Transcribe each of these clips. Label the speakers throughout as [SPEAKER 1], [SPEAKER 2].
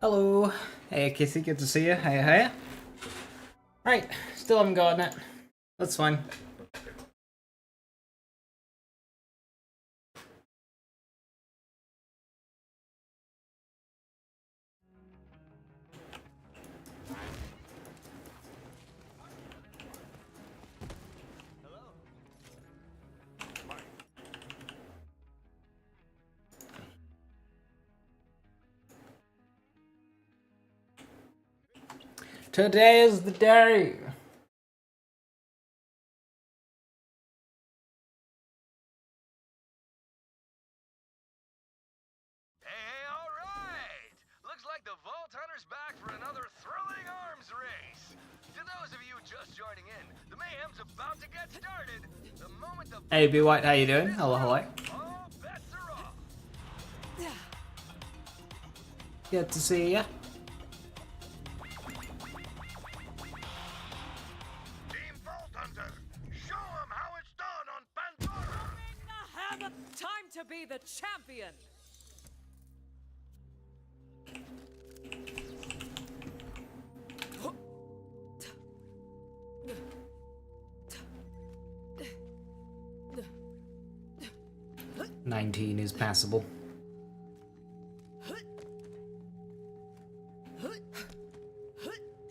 [SPEAKER 1] Hello. Hey, Kissy, good to see you. Hey. Right, still haven't gotten it. That's fine. Today is the day.
[SPEAKER 2] Hey, all right! Looks like the Vault Hunter's back for another thrilling arms race. To those of you just joining in, the mayhem's about to get started. The moment the
[SPEAKER 1] Hey, B White, how you doing? Hello.
[SPEAKER 2] all bets are off.
[SPEAKER 1] Good to see ya.
[SPEAKER 2] Team Vault Hunter, show 'em how it's done on Pandora.
[SPEAKER 3] Have a time to be the champion.
[SPEAKER 1] "19 is passable."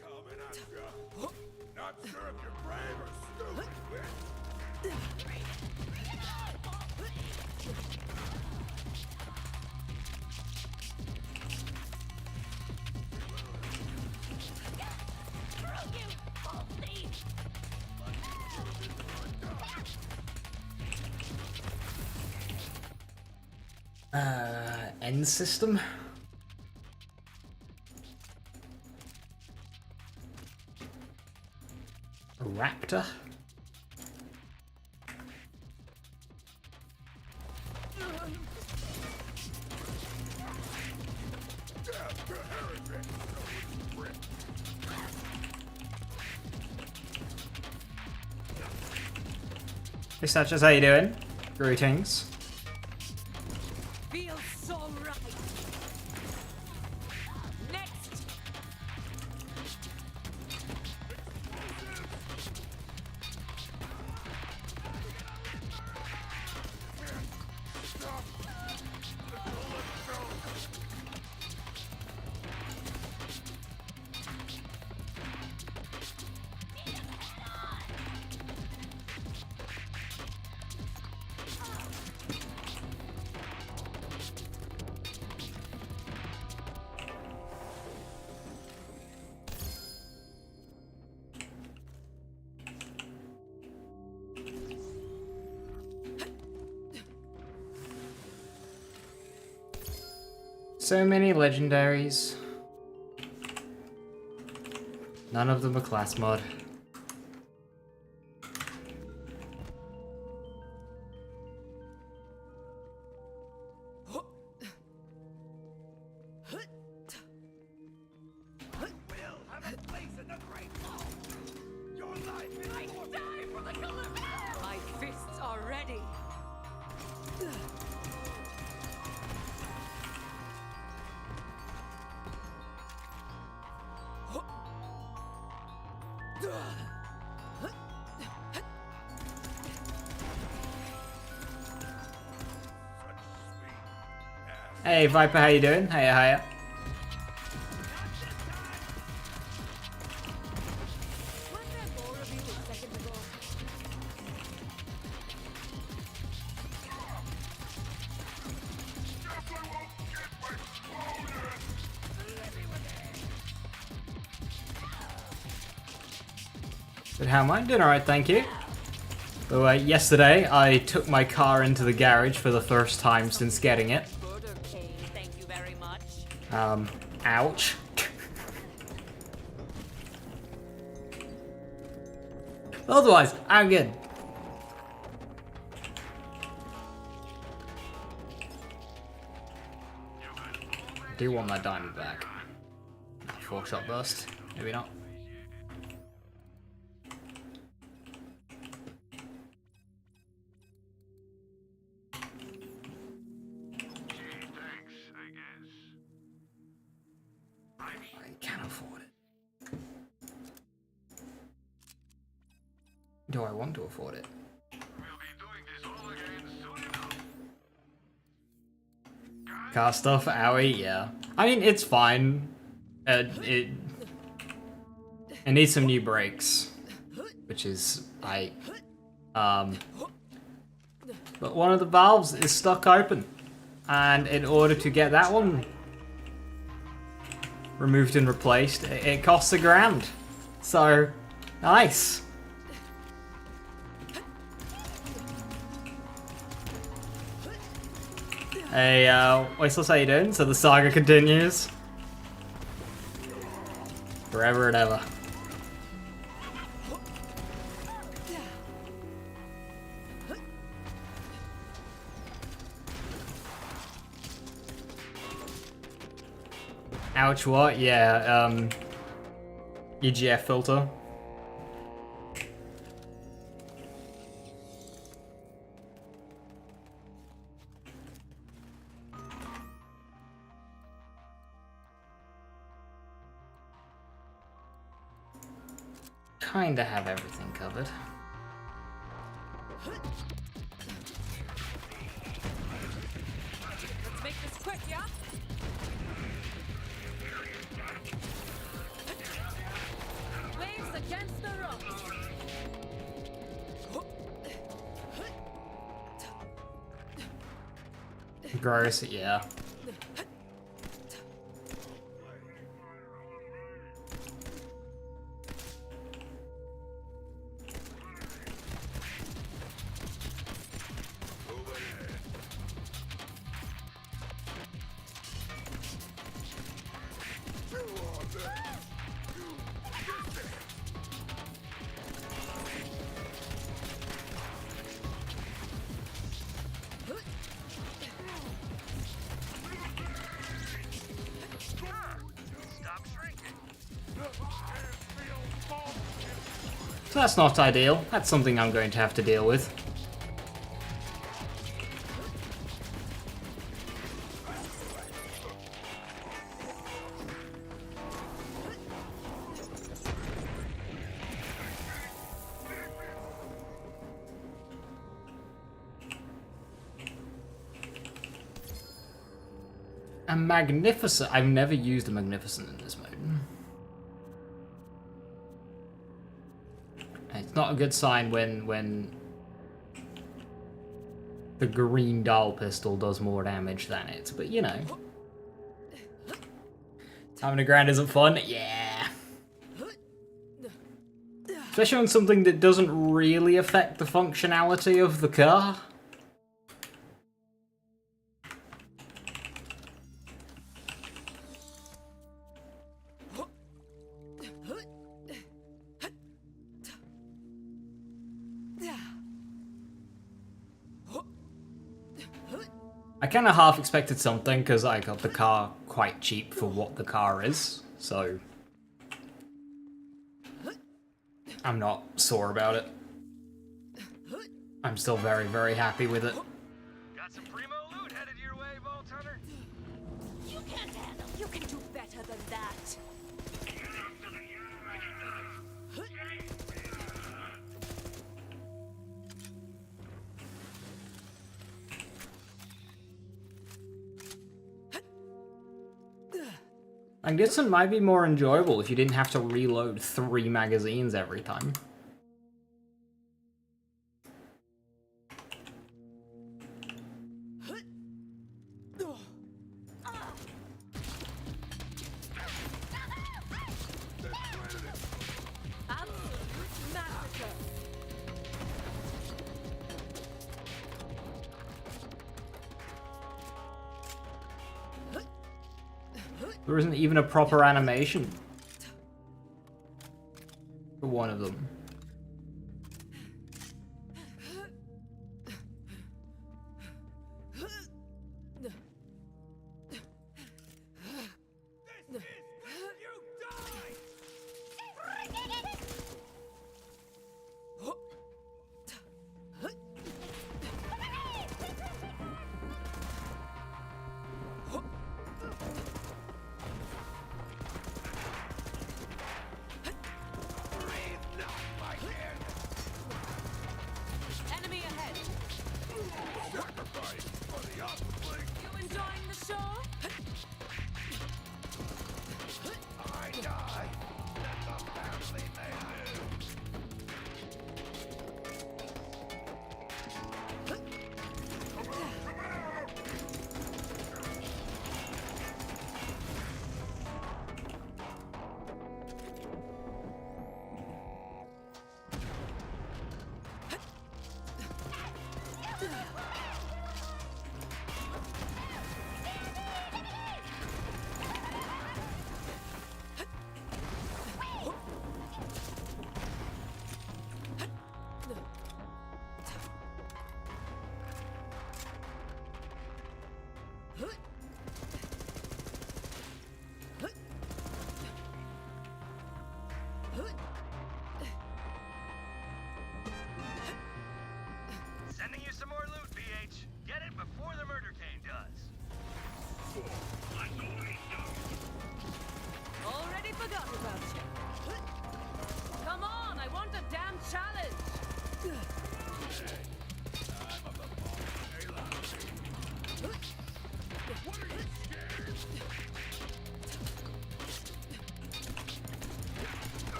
[SPEAKER 2] Coming at ya. Not sure if you're brave or stupid.
[SPEAKER 1] End system? A raptor? Hey, Satchers, how you doing? Greetings.
[SPEAKER 3] Feels so right. Next.
[SPEAKER 1] So many legendaries. None of them are class mod.
[SPEAKER 3] My fists are ready.
[SPEAKER 1] Hey, Viper, how you doing? Hiya.
[SPEAKER 3] Weren't there more of you a second ago?
[SPEAKER 1] But how am I? Doing alright, thank you. So, yesterday, I took my car into the garage for the first time since getting it.
[SPEAKER 3] Border King, thank you very much.
[SPEAKER 1] Ouch. Otherwise, I'm good. Do want that diamond back. 4-shot burst. Maybe not. I can't afford it. Do I want to afford it? Car stuff, owie, yeah. I mean, it's fine. It needs some new brakes, which is but one of the valves is stuck open, and in order to get that one removed and replaced, it costs $1,000. So, nice. Hey, Waiseless, how you doing? So the saga continues. Forever and ever. Ouch, what? Yeah, EGF filter. Kinda have everything covered.
[SPEAKER 3] Let's make this quick, yeah? Waves against the rocks.
[SPEAKER 1] Gross, yeah. So that's not ideal. That's something I'm going to have to deal with. A magnificent. I've never used a magnificent in this mode. It's not a good sign when the green dial pistol does more damage than it, but you know. Having a grand isn't fun? Yeah. Especially on something that doesn't really affect the functionality of the car. I kind of half expected something because I got the car quite cheap for what the car is, so I'm not sore about it. I'm still very, very happy with it.
[SPEAKER 2] Got some primo loot headed your way, Vault Hunter.
[SPEAKER 3] You can't handle. You can do better than that.
[SPEAKER 1] I guess it might be more enjoyable if you didn't have to reload 3 magazines every time.
[SPEAKER 3] Absolute massacre.
[SPEAKER 1] There isn't even a proper animation for one of them.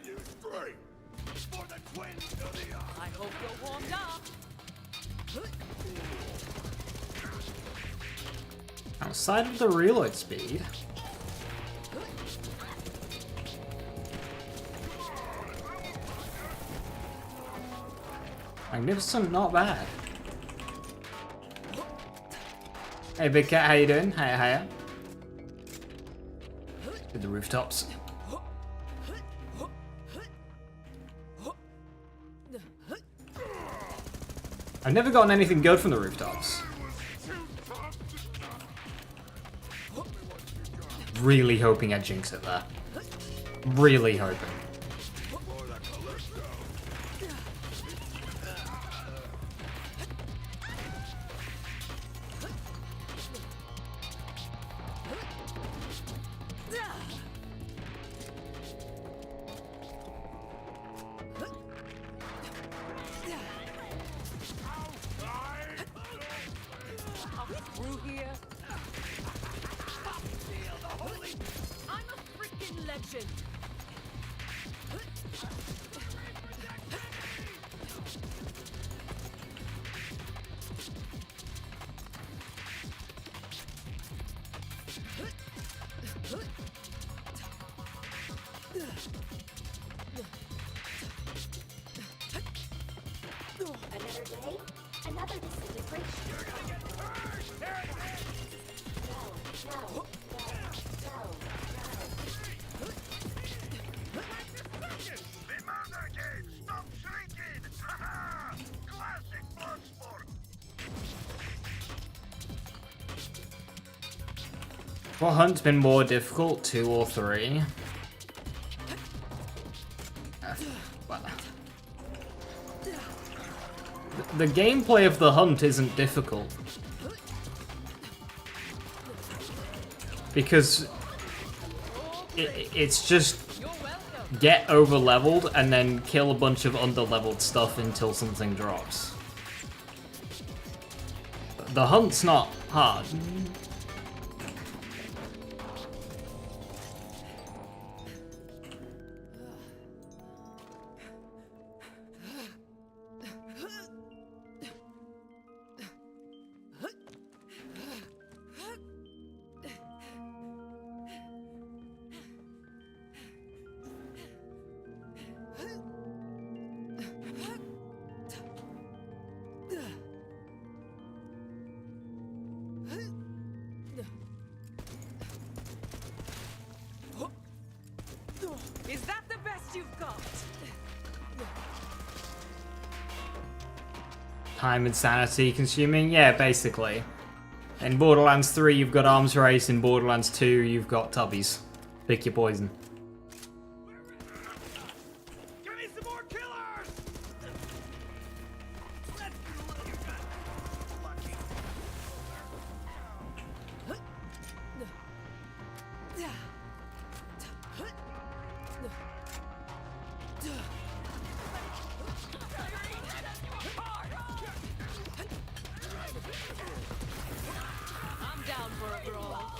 [SPEAKER 2] you straight. For the twins to the eye.
[SPEAKER 3] I hope you're warmed up.
[SPEAKER 1] Outside of the reload speed. Magnificent, not bad. Hey, Big Cat, how you doing? Hiya, hiya. To the rooftops. I've never gotten anything good from the rooftops. Really hoping I jinx it there. Really hoping.
[SPEAKER 3] Are we through here? I'm a freaking legend.
[SPEAKER 4] Another day, another disintegration. No.
[SPEAKER 2] The mother game! Stop shrinking! Ha-ha! Classic blood sport!
[SPEAKER 1] What hunt's been more difficult, 2 or 3? The gameplay of the hunt isn't difficult. Because it's just get over leveled and then kill a bunch of under leveled stuff until something drops. The hunt's not hard.
[SPEAKER 3] Is that the best you've got?
[SPEAKER 1] Time and sanity consuming? Yeah, basically. In Borderlands 3 you've got arms race, in Borderlands 2 you've got tubbies. Pick your poison.
[SPEAKER 2] Give me some more killers!
[SPEAKER 3] I'm down for a brawl.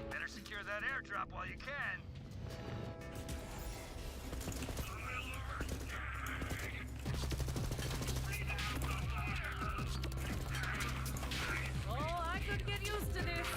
[SPEAKER 2] Better secure that airdrop while you can.
[SPEAKER 3] Oh, I could get used to this.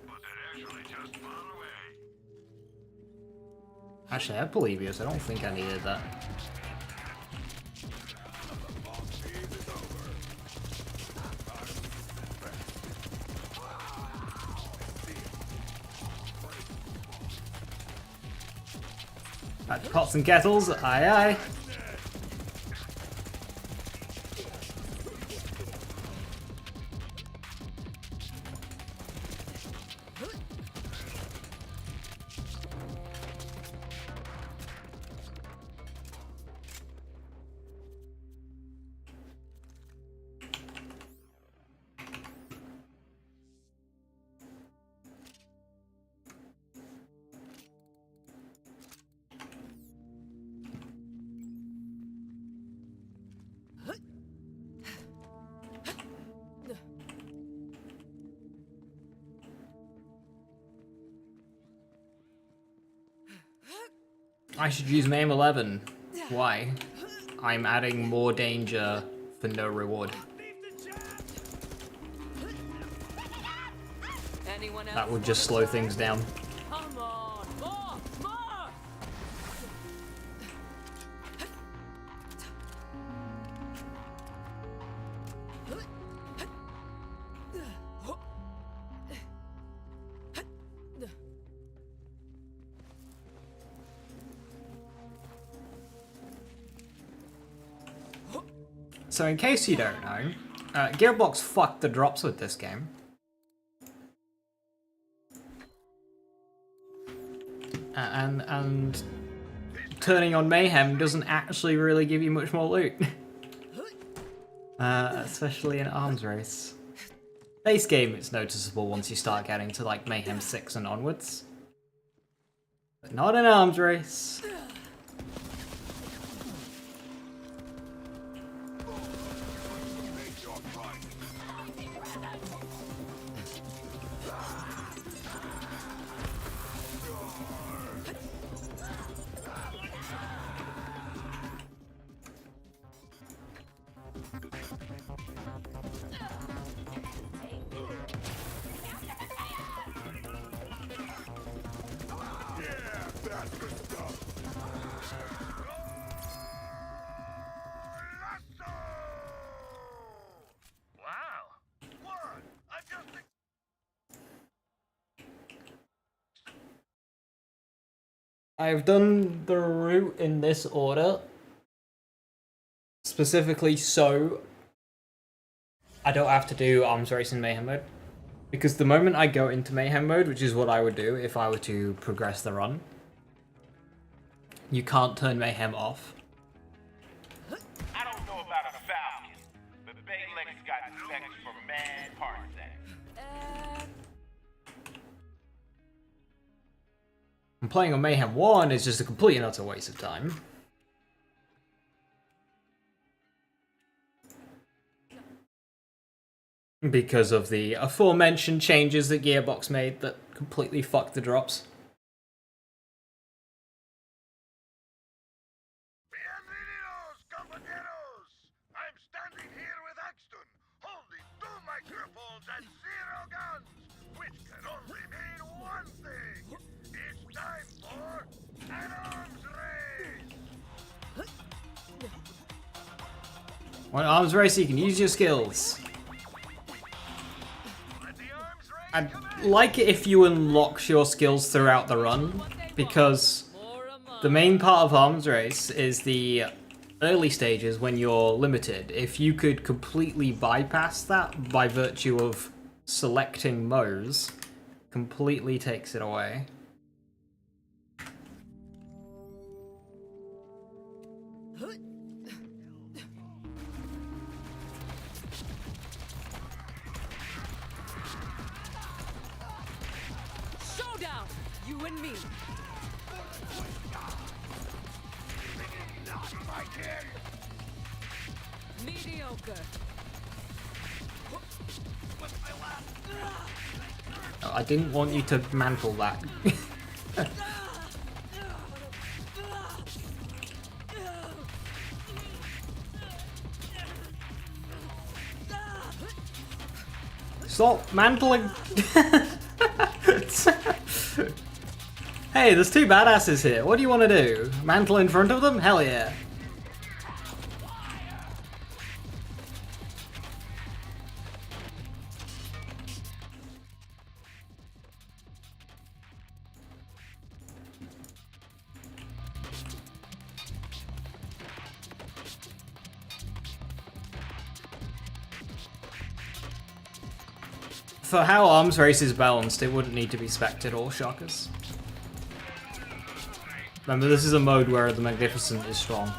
[SPEAKER 2] But they're actually just far away.
[SPEAKER 1] Actually, I believe you, so I don't think I needed that. Back to pots and kettles, aye aye. I should use Mayhem 11. Why? I'm adding more danger for no reward.
[SPEAKER 3] Anyone else?
[SPEAKER 1] That would just slow things down.
[SPEAKER 3] Come on, more, more!
[SPEAKER 1] So in case you don't know, Gearbox fucked the drops with this game. And turning on Mayhem doesn't actually really give you much more loot. Especially in Arms Race. Base game, it's noticeable once you start getting to like Mayhem 6 and onwards. But not in Arms Race. I've done the route in this order specifically so I don't have to do Arms Race in Mayhem mode. Because the moment I go into Mayhem mode, which is what I would do if I were to progress the run, you can't turn Mayhem off.
[SPEAKER 5] I don't know about a Falcon, but Baylex got specs for mad parts.
[SPEAKER 1] And playing on Mayhem 1 is just a complete and utter waste of time. Because of the aforementioned changes that Gearbox made that completely fucked the drops.
[SPEAKER 2] Bienvenidos, compañeros! I'm standing here with Axton, holding 2 microphones and 0 guns, which can only mean one thing. It's time for an arms race!
[SPEAKER 1] When Arms Race, you can use your skills.
[SPEAKER 2] Let the arms race
[SPEAKER 1] I'd
[SPEAKER 2] commence!
[SPEAKER 1] like it if you unlock your skills throughout the run, because the main part of Arms Race is the early stages when you're limited. If you could completely bypass that by virtue of selecting Mo's, completely takes it away.
[SPEAKER 3] Showdown! You and me! Mediocre!
[SPEAKER 1] I didn't want you to mantle that. Stop mantling! Hey, there's 2 badasses here. What do you want to do? Mantle in front of them? Hell yeah. For how Arms Race is balanced, it wouldn't need to be spected or shockers. Remember, this is a mode where the Magnificent is strong.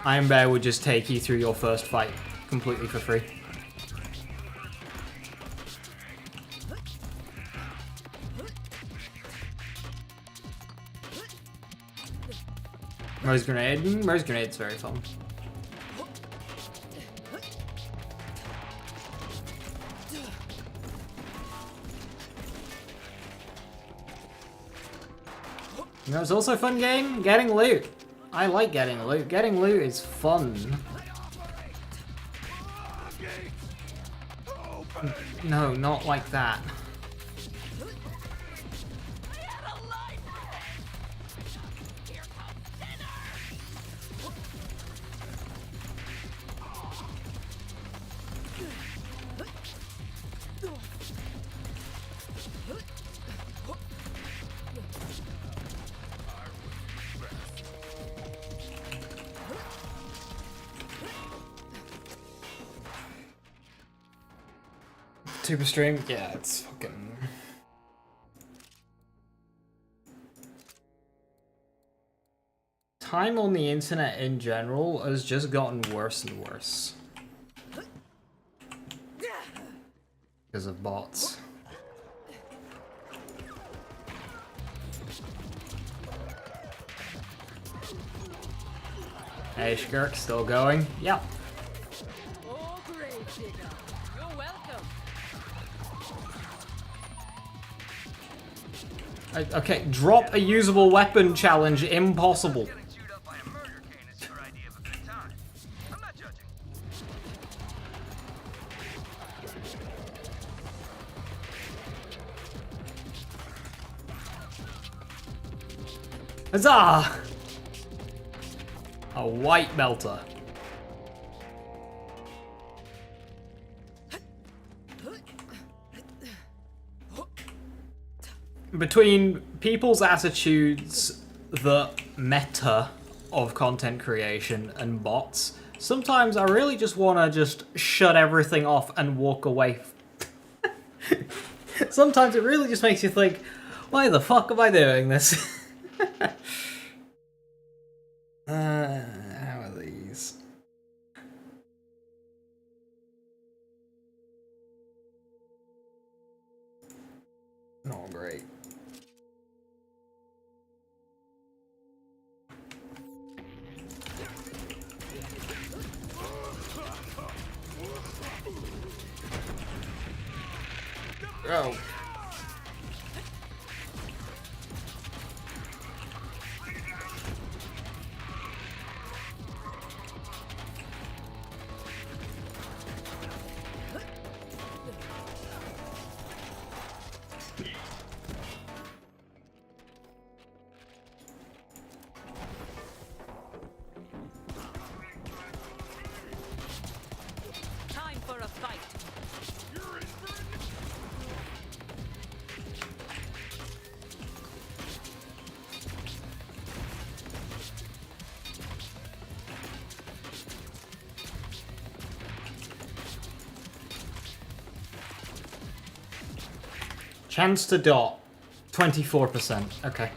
[SPEAKER 1] Iron Bear would just take you through your first fight completely for free. Rose Grenade? Rose Grenade's very fun. You know, it's also a fun game, getting loot. I like getting loot. Getting loot is fun. No, not like that. Super stream? Yeah, it's fucking... Time on the internet in general has just gotten worse and worse. Because of bots. Hey, Shkirk, still going? Yep.
[SPEAKER 3] Oh, great, Digger. You're welcome.
[SPEAKER 1] Okay, drop a usable weapon challenge, impossible.
[SPEAKER 2] Getting chewed up by a murder cane is your idea of a good time. I'm not judging.
[SPEAKER 1] Huzzah! A white melter. Between people's attitudes, the meta of content creation, and bots, sometimes I really just want to just shut everything off and walk away. Sometimes it really just makes you think, why the fuck am I doing this? How are these? Not great. Oh.
[SPEAKER 3] Time for a fight.
[SPEAKER 1] Chance to dot. 24%. Okay.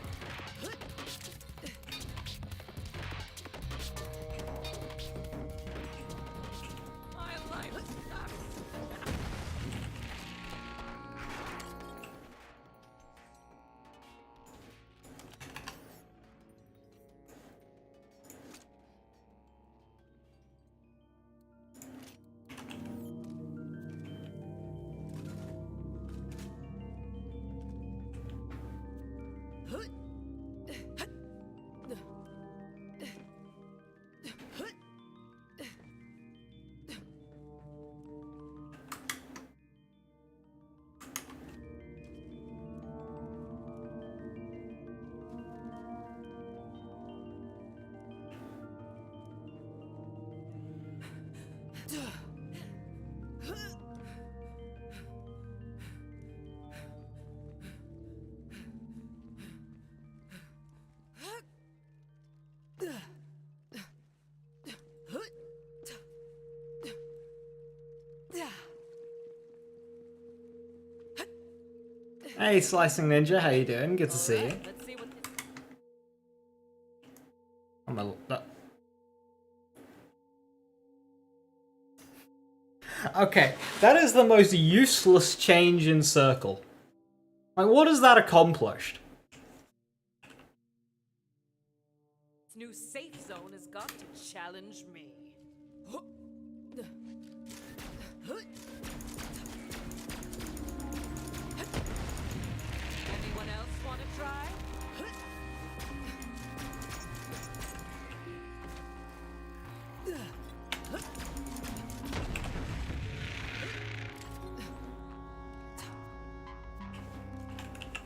[SPEAKER 3] My life sucks.
[SPEAKER 1] Hey, Slicing Ninja, how you doing? Good to see you.
[SPEAKER 3] Let's see what
[SPEAKER 1] I'm a... Okay, that is the most useless change in circle. Like, what has that accomplished?
[SPEAKER 3] this new safe zone has got to challenge me. Anyone else want to try?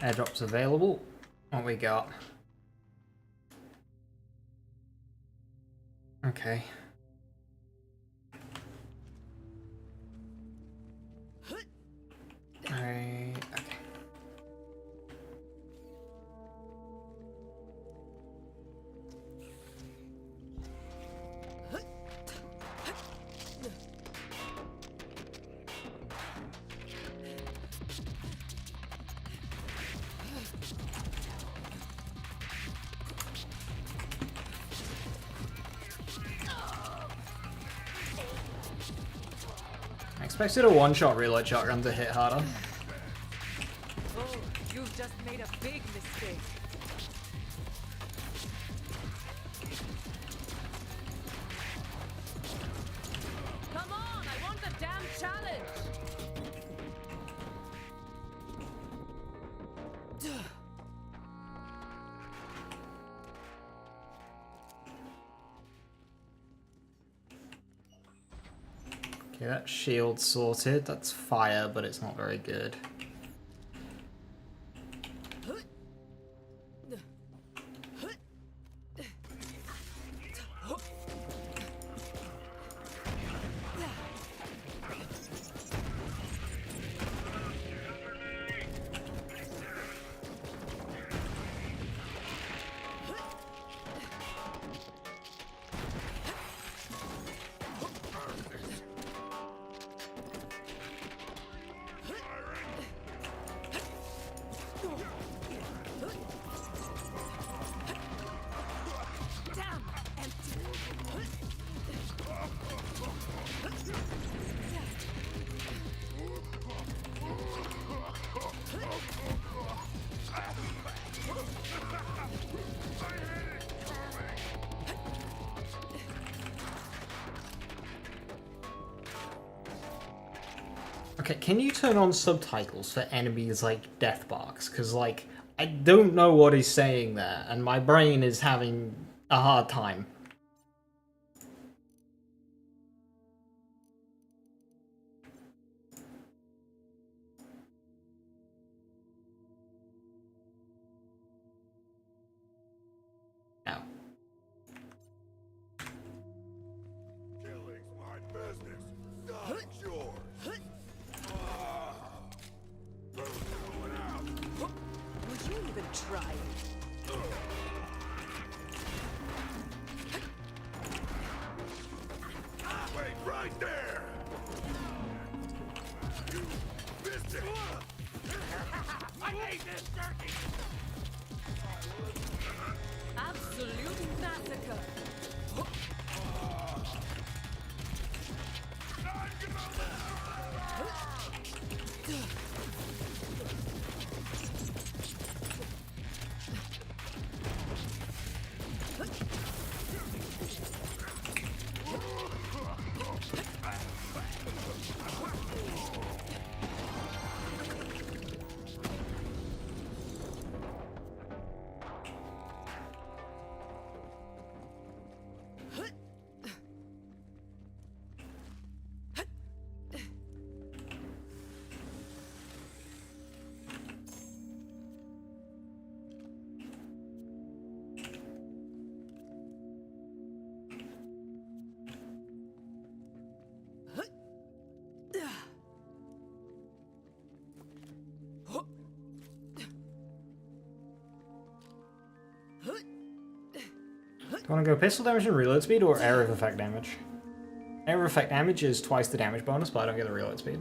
[SPEAKER 1] Airdrops available. What we got? Okay. Okay. I expected a one-shot reload shotgun to hit harder.
[SPEAKER 3] Oh, you've just made a big mistake. Come on, I want the damn challenge.
[SPEAKER 1] Okay, that shield sorted. That's fire, but it's not very good. Okay, can you turn on subtitles for enemies like Deathbox? Because, like, I don't know what he's saying there, and my brain is having a hard time. Now.
[SPEAKER 6] Killing's my business, not yours.
[SPEAKER 3] Would you even try it?
[SPEAKER 6] Wait right there! You missed it! I hate this turkey!
[SPEAKER 3] Absolute massacre.
[SPEAKER 1] Do you want to go pistol damage and reload speed, or area of effect damage? Area of effect damage is twice the damage bonus, but I don't get the reload speed.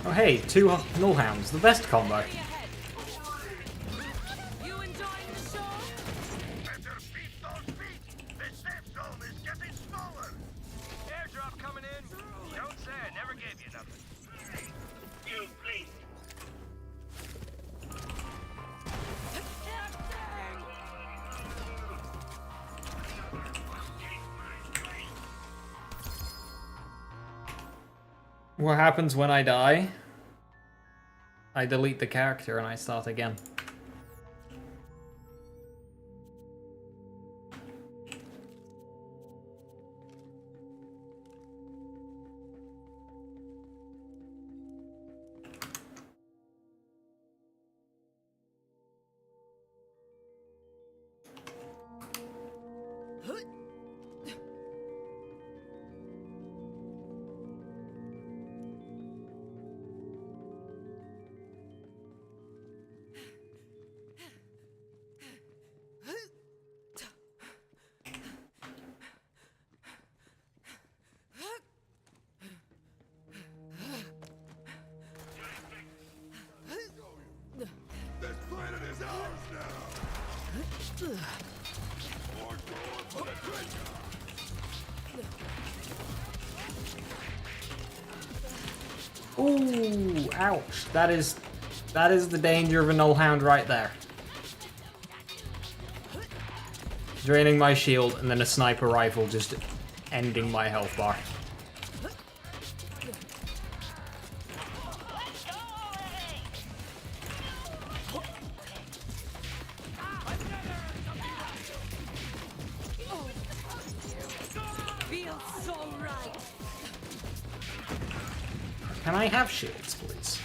[SPEAKER 1] Oh hey, two nullhounds, the best combo.
[SPEAKER 3] You enjoying the show?
[SPEAKER 2] Better beat those beats! The safe zone is getting smaller! Airdrop coming in. Don't say I never gave you nothing. You please.
[SPEAKER 1] What happens when I die? I delete the character and I start again.
[SPEAKER 6] This planet is ours now! More door for the treasure!
[SPEAKER 1] Ooh, ouch. That is the danger of a null hound right there. Draining my shield and then a sniper rifle just ending my health bar.
[SPEAKER 3] Feels so right.
[SPEAKER 1] Can I have shields, please?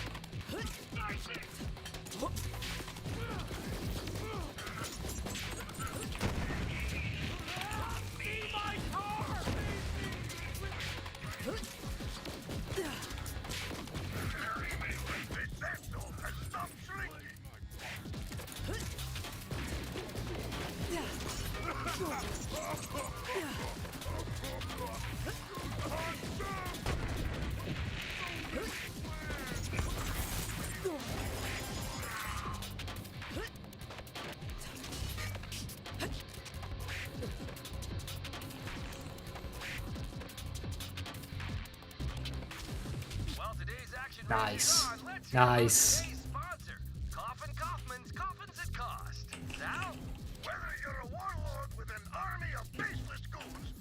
[SPEAKER 2] Well, today's action
[SPEAKER 1] Nice.
[SPEAKER 2] race is on. Let's hear
[SPEAKER 1] Nice.
[SPEAKER 2] about today's sponsor, Coffin Kaufman's Coffins at Cost. Sal?
[SPEAKER 6] Whether you're a warlord with an army of baseless goons,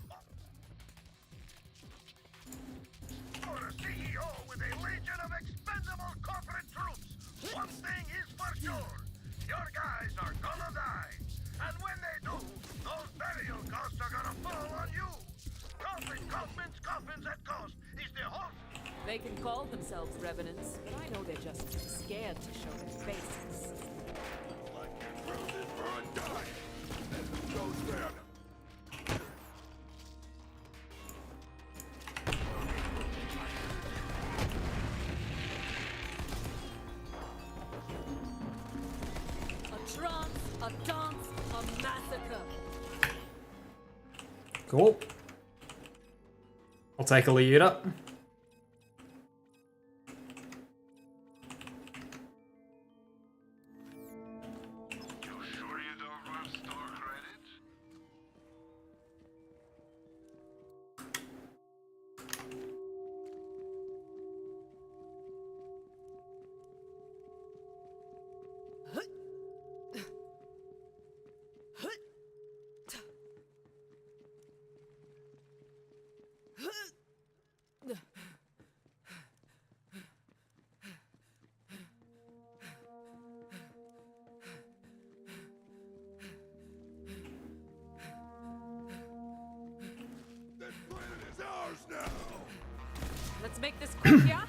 [SPEAKER 6] or a CEO with a legion of expendable corporate troops, one thing is for sure. Your guys are gonna die. And when they do, those burial costs are gonna fall on you. Coffins at Cost is the host.
[SPEAKER 3] They can call themselves revenants, but I know they're just too scared to show their faces.
[SPEAKER 6] Like you're cruising for a dime. And who goes there?
[SPEAKER 3] A trance, a dance, a massacre.
[SPEAKER 1] Cool. I'll take a lead up.
[SPEAKER 6] You sure you don't run store credits? This planet is ours now!
[SPEAKER 3] Let's make this quick, yeah?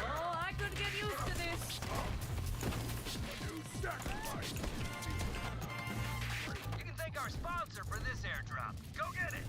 [SPEAKER 3] Oh, I could get used to this.
[SPEAKER 6] You sacrifice!
[SPEAKER 2] You can thank our sponsor for this airdrop. Go get it.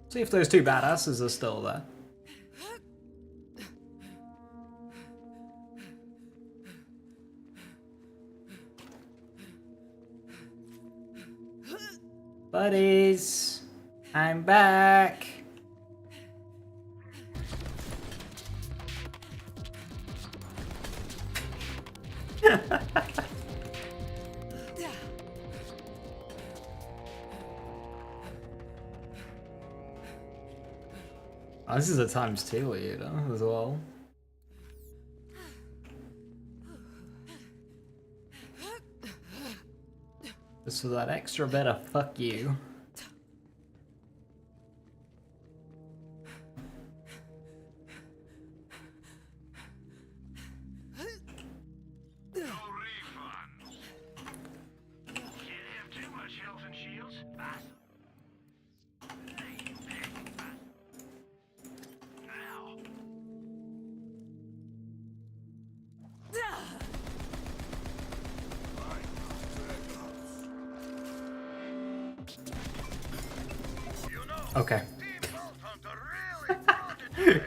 [SPEAKER 1] See if those two badasses are still there. Buddies, I'm back. Oh, this is a ×2 leader as well. Just for that extra bit of fuck you.
[SPEAKER 6] No refund. Can't have too much health and shields. Now.
[SPEAKER 1] Okay.
[SPEAKER 6] Team Vault Hunter really brought it today.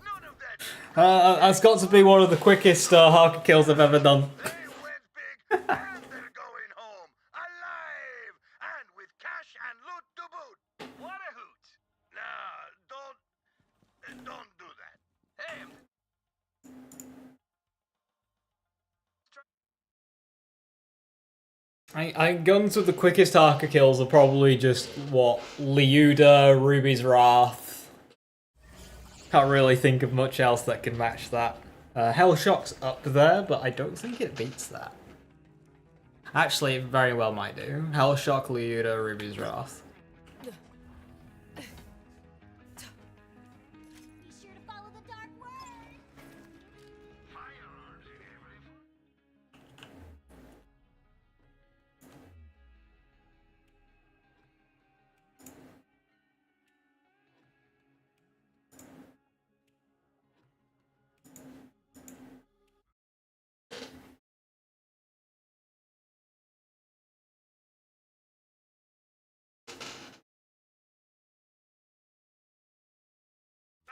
[SPEAKER 6] None of that.
[SPEAKER 1] That's got to be one of the quickest Harker kills I've ever done.
[SPEAKER 6] They went big and they're going home alive and with cash and loot to boot.
[SPEAKER 2] What a hoot!
[SPEAKER 6] Nah, don't do that.
[SPEAKER 2] Hey,
[SPEAKER 1] Guns with the quickest Harker kills are probably just, what, Liuda, Ruby's Wrath. Can't really think of much else that can match that. Hellshock's up there, but I don't think it beats that. Actually, it very well might do. Hellshock, Liuda, Ruby's Wrath.
[SPEAKER 4] Be sure to follow the dark word.
[SPEAKER 6] Firearms in every.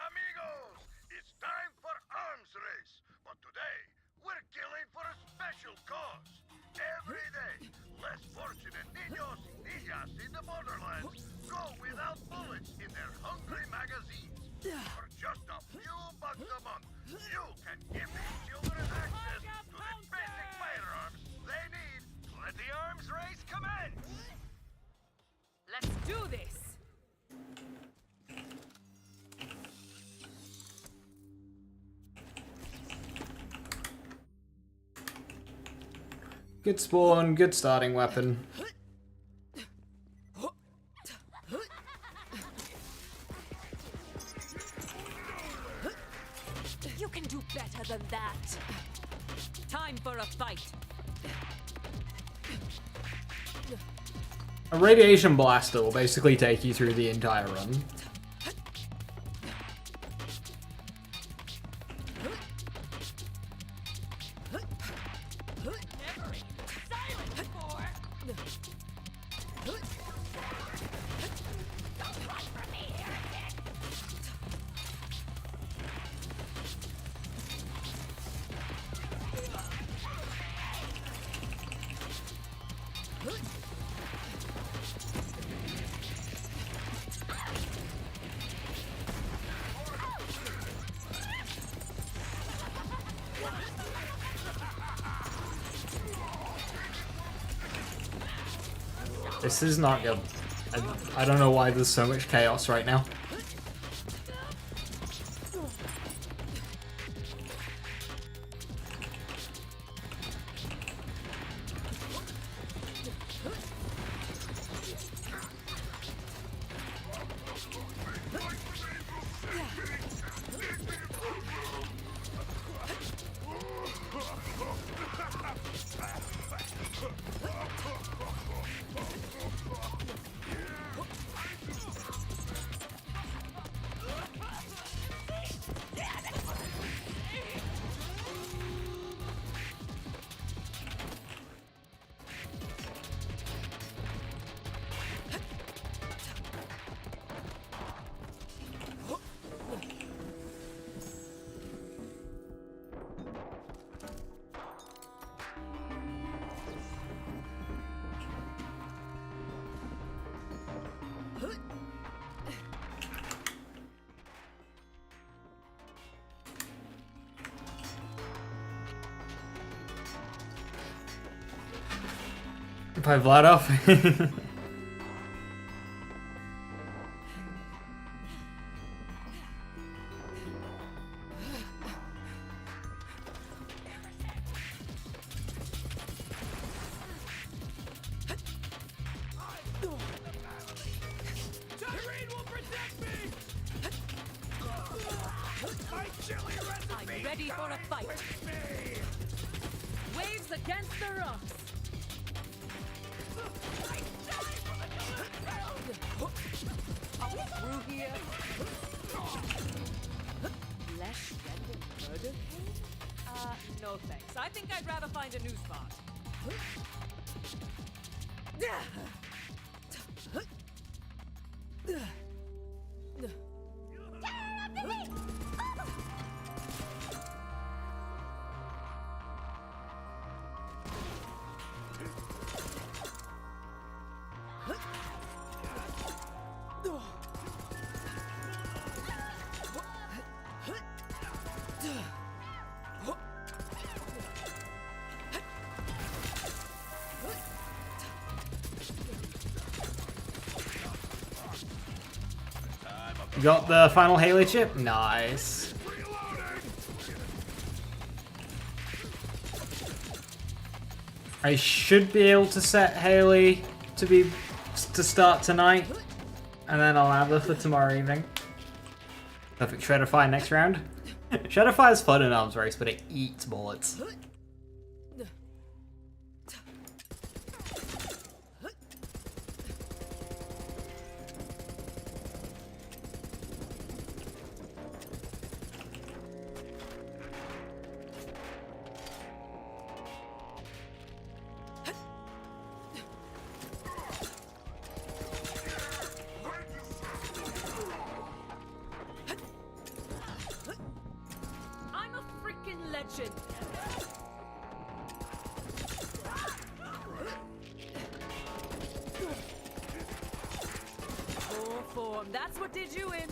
[SPEAKER 6] Amigos, it's time for arms race. But today, we're killing for a special cause. Every day, less fortunate niños y niñas in the Borderlands go without bullets in their hungry magazines. For just a few bucks a month, you can give these children access to the basic firearms they need.
[SPEAKER 2] let the arms race commence!
[SPEAKER 3] Let's do this!
[SPEAKER 1] Good spawn, good starting weapon.
[SPEAKER 3] You can do better than that. Time for a fight.
[SPEAKER 1] A radiation blaster will basically take you through the entire run. This is not good. I don't know why there's so much chaos right now. By Vladov.
[SPEAKER 3] I'm ready for a fight. Waves against the rocks. Are we through here? Flesh rending murder pain? No thanks. I think I'd rather find a new spot.
[SPEAKER 1] You got the final Haley chip? Nice. I should be able to set Haley to start tonight, and then I'll have her for tomorrow evening. Perfect. Shredderfire next round. Shredderfire's fun in arms race, but it eats bullets.
[SPEAKER 3] I'm a freaking legend. Poor form. That's what did you in.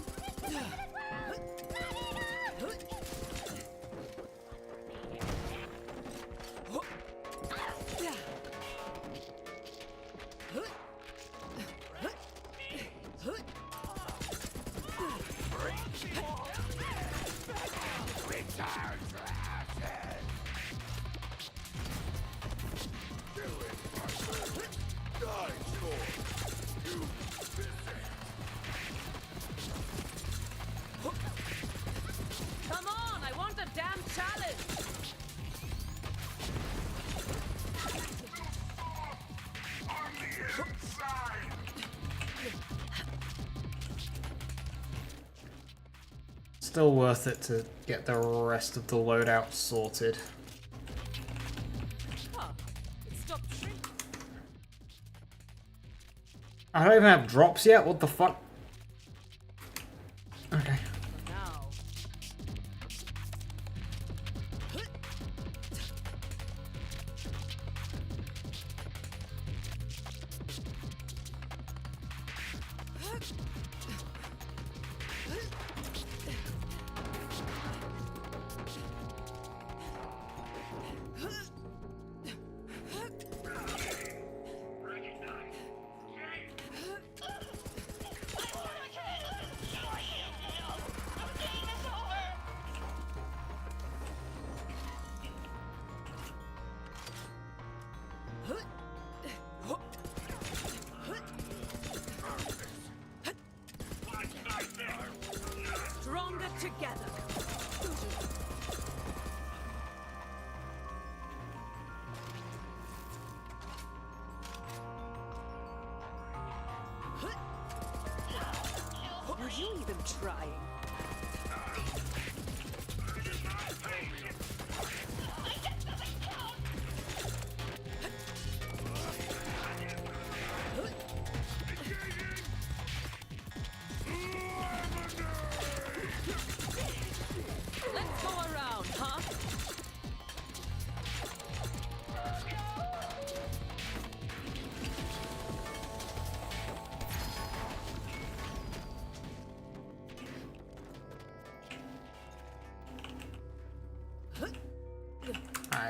[SPEAKER 3] Come on, I want a damn challenge.
[SPEAKER 6] On the inside!
[SPEAKER 1] Still worth it to get the rest of the loadout sorted.
[SPEAKER 3] Huh. It stopped shrinking.
[SPEAKER 1] I don't even have drops yet. What the fuck? Okay.
[SPEAKER 3] Now. Stronger together. Were you even trying? Let's go around, huh?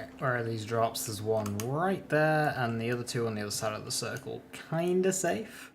[SPEAKER 1] Right, where are these drops? There's one right there, and the other two on the other side of the circle. Kinda safe.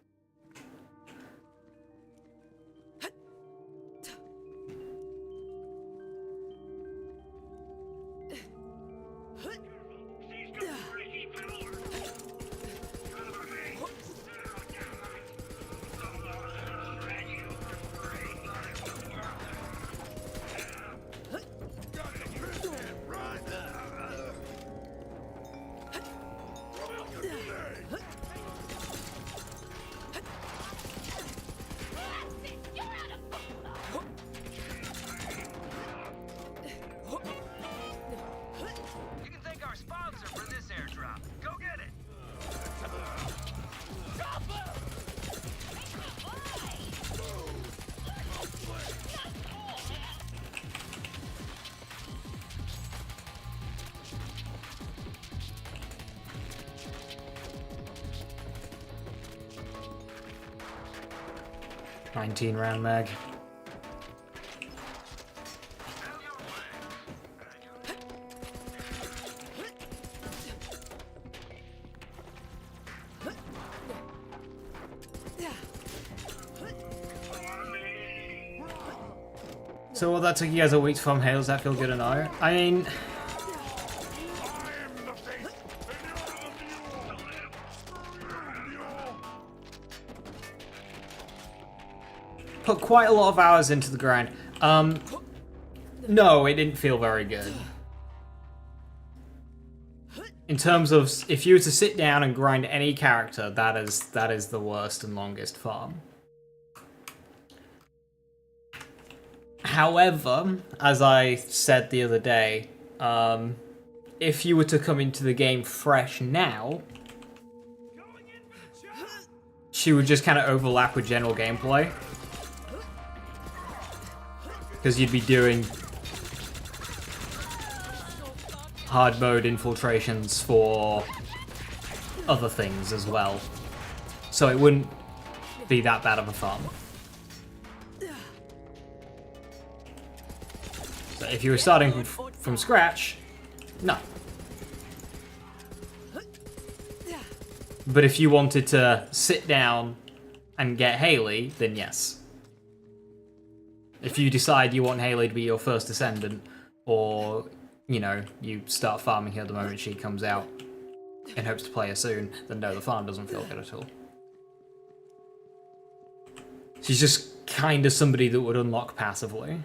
[SPEAKER 2] You can thank our sponsor for this airdrop. Go get it.
[SPEAKER 1] 19 round mag. So well, that took you guys a week to farm hail. Does that feel good or no? I mean, put quite a lot of hours into the grind. No, it didn't feel very good. In terms of, if you were to sit down and grind any character, that is the worst and longest farm. However, as I said the other day, if you were to come into the game fresh now, she would just kind of overlap with general gameplay. Because you'd be doing hard mode infiltrations for other things as well. So it wouldn't be that bad of a farm. So if you were starting from scratch, no. But if you wanted to sit down and get Haley, then yes. If you decide you want Haley to be your first descendant, or, you know, you start farming her the moment she comes out in hopes to play her soon, then no, the farm doesn't feel good at all. She's just kind of somebody that would unlock passively.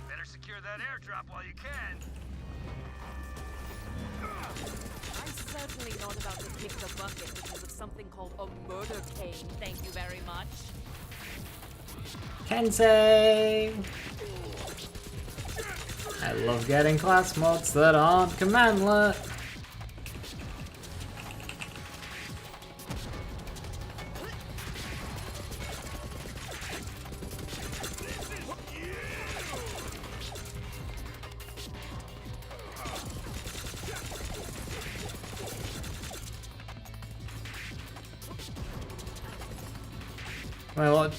[SPEAKER 2] Better secure that airdrop while you can.
[SPEAKER 3] I'm certainly not about to kick the bucket because of something called a murder cane. Thank you very much.
[SPEAKER 1] Kensei! I love getting class mods that aren't commandlet. Well,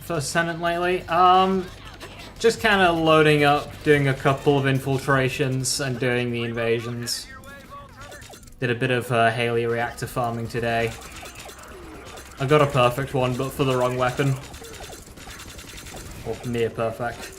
[SPEAKER 1] first tenant lately? Just kind of loading up, doing a couple of infiltrations, and doing the invasions. Did a bit of Haley reactor farming today. I got a perfect one, but for the wrong weapon. Or near perfect.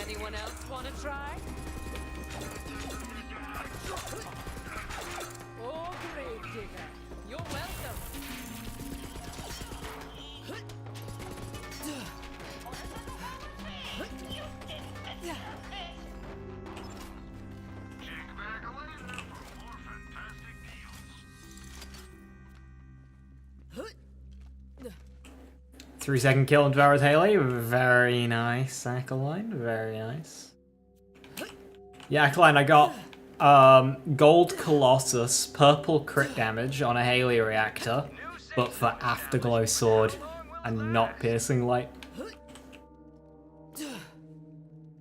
[SPEAKER 3] Anyone else want to try? Oh, grave digger. You're welcome.
[SPEAKER 6] Check back later for more fantastic deals.
[SPEAKER 1] 3-second kill and Devoured Haley. Very nice, Acolyte. Very nice. Yeah, Klein, I got gold Colossus, purple crit damage on a Haley reactor, but for Afterglow sword and not piercing light.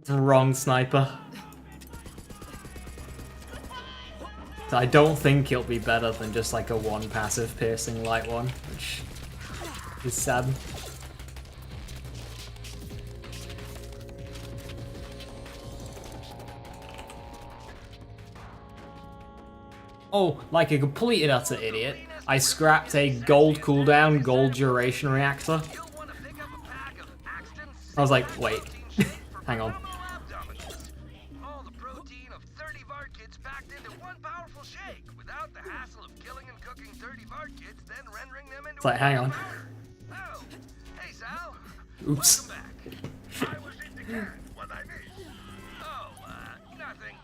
[SPEAKER 1] Wrong sniper. So I don't think it'll be better than just like a one passive piercing light one, which is sad. Oh, like a complete and utter idiot, I scrapped a gold cooldown, gold duration reactor. I was like, wait, hang on.
[SPEAKER 2] All the protein of 30 Vart kits packed into one powerful shake without the hassle of killing and cooking 30 Vart kits, then rendering them into
[SPEAKER 1] It's like, hang on.
[SPEAKER 2] Oh, hey Sal.
[SPEAKER 1] Oops.
[SPEAKER 2] Welcome back.
[SPEAKER 6] I was in the can. What I missed?
[SPEAKER 2] Oh, nothing.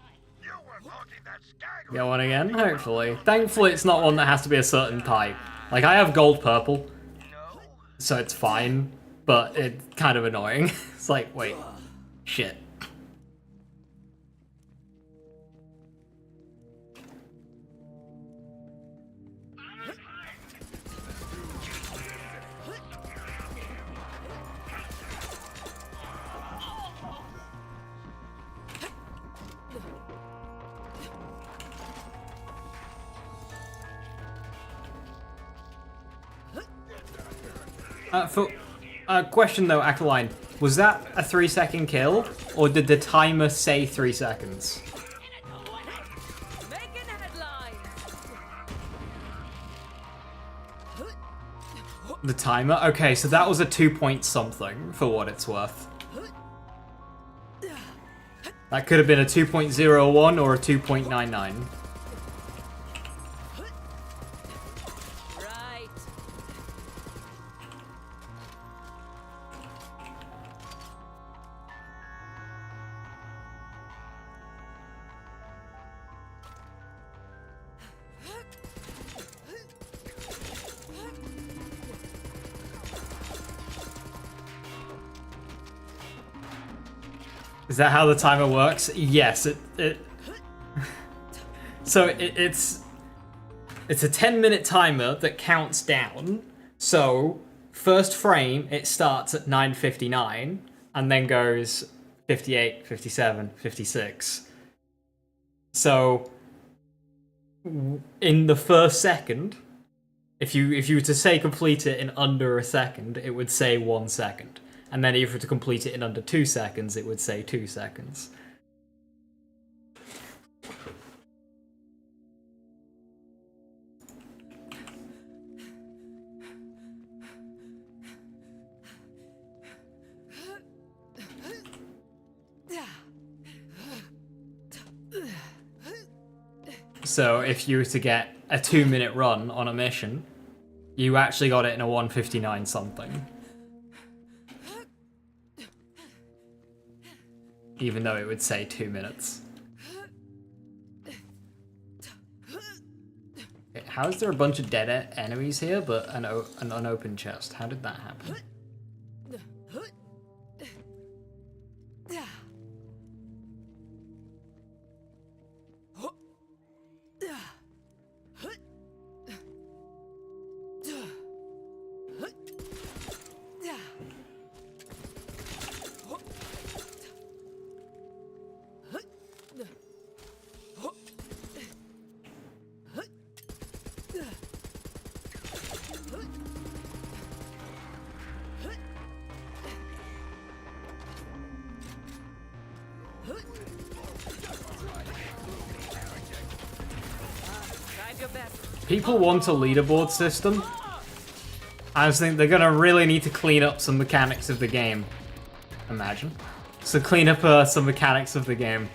[SPEAKER 6] You were talking that skag.
[SPEAKER 1] Get one again, hopefully. Thankfully, it's not one that has to be a certain type. Like, I have gold purple,
[SPEAKER 2] No?
[SPEAKER 1] so it's fine, but it's kind of annoying. It's like, wait, shit. Question though, Akaline, was that a 3-second kill, or did the timer say 3 seconds?
[SPEAKER 3] Making headlines.
[SPEAKER 1] The timer? Okay, so that was a 2-point something, for what it's worth. That could have been a 2.01 or a 2.99.
[SPEAKER 3] Right.
[SPEAKER 1] Is that how the timer works? Yes, So it's a 10-minute timer that counts down. So first frame, it starts at 9:59 and then goes 58, 57, 56. So in the first second, if you were to say complete it in under a second, it would say 1 second. And then if you were to complete it in under 2 seconds, it would say 2 seconds. So if you were to get a 2-minute run on a mission, you actually got it in a 1:59 something. Even though it would say 2 minutes. Okay, how is there a bunch of dead enemies here, but an unopened chest? How did that happen?
[SPEAKER 3] Drive your best.
[SPEAKER 1] People want a leaderboard system. I just think they're gonna really need to clean up some mechanics of the game. Imagine. So clean up some mechanics of the game.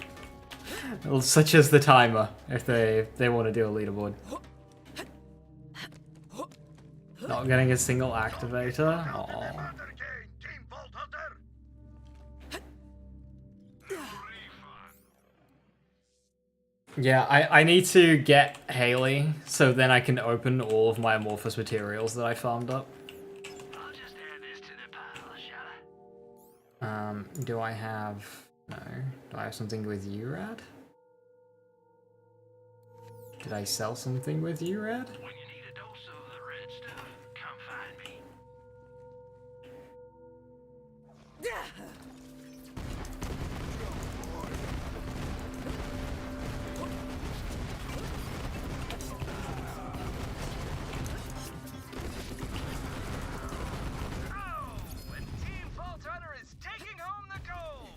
[SPEAKER 1] Such as the timer, if they want to do a leaderboard. Not getting a single activator? Aww.
[SPEAKER 6] Murder King, Team Vault Hunter.
[SPEAKER 1] Yeah, I need to get Haley, so then I can open all of my amorphous materials that I farmed up.
[SPEAKER 2] I'll just add this to the pile, shall I?
[SPEAKER 1] Do I have... No. Do I have something with you, Rad? Did I sell something with you, Red?
[SPEAKER 6] When you need a dose of the red stuff, come find me.
[SPEAKER 2] And Team Vault Hunter is taking home the gold.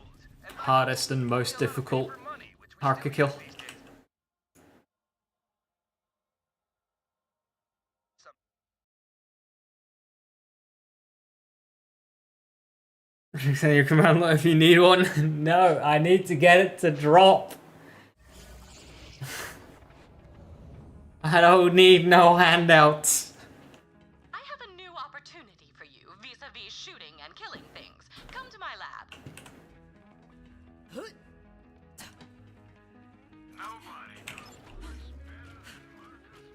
[SPEAKER 2] And
[SPEAKER 1] Hardest and most difficult
[SPEAKER 2] for money, which we
[SPEAKER 1] Harker
[SPEAKER 2] still
[SPEAKER 1] kill.
[SPEAKER 2] get these days.
[SPEAKER 1] Send your command letter if you need one. No, I need to get it to drop. I don't need no handouts.
[SPEAKER 7] I have a new opportunity for you vis-a-vis shooting and killing things. Come to my lab.
[SPEAKER 6] Nobody knows what's better than murder's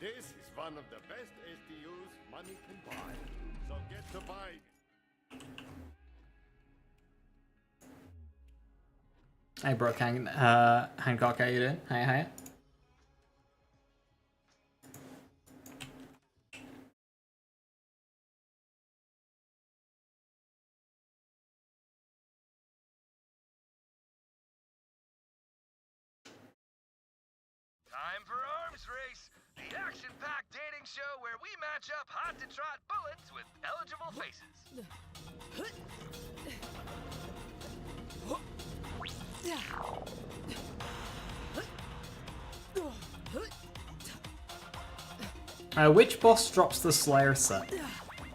[SPEAKER 8] This is one of the best SDUs money can buy. So get to buying.
[SPEAKER 1] Hey, bro, Hancock, how you doing? Hiya.
[SPEAKER 2] Time for Arms Race, the action-packed dating show where we match up hot-to-trot bullets with eligible faces.
[SPEAKER 1] Which boss drops the Slayer set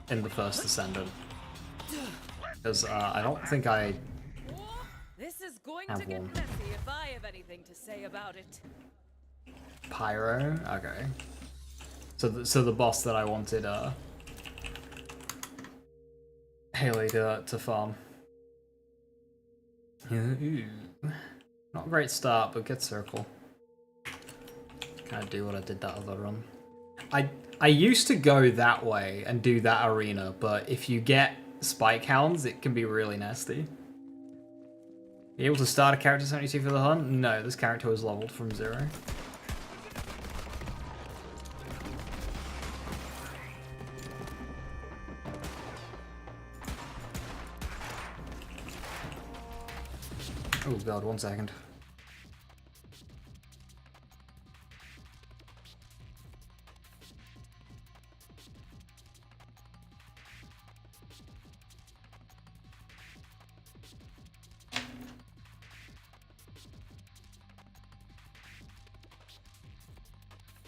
[SPEAKER 1] in the first Ascendant? Because I don't think I
[SPEAKER 3] This is going
[SPEAKER 1] have
[SPEAKER 3] to get
[SPEAKER 1] one.
[SPEAKER 3] messy if I have anything to say about it.
[SPEAKER 1] Pyro? Okay. So the boss that I wanted Haley to farm. Ooh. Not a great start, but good circle. Kinda do what I did that other run. I used to go that way and do that arena, but if you get spike hounds, it can be really nasty. You able to start a character 72 for the hunt? No, this character was leveled from 0. Oh god, 1 second.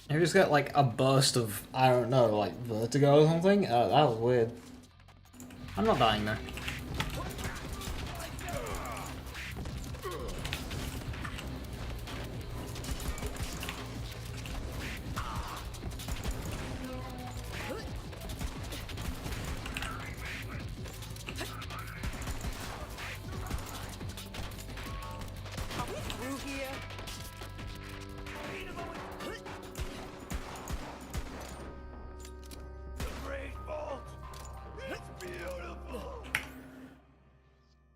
[SPEAKER 1] You just got like a burst of, I don't know, like vertigo or something? That was weird. I'm not dying though.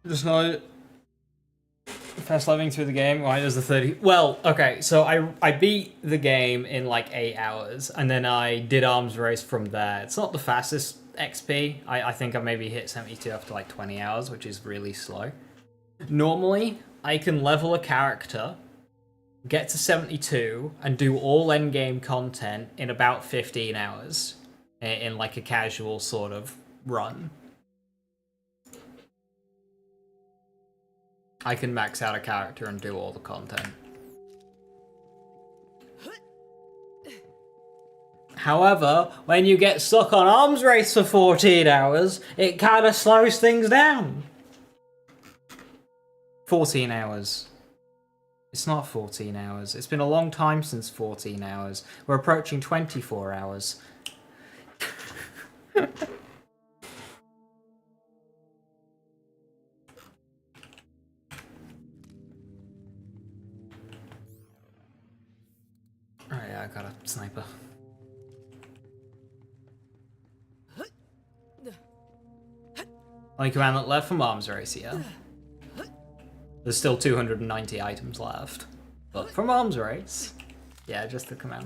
[SPEAKER 1] Just not fast living through the game. Why does the 30? Well, okay, so I beat the game in like 8 hours, and then I did arms race from there. It's not the fastest XP. I think I maybe hit 72 after like 20 hours, which is really slow. Normally, I can level a character, get to 72, and do all endgame content in about 15 hours in like a casual sort of run. I can max out a character and do all the content. However, when you get stuck on arms race for 14 hours, it kind of slows things down. 14 hours. It's not 14 hours. It's been a long time since 14 hours. We're approaching 24 hours. Oh yeah, I got a sniper. Only command that left from arms race, yeah. There's still 290 items left. But from arms race, yeah, just the command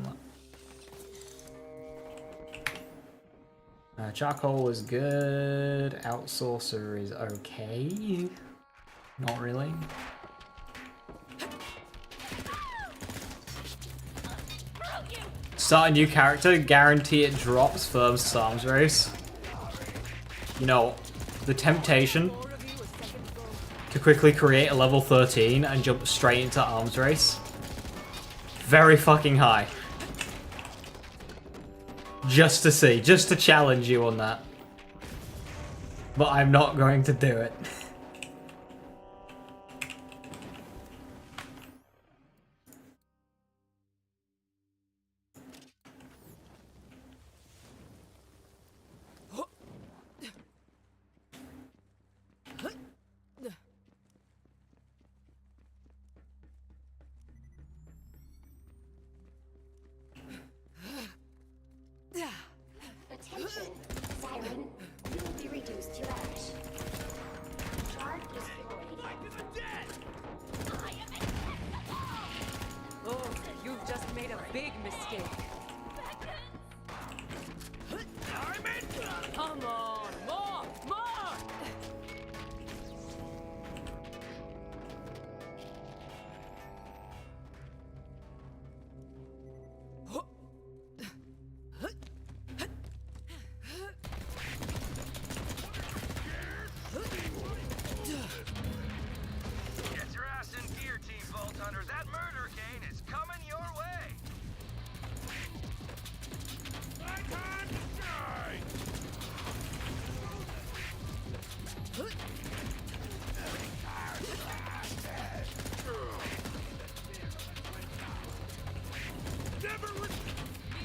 [SPEAKER 1] line. Charcoal was good. Outsourcer is okay. Not really. Start a new character, guarantee it drops first arms race. You know, the temptation to quickly create a level 13 and jump straight into arms race. Very fucking high. Just to see, just to challenge you on that. But I'm not going to do it.
[SPEAKER 4] Attention, Siren. You will be reduced to ash. Guard destroyed.
[SPEAKER 3] Oh, you've just made a big mistake. Come on, more, more!
[SPEAKER 2] Get your ass in gear, Team Vault Hunter. That murder cane is coming your way.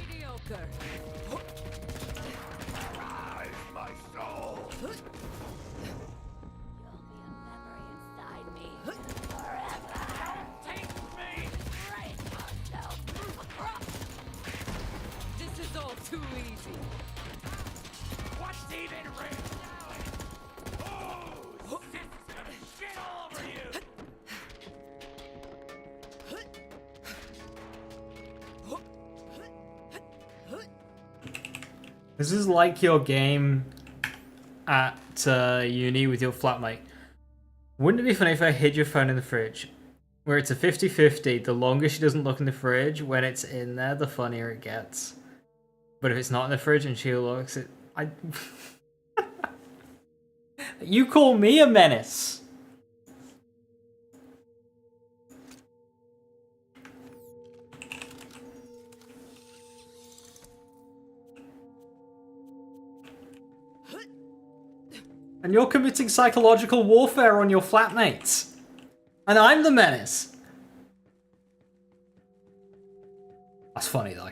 [SPEAKER 3] Mediocre.
[SPEAKER 6] My soul.
[SPEAKER 4] You'll be a memory inside me forever.
[SPEAKER 5] Take me!
[SPEAKER 4] Brace yourself.
[SPEAKER 3] This is all too easy.
[SPEAKER 5] What's even real? Oh! This is gonna shit all over you!
[SPEAKER 1] This is like your game at uni with your flatmate. Wouldn't it be funny if I hid your phone in the fridge? Where it's a 50-50, the longer she doesn't look in the fridge, when it's in there, the funnier it gets. But if it's not in the fridge and she looks, I... You call me a menace! And you're committing psychological warfare on your flatmates. And I'm the menace. That's funny though.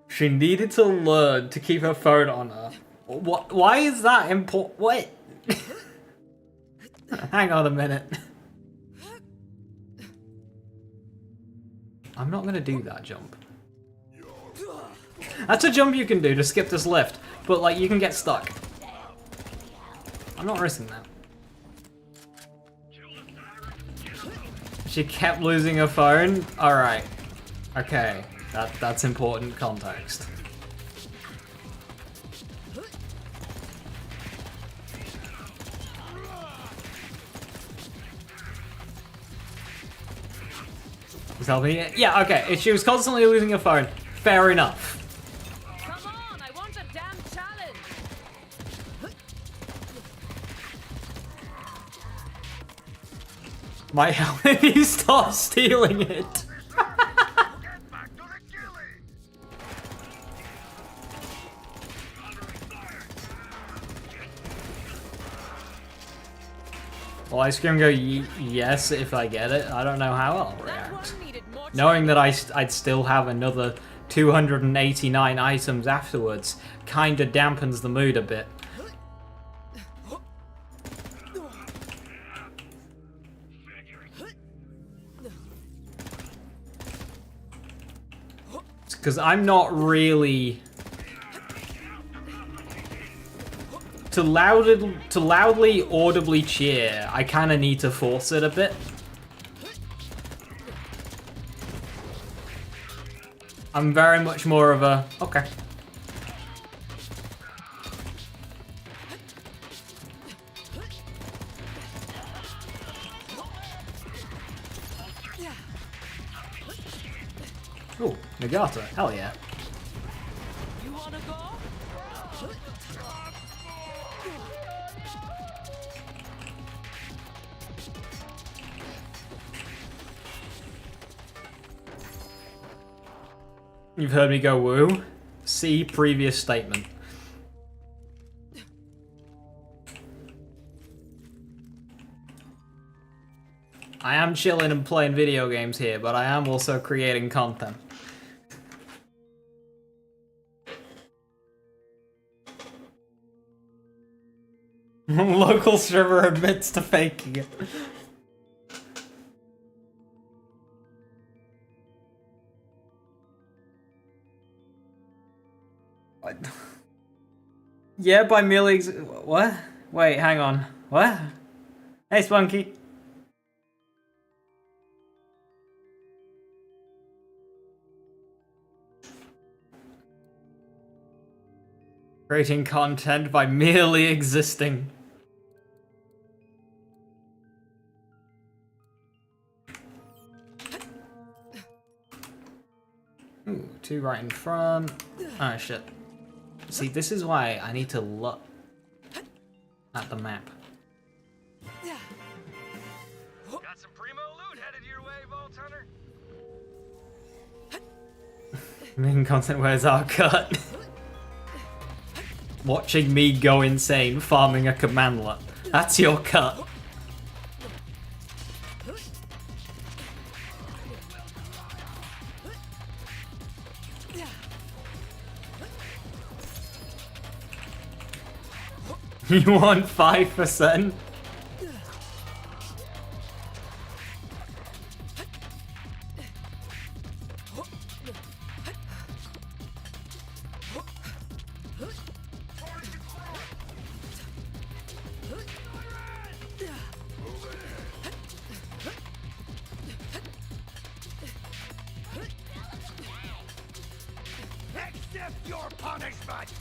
[SPEAKER 1] She needed to learn to keep her phone on her. What? Why is that important? What? Hang on a minute. I'm not gonna do that jump. That's a jump you can do to skip this lift, but like you can get stuck. I'm not risking that. She kept losing her phone? Alright. Okay. That's important context. Tell me, yeah, okay. If she was constantly losing her phone, fair enough.
[SPEAKER 3] Come on, I want a damn challenge.
[SPEAKER 1] Might help if you stop stealing it.
[SPEAKER 6] Get back to the killing.
[SPEAKER 1] Will Ice Cream go yes if I get it? I don't know how I'll
[SPEAKER 3] That
[SPEAKER 1] react.
[SPEAKER 3] one needed more
[SPEAKER 1] Knowing that I'd still have another 289 items afterwards kind of dampens the mood a bit. Because I'm not really... To loudly, audibly cheer, I kind of need to force it a bit. I'm very much more of a... Okay. Ooh, Nagata. Hell yeah.
[SPEAKER 3] You wanna go?
[SPEAKER 1] You've heard me go woo. See previous statement. I am chilling and playing video games here, but I am also creating content. Local streamer admits to faking it. What? Yeah, by merely what? Wait, hang on. What? Hey, Spunky. Creating content by merely existing. Ooh, 2 right in front. Oh shit. See, this is why I need to look at the map.
[SPEAKER 2] Got some primo loot headed your way, Vault Hunter.
[SPEAKER 1] Making content where's our cut? Watching me go insane farming a commandlet. That's your cut. You want 5%?
[SPEAKER 6] Accept your punishment!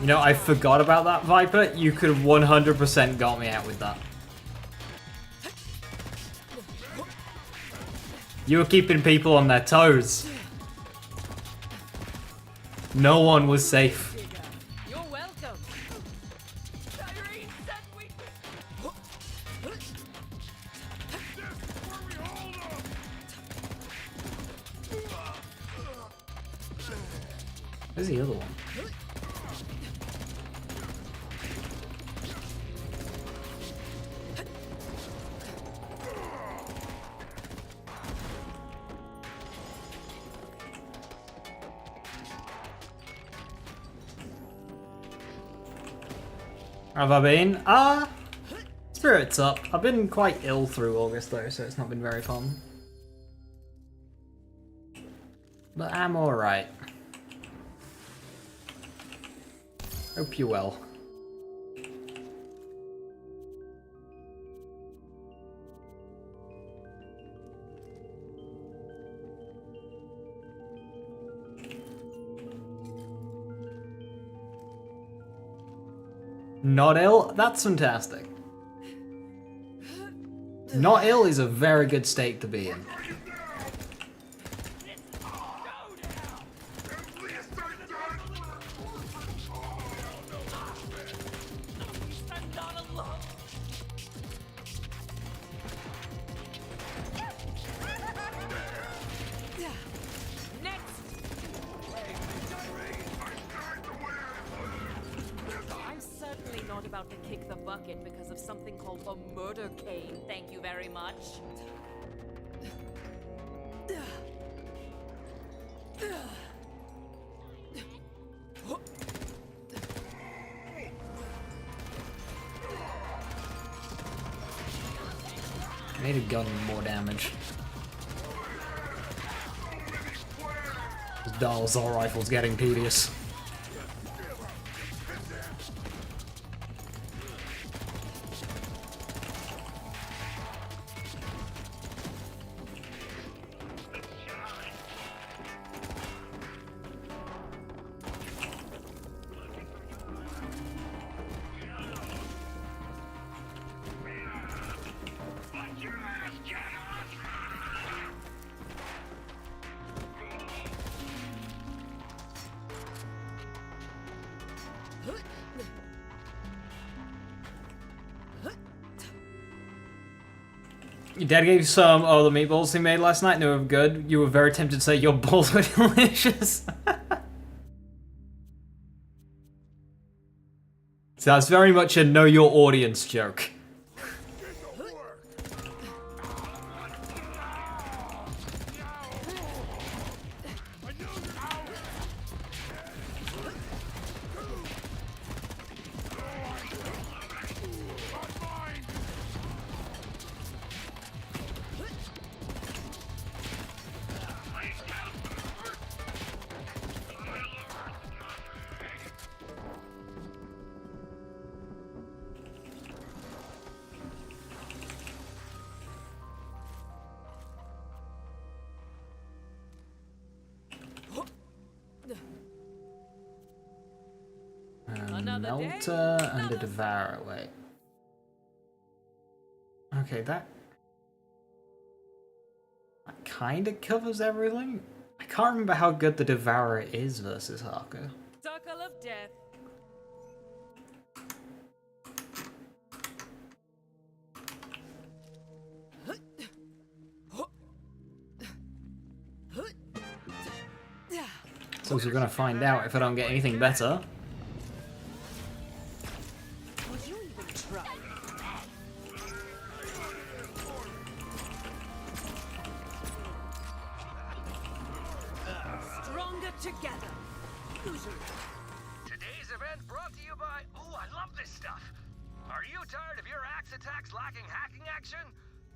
[SPEAKER 1] You know, I forgot about that, Viper. You could have 100% got me out with that. You were keeping people on their toes. No one was safe.
[SPEAKER 3] You're welcome.
[SPEAKER 1] Where's the other one? Have I been? Spirits up. I've been quite ill through August though, so it's not been very fun. But I'm alright. Hope you're well. Not ill? That's fantastic. Not ill is a very good state to be in.
[SPEAKER 3] I'm certainly not about to kick the bucket because of something called a murder cane. Thank you very much.
[SPEAKER 1] I need a gun with more damage. This Dalzar rifle's getting tedious. Your dad gave you some of the meatballs he made last night and they were good. You were very tempted to say your balls were delicious. So that's very much a know your audience joke. Melter and a Devourer, wait. Okay, that kind of covers everything. I can't remember how good the Devourer is versus Harker.
[SPEAKER 3] Circle of death.
[SPEAKER 1] So we're gonna find out if I don't get anything better.
[SPEAKER 3] Together.
[SPEAKER 2] Today's event brought to you by... Ooh, I love this stuff. Are you tired of your axe attacks lacking hacking action?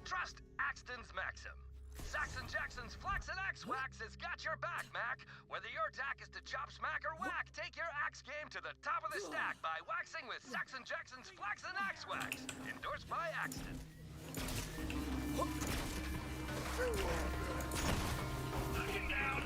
[SPEAKER 2] Trust Axton's Maxim. Saxon Jackson's Flex and Axe Wax has got your back, Mac. Whether your attack is to chop, smack, or whack, take your axe game to the top of the stack by waxing with Saxon Jackson's Flex and Axe Wax. Endorsed by Axton. Looking down.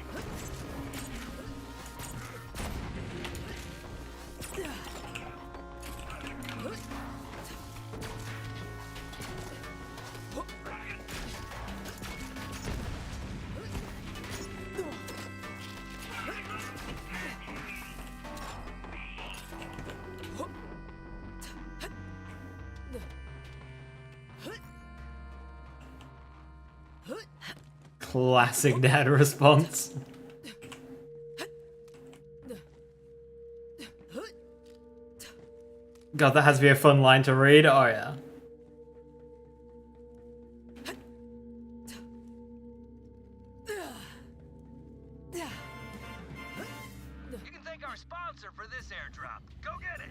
[SPEAKER 1] Classic dad response. God, that has to be a fun line to read. Oh yeah.
[SPEAKER 2] You can thank our sponsor for this airdrop. Go get it.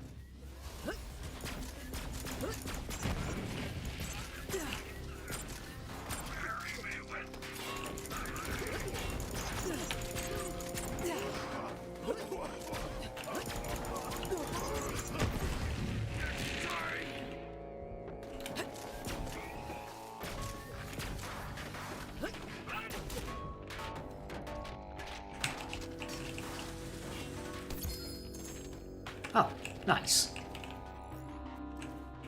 [SPEAKER 1] Oh, nice.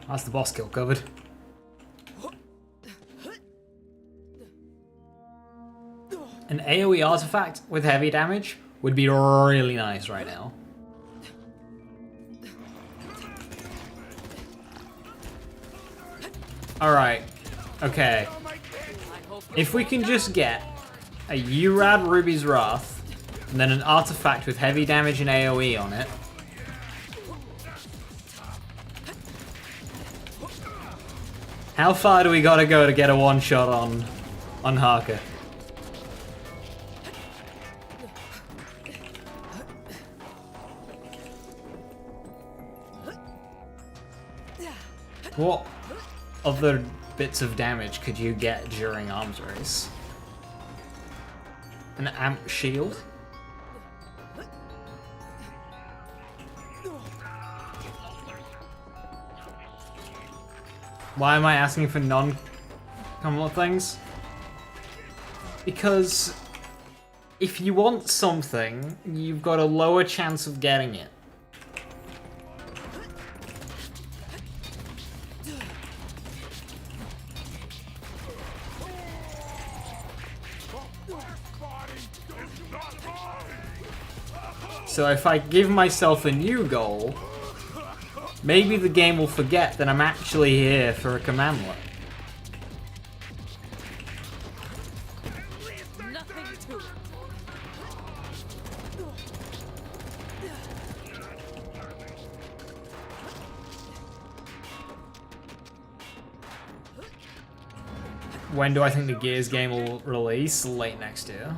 [SPEAKER 1] That's the boss kill covered. An AoE artifact with heavy damage would be really nice right now. Alright, okay. If we can just get a Urad Ruby's Wrath, and then an artifact with heavy damage and AoE on it, How far do we gotta go to get a one-shot on Harker? What other bits of damage could you get during arms race? An amp shield? Why am I asking for non-common things? Because if you want something, you've got a lower chance of getting it. So if I give myself a new goal, maybe the game will forget that I'm actually here for a commandlet.
[SPEAKER 3] Nothing to it.
[SPEAKER 1] When do I think the Gears game will release? Late next year.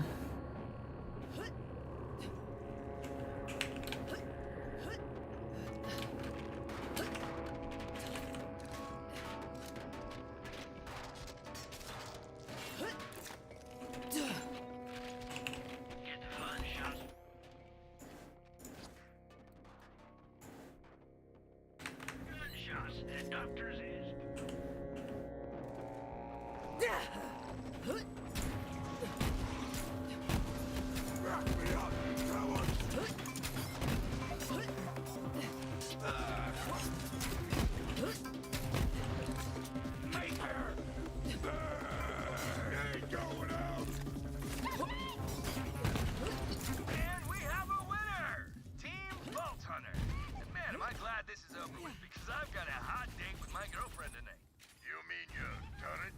[SPEAKER 2] And we have a winner! Team Vault Hunter. And man, am I glad this is over with because I've got a hot date with my girlfriend tonight.
[SPEAKER 6] You mean your turret?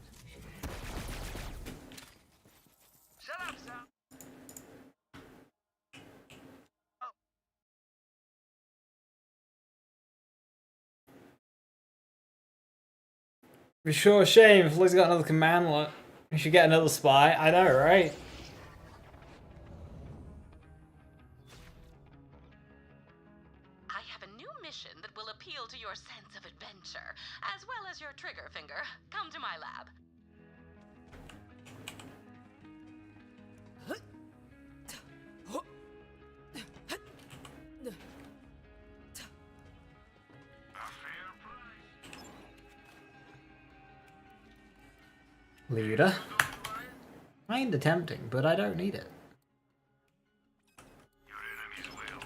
[SPEAKER 2] Shut up, Sal.
[SPEAKER 1] For sure, shame if Liz got another commandlet. We should get another spy. I know, right?
[SPEAKER 7] I have a new mission that will appeal to your sense of adventure, as well as your trigger finger. Come to my lab.
[SPEAKER 1] Leader. Kinda tempting, but I don't need it.
[SPEAKER 2] Your enemies will.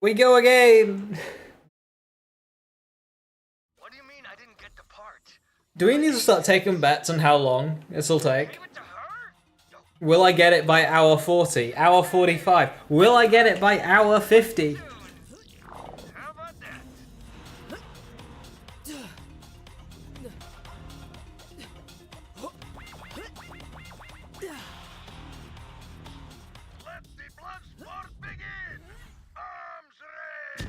[SPEAKER 1] We go again!
[SPEAKER 2] What do you mean I didn't get the part?
[SPEAKER 1] Do we need to start taking bets on how long this'll take?
[SPEAKER 2] Give it to her? No.
[SPEAKER 1] Will I get it by hour 40? Hour 45? Will I get it by hour 50?
[SPEAKER 2] How about that?
[SPEAKER 6] Let the blood sport begin! Arms raised!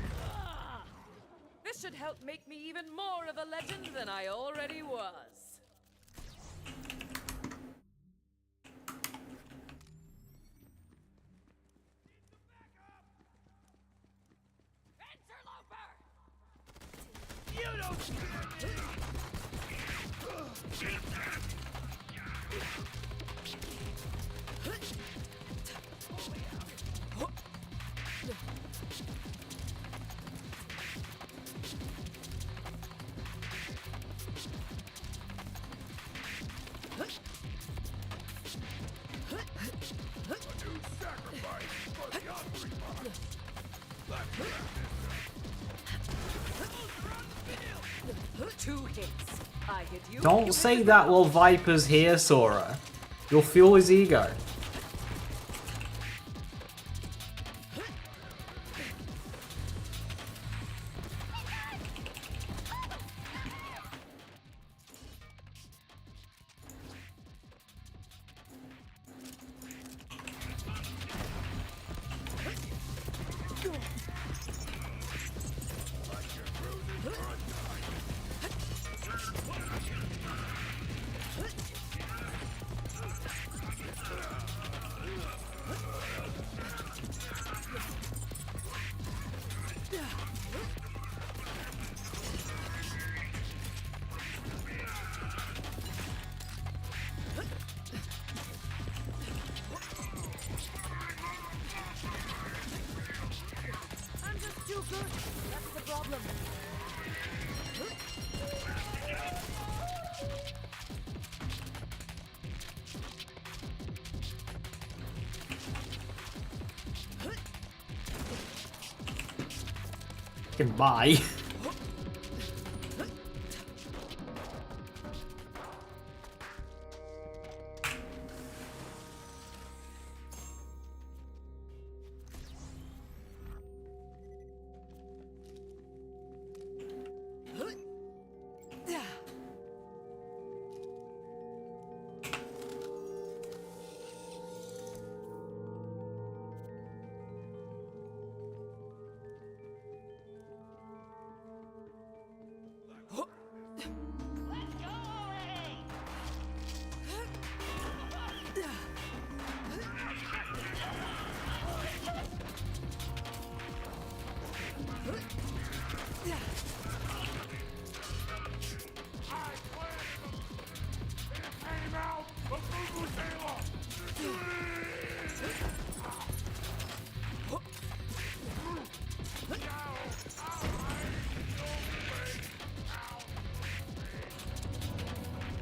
[SPEAKER 3] This should help make me even more of a legend than I already was. Two hits. I hit you.
[SPEAKER 1] Don't say that while Viper's here, Sora. You'll fuel his ego. Goodbye.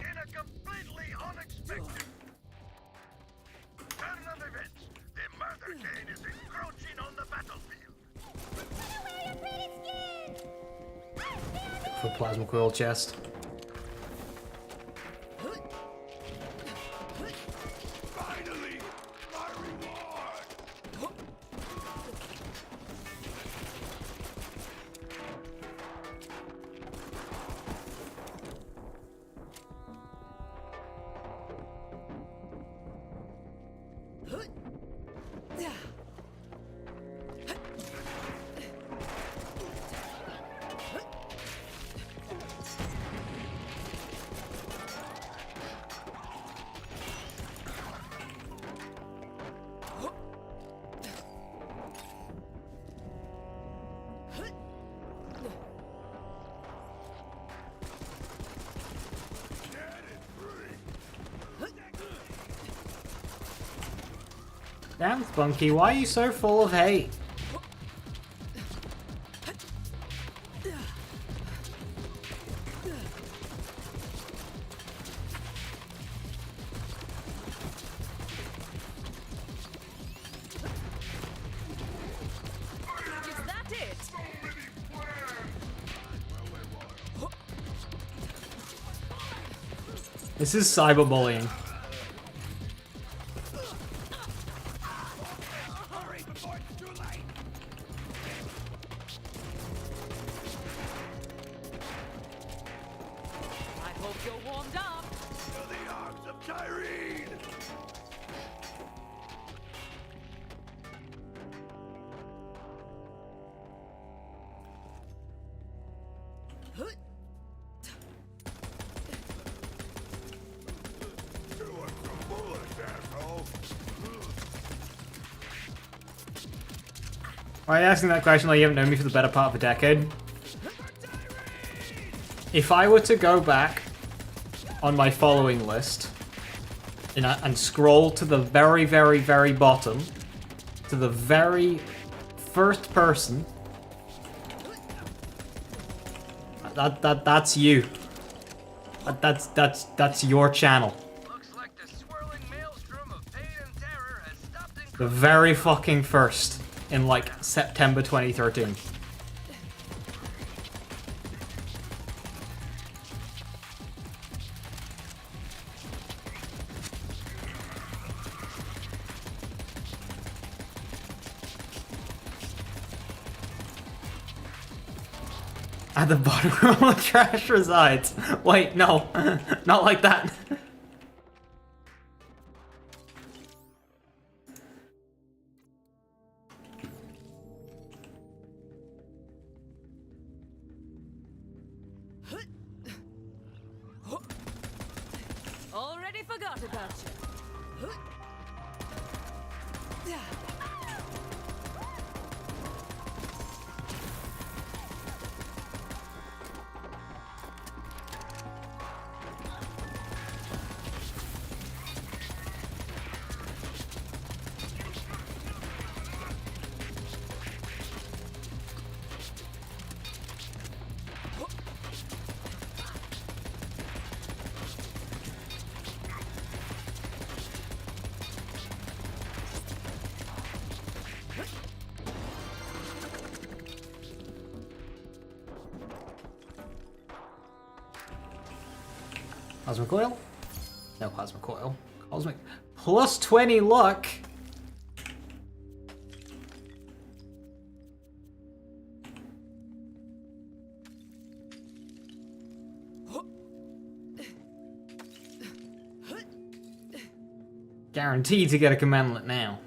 [SPEAKER 6] In a completely unexpected turn of events, the murder cane is encroaching on the battlefield.
[SPEAKER 4] Put away your pretty skin!
[SPEAKER 1] For plasma coil chest.
[SPEAKER 6] Finally, my reward!
[SPEAKER 1] Damn, Spunky, why are you so full of hate?
[SPEAKER 3] Is that it?
[SPEAKER 1] This is cyberbullying.
[SPEAKER 6] Hurry before it's too late!
[SPEAKER 3] I hope you're warmed up.
[SPEAKER 6] To the arms of Tyrene! You are some bullets, asshole!
[SPEAKER 1] Why are you asking that question like you haven't known me for the better part of a decade? If I were to go back on my following list and scroll to the very, very, very bottom, to the very first person, that's you. That's your channel.
[SPEAKER 2] Looks like the swirling maelstrom of pain and terror has stopped
[SPEAKER 1] The very fucking first in like September 2013. At the bottom where all the trash resides. Wait, no. Not like that.
[SPEAKER 3] Already forgot about you.
[SPEAKER 1] Plasma coil? No plasma coil. Cosmic. Plus 20 luck! Guaranteed to get a commandlet now.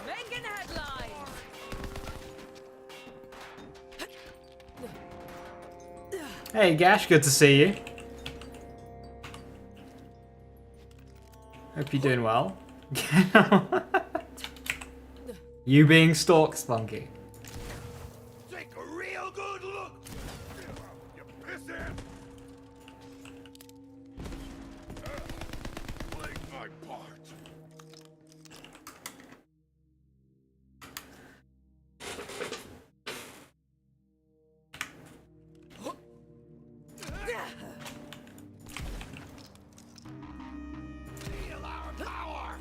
[SPEAKER 3] Making headlines.
[SPEAKER 1] Hey Gash, good to see you. Hope you're doing well. You being stalked, Spunky.
[SPEAKER 6] Take a real good look. You pissant. Playing my part. Feel our power.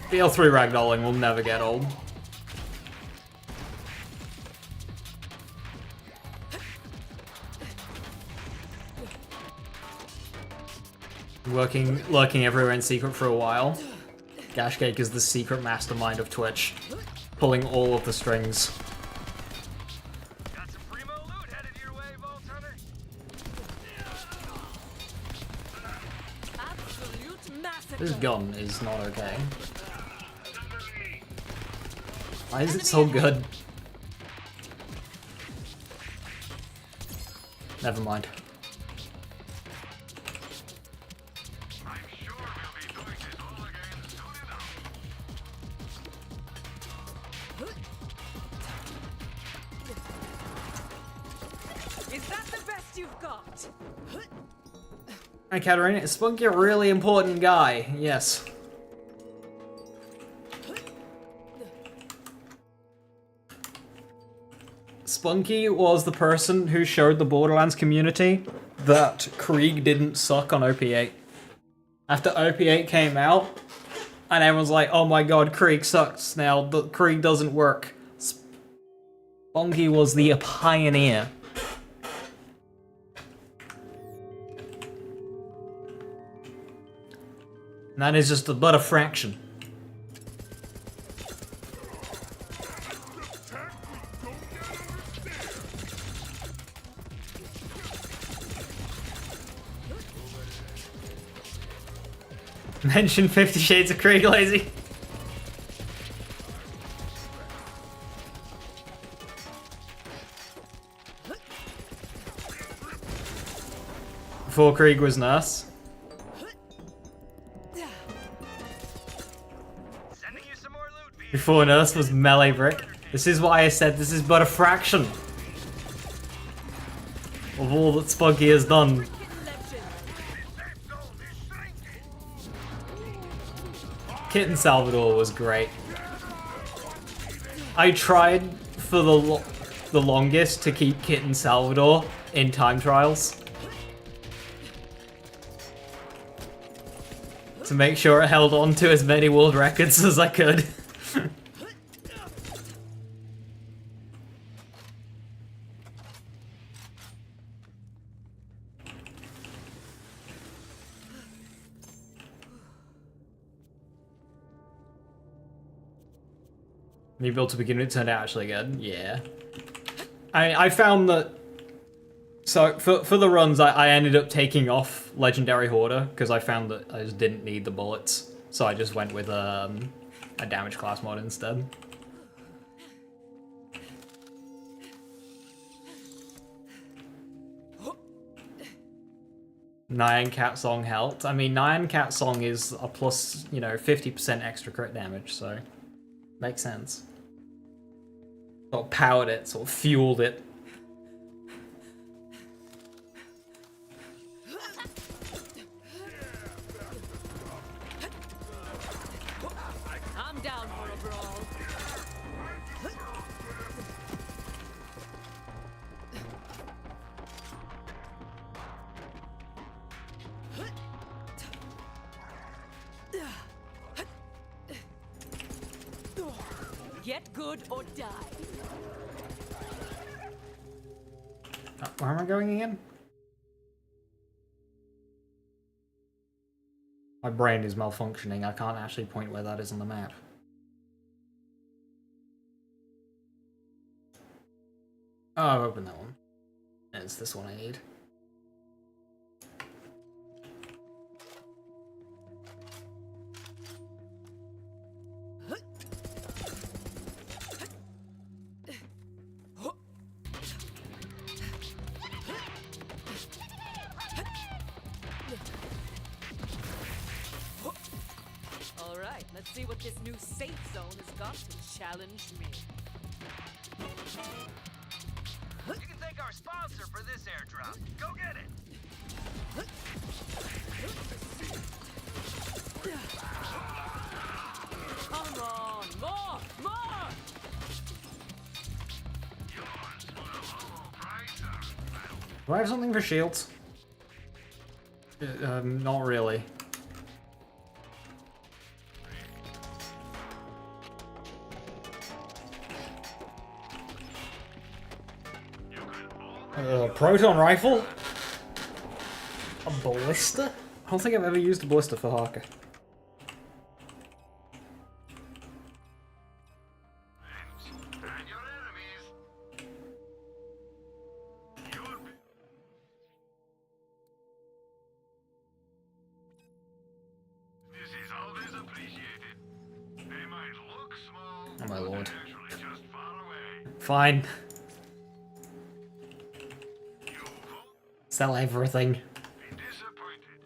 [SPEAKER 1] BL3 ragdolling will never get old. Lurking everywhere in secret for a while. Gashcake is the secret mastermind of Twitch, pulling all of the strings.
[SPEAKER 2] Got some primo loot headed your way, Vault Hunter.
[SPEAKER 3] Absolute massacre.
[SPEAKER 1] This gun is not okay. Why is it so good? Never mind.
[SPEAKER 2] I'm sure we'll be doing this all again soon enough.
[SPEAKER 3] Is that the best you've got?
[SPEAKER 1] Hi, Katarina. Is Spunky a really important guy? Yes. Spunky was the person who showed the Borderlands community that Krieg didn't suck on OP8. After OP8 came out, and everyone's like, oh my god, Krieg sucks now, Krieg doesn't work. Spunky was the pioneer. And that is just but a fraction. Mention 50 Shades of Krieg, lazy. Before Krieg was Nurse.
[SPEAKER 2] Sending you some more loot, BL.
[SPEAKER 1] Before Nurse was Melee Brick. This is why I said this is but a fraction of all that Spunky has done.
[SPEAKER 6] The safe zone is shrinking.
[SPEAKER 1] Kitten Salvador was great. I tried for the longest to keep Kitten Salvador in time trials. To make sure it held on to as many world records as I could. New build to begin with turned out actually good. Yeah. I found that. So for the runs, I ended up taking off Legendary Hoarder because I found that I just didn't need the bullets. So I just went with a damage class mod instead. Nyan Cat Song helped. I mean, Nyan Cat Song is a plus, 50% extra crit damage, so makes sense. Sort of powered it, sort of fueled it.
[SPEAKER 3] I'm down for a brawl. Get good or die.
[SPEAKER 1] Where am I going again? My brain is malfunctioning. I can't actually point where that is on the map. Oh, I've opened that one. It's this one I need.
[SPEAKER 3] All right, let's see what this new safe zone has got to challenge me.
[SPEAKER 2] You can thank our sponsor for this airdrop. Go get it.
[SPEAKER 3] Come on, more!
[SPEAKER 1] Do I have something for shields? Not really. Proton rifle? A ballista? I don't think I've ever used a ballista for Harker.
[SPEAKER 6] And your enemies. This is always appreciated. They might look small,
[SPEAKER 1] Oh my lord.
[SPEAKER 6] but actually just far away.
[SPEAKER 1] Fine.
[SPEAKER 6] You won't
[SPEAKER 1] Sell everything.
[SPEAKER 6] be disappointed.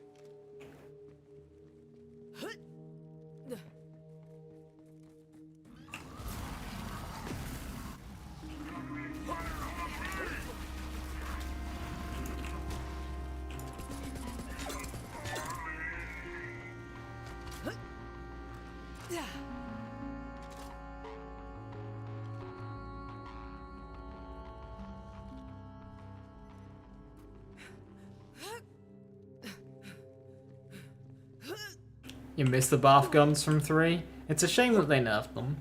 [SPEAKER 1] You missed the bath guns from 3? It's a shame that they nerfed them.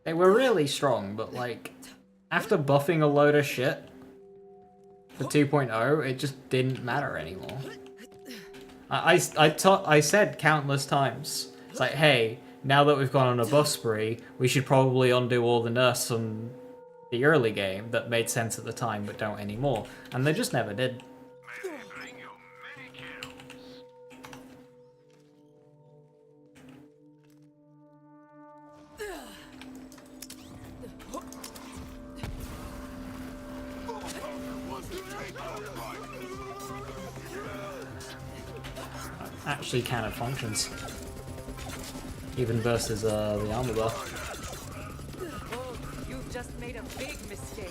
[SPEAKER 1] They were really strong, but like, after buffing a load of shit for 2.0, it just didn't matter anymore. I said countless times, it's like, hey, now that we've gone on a buff spree, we should probably undo all the nerfs from the early game that made sense at the time but don't anymore. And they just never did.
[SPEAKER 6] May they bring you many kills.
[SPEAKER 1] Actually kind of functions. Even versus the armor buff.
[SPEAKER 3] Oh, you've just made a big mistake.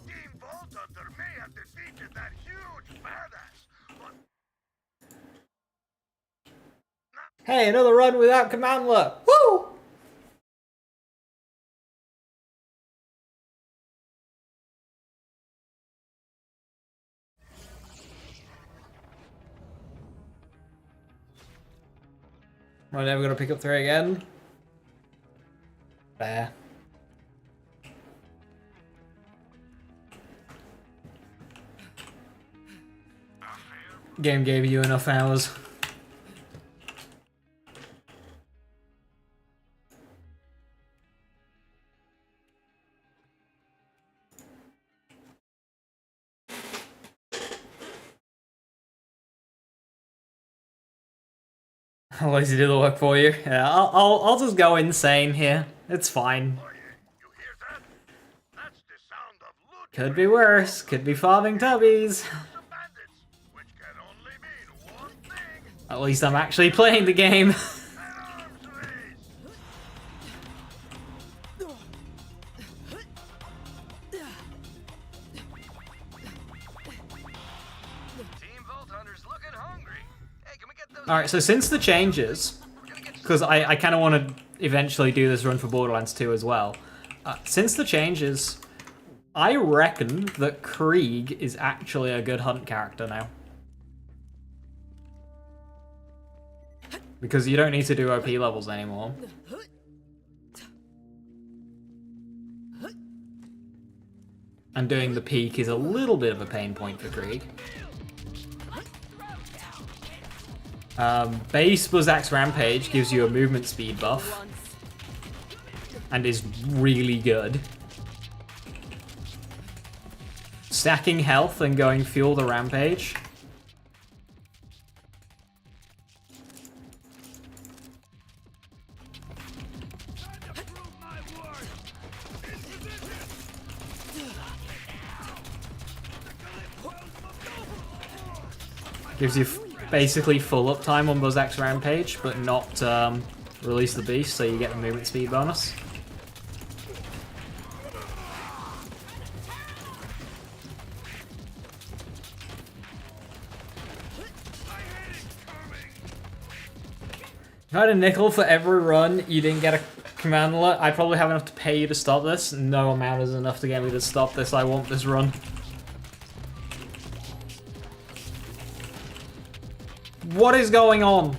[SPEAKER 6] Team Vault Hunter may have defeated that huge badass, but
[SPEAKER 1] Hey, another run without command lock! Woo! Am I never gonna pick up 3 again? Fair. Game gave you enough hours. I'll let you do the work for you. Yeah, I'll just go insane here. It's fine.
[SPEAKER 6] you hear that? That's the sound of loot.
[SPEAKER 1] Could be worse. Could be farming tubbies.
[SPEAKER 6] Some bandits, which can only mean one thing:
[SPEAKER 1] At least I'm actually playing the game.
[SPEAKER 6] an arms race.
[SPEAKER 2] Team Vault Hunter's looking hungry. Hey, can we get those?
[SPEAKER 1] Alright, so since the changes, because I kind of want to eventually do this run for Borderlands 2 as well. Since the changes, I reckon that Krieg is actually a good hunt character now. Because you don't need to do OP levels anymore. And doing the peak is a little bit of a pain point for Krieg. Base Buzzak's Rampage gives you a movement speed buff. And is really good. Stacking health and going Fuel the Rampage. Gives you basically full uptime on Buzzak's Rampage, but not release the beast, so you get the movement speed bonus. If I had a nickel for every run you didn't get a command alert, I'd probably have enough to pay you to stop this. No amount is enough to get me to stop this. I want this run. What is going on?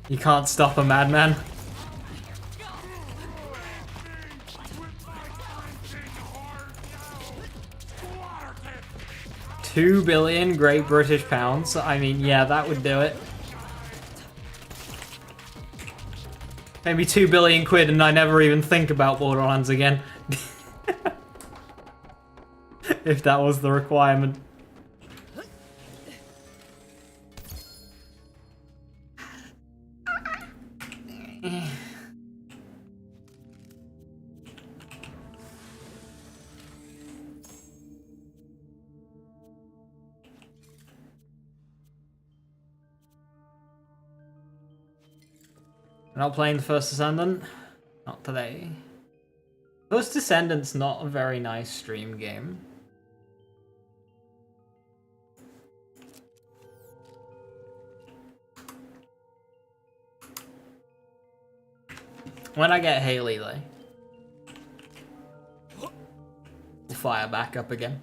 [SPEAKER 1] You can't stop a madman. $2 billion Great British Pounds. I mean, yeah, that would do it. Maybe 2 billion quid and I never even think about Borderlands again. If that was the requirement. We're not playing the First Descendant? Not today. First Descendant's not a very nice stream game. When I get Haley, though, we'll fire back up again.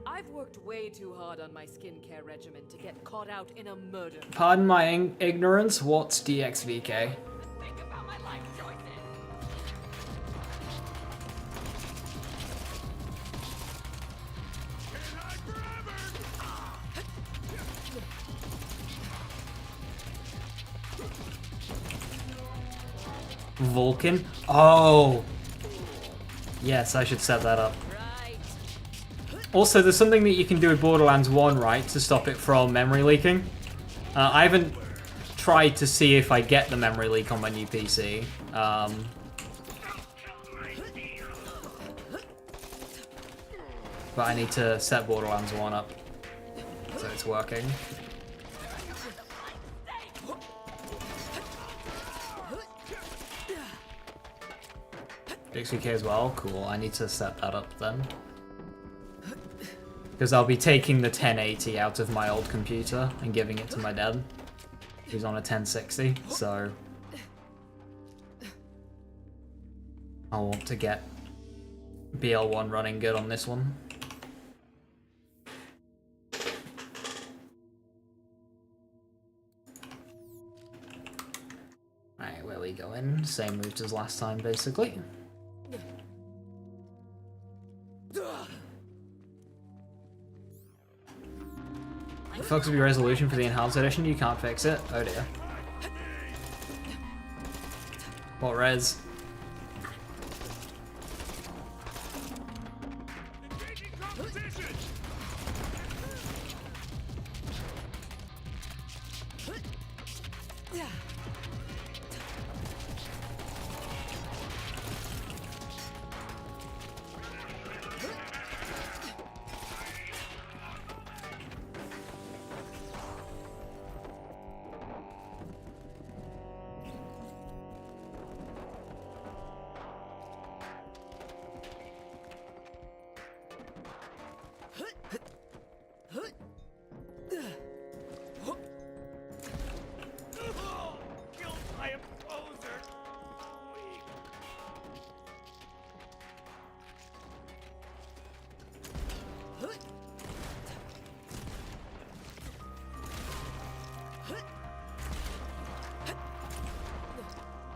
[SPEAKER 3] I've worked way too hard on my skincare regimen to get caught out in a murder.
[SPEAKER 1] Pardon my ignorance, what's DXVK?
[SPEAKER 7] Think about my life choices.
[SPEAKER 1] Vulcan? Oh! Yes, I should set that up.
[SPEAKER 3] Right.
[SPEAKER 1] Also, there's something that you can do with Borderlands 1, right, to stop it from memory leaking. I haven't tried to see if I get the memory leak on my new PC. But I need to set Borderlands 1 up so it's working. DXVK as well? Cool, I need to set that up then. Because I'll be taking the 1080 out of my old computer and giving it to my dad, who's on a 1060, so I'll want to get BL1 running good on this one. Alright, where we going? Same route as last time, basically. The fuck's with your resolution for the enhanced edition? You can't fix it? Oh dear. What res?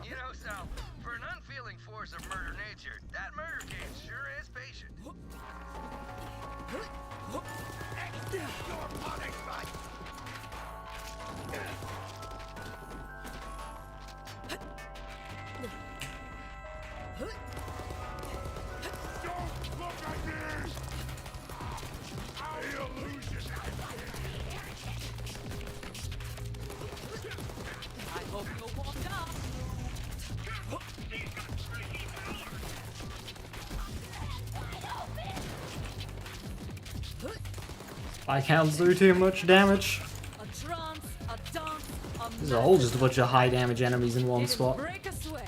[SPEAKER 2] You know, Sal, for an unfeeling force of murder nature, that murder game sure is patient.
[SPEAKER 6] Don't look at me! The illusion!
[SPEAKER 3] I hope you'll walk up.
[SPEAKER 1] Viscounts do too much damage.
[SPEAKER 3] A trance, a dance, a
[SPEAKER 1] There's a whole just a bunch of high damage enemies in one
[SPEAKER 3] Didn't
[SPEAKER 1] spot.
[SPEAKER 3] break a sweat.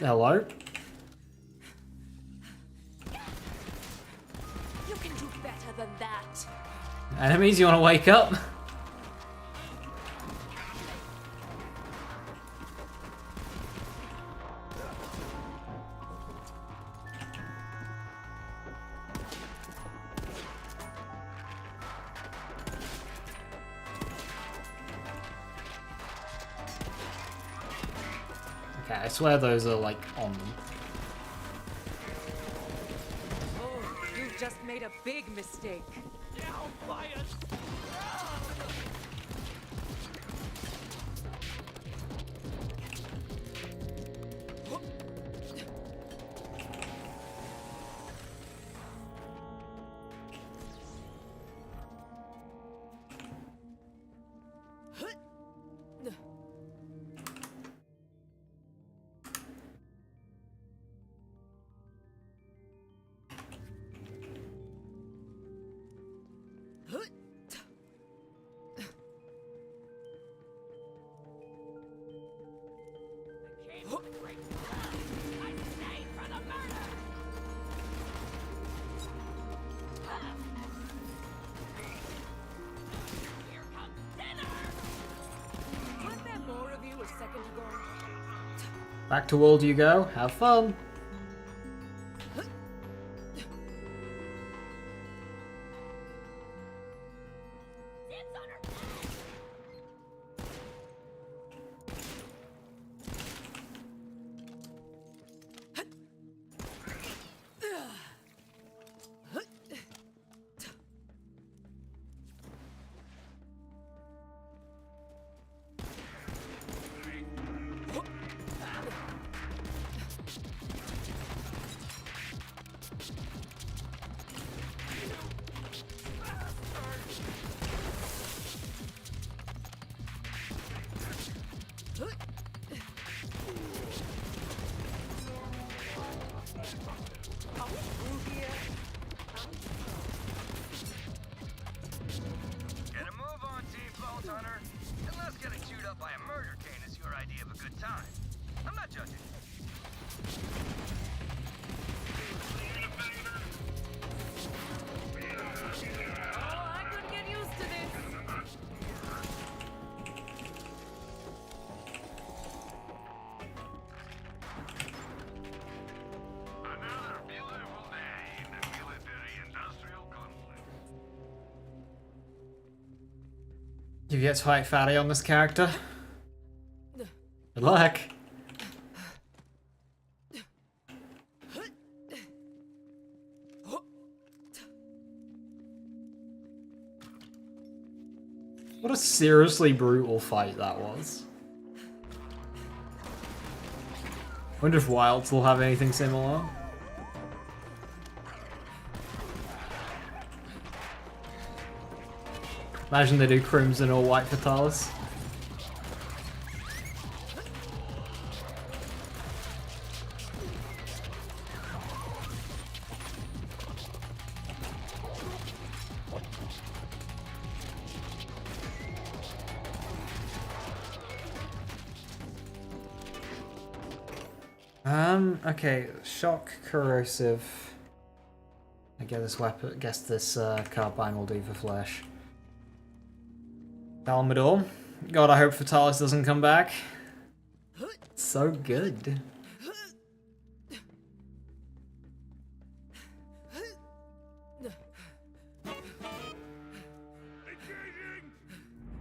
[SPEAKER 1] Hello?
[SPEAKER 3] You can do better than that.
[SPEAKER 1] Enemies, you wanna wake up? Okay, I swear those are like on them.
[SPEAKER 3] Oh, you just made a big mistake. Weren't there more of you a second ago?
[SPEAKER 1] Back to world you go. Have fun.
[SPEAKER 2] Hunter, unless getting chewed up by a murder cane is your idea of a good time. I'm not judging.
[SPEAKER 3] Oh, I could get used to this.
[SPEAKER 6] Another beautiful day in the military-industrial conflict.
[SPEAKER 1] You get to fight Fatty on this character. Good luck. What a seriously brutal fight that was. Wonder if Wilds will have anything similar. Imagine they do crimson or white Fatalis. Okay, shock, corrosive. I guess this weapon, guess this carbine will do for flesh. Dalmador. God, I hope Fatalis doesn't come back. It's so good.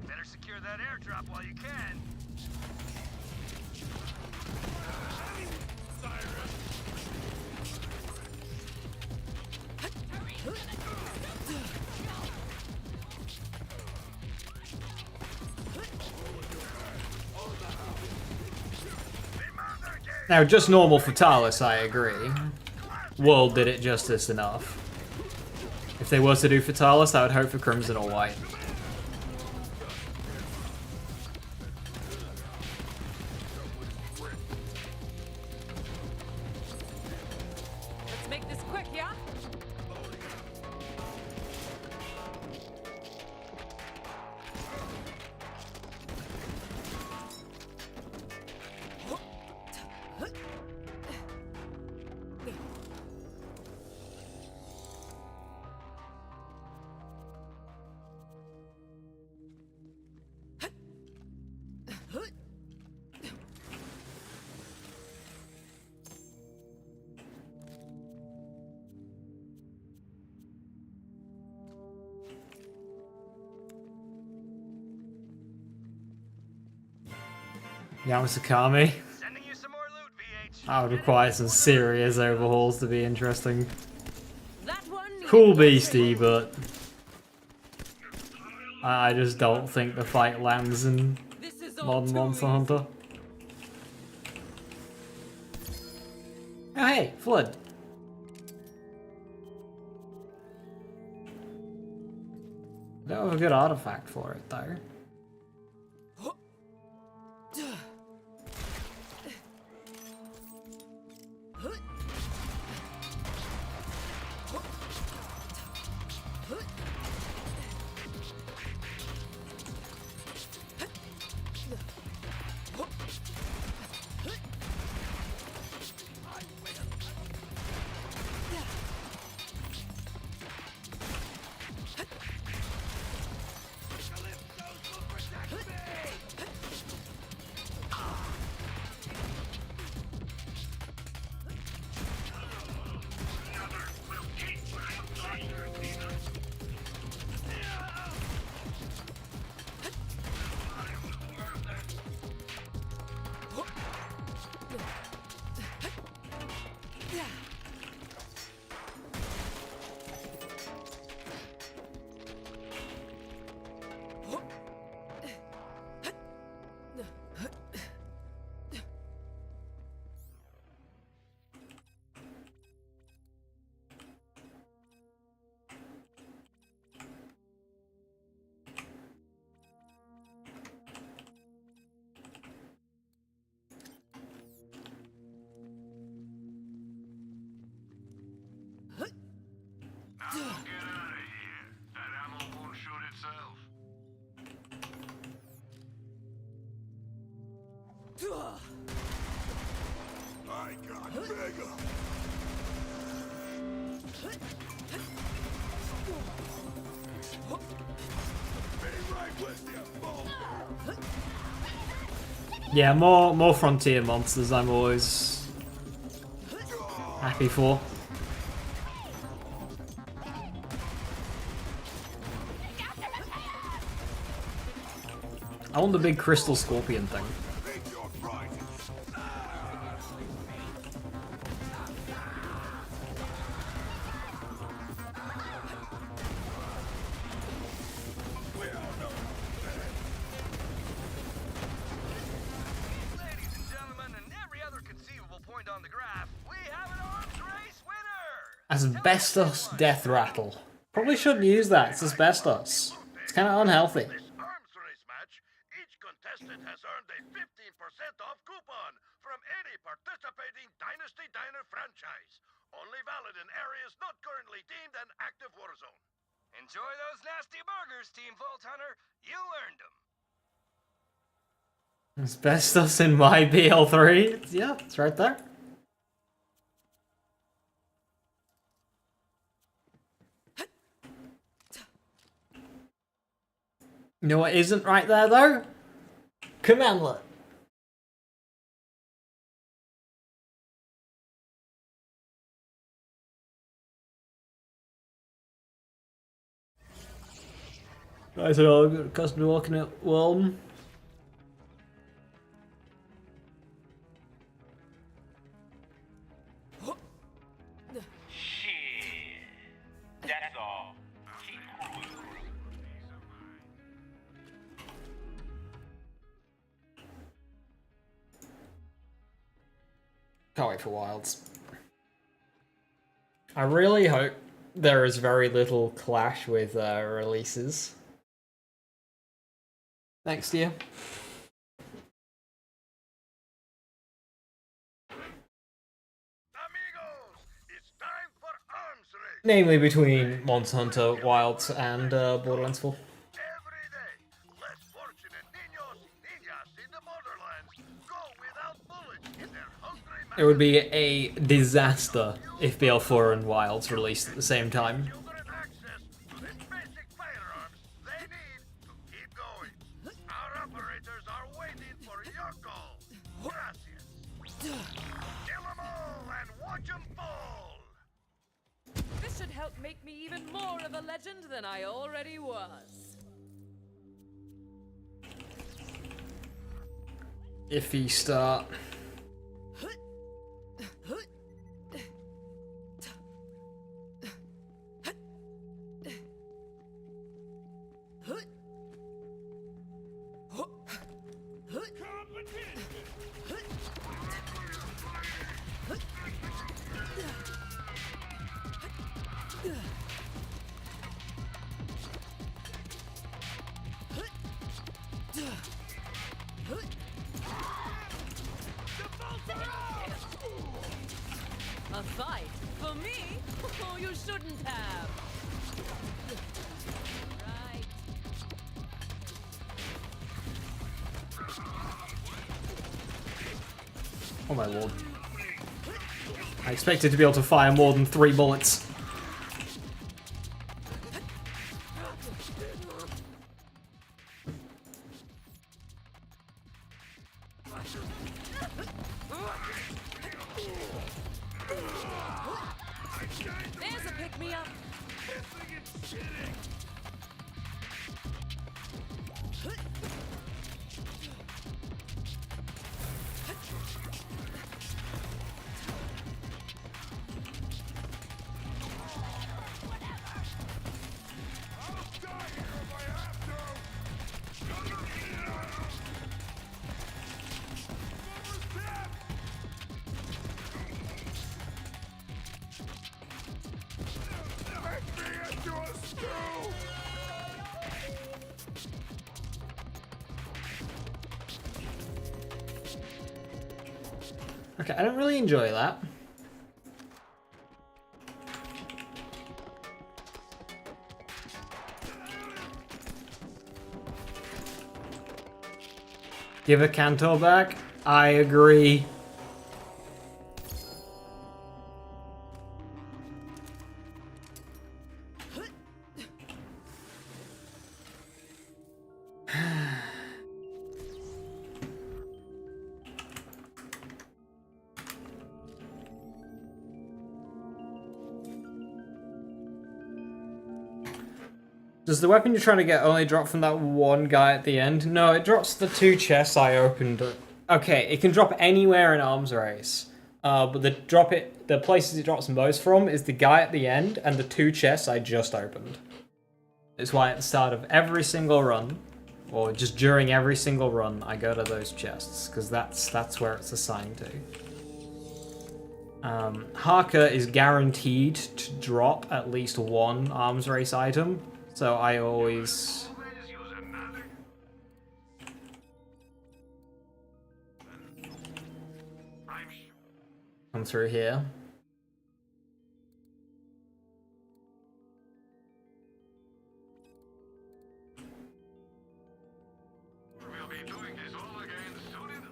[SPEAKER 2] Better secure that airdrop while you can.
[SPEAKER 1] Now, just normal Fatalis, I agree. World did it justice enough. If they were to do Fatalis, I would hope for crimson or white.
[SPEAKER 3] Let's make this quick, yeah?
[SPEAKER 1] Yamasakami.
[SPEAKER 2] Sending you some more loot, VH.
[SPEAKER 1] That would require some serious overhauls to be interesting.
[SPEAKER 3] That one.
[SPEAKER 1] Cool beastie, but I just don't think the fight lands in
[SPEAKER 3] This is all
[SPEAKER 1] Modern
[SPEAKER 3] too
[SPEAKER 1] Monster
[SPEAKER 3] easy.
[SPEAKER 1] Hunter. Oh hey, Flood. I don't have a good artifact for it though.
[SPEAKER 6] Now get out of here. That ammo won't shoot itself. I got bigger. Be right with you, fool.
[SPEAKER 1] Yeah, more frontier monsters I'm always happy for. I want the big crystal scorpion thing.
[SPEAKER 6] Take your prizes. We all know.
[SPEAKER 2] Ladies and gentlemen, and every other conceivable point on the graph, we have an arms race winner!
[SPEAKER 1] Asbestos death rattle. Probably shouldn't use that. It's asbestos. It's kind of unhealthy.
[SPEAKER 6] This arms race match, each contestant has earned a 15% off coupon from any participating Dynasty Diner franchise. Only valid in areas not currently deemed an active war zone.
[SPEAKER 2] Enjoy those nasty burgers, Team Vault Hunter. You earned them.
[SPEAKER 1] Asbestos in my BL3. Yeah, it's right there. You know what isn't right there though? Commandlet. Right, so I've got a customer walking at Walton.
[SPEAKER 5] Shit. That's all. Keep cruising through.
[SPEAKER 1] Can't wait for Wilds. I really hope there is very little clash with releases next year.
[SPEAKER 6] Amigos, it's time for arms race.
[SPEAKER 1] Namely between Monster Hunter Wilds and Borderlands 4.
[SPEAKER 6] Every day, less fortunate niños, niñas in the Borderlands go without bullets in their hungry mouths.
[SPEAKER 1] It would be a disaster if BL4 and Wilds released at the same time.
[SPEAKER 6] Children access to the basic firearms they need to keep going. Our operators are waiting for your call. Gracias. Kill 'em all and watch 'em fall.
[SPEAKER 3] This should help make me even more of a legend than I already was.
[SPEAKER 1] Iffy start.
[SPEAKER 3] A fight? For me? Oh, you shouldn't have. Right.
[SPEAKER 1] Oh my lord. I expected to be able to fire more than 3 bullets.
[SPEAKER 3] There's a pick-me-up.
[SPEAKER 1] Okay, I don't really enjoy that. Give a Cantor back. I agree. Does the weapon you're trying to get only drop from that one guy at the end? No, it drops the 2 chests I opened. Okay, it can drop anywhere in Arms Race. But the places it drops most from is the guy at the end and the 2 chests I just opened. It's why at the start of every single run, or just during every single run, I go to those chests, because that's where it's assigned to. Harker is guaranteed to drop at least 1 Arms Race item. So I always come through here.
[SPEAKER 6] We'll be doing this all again soon enough.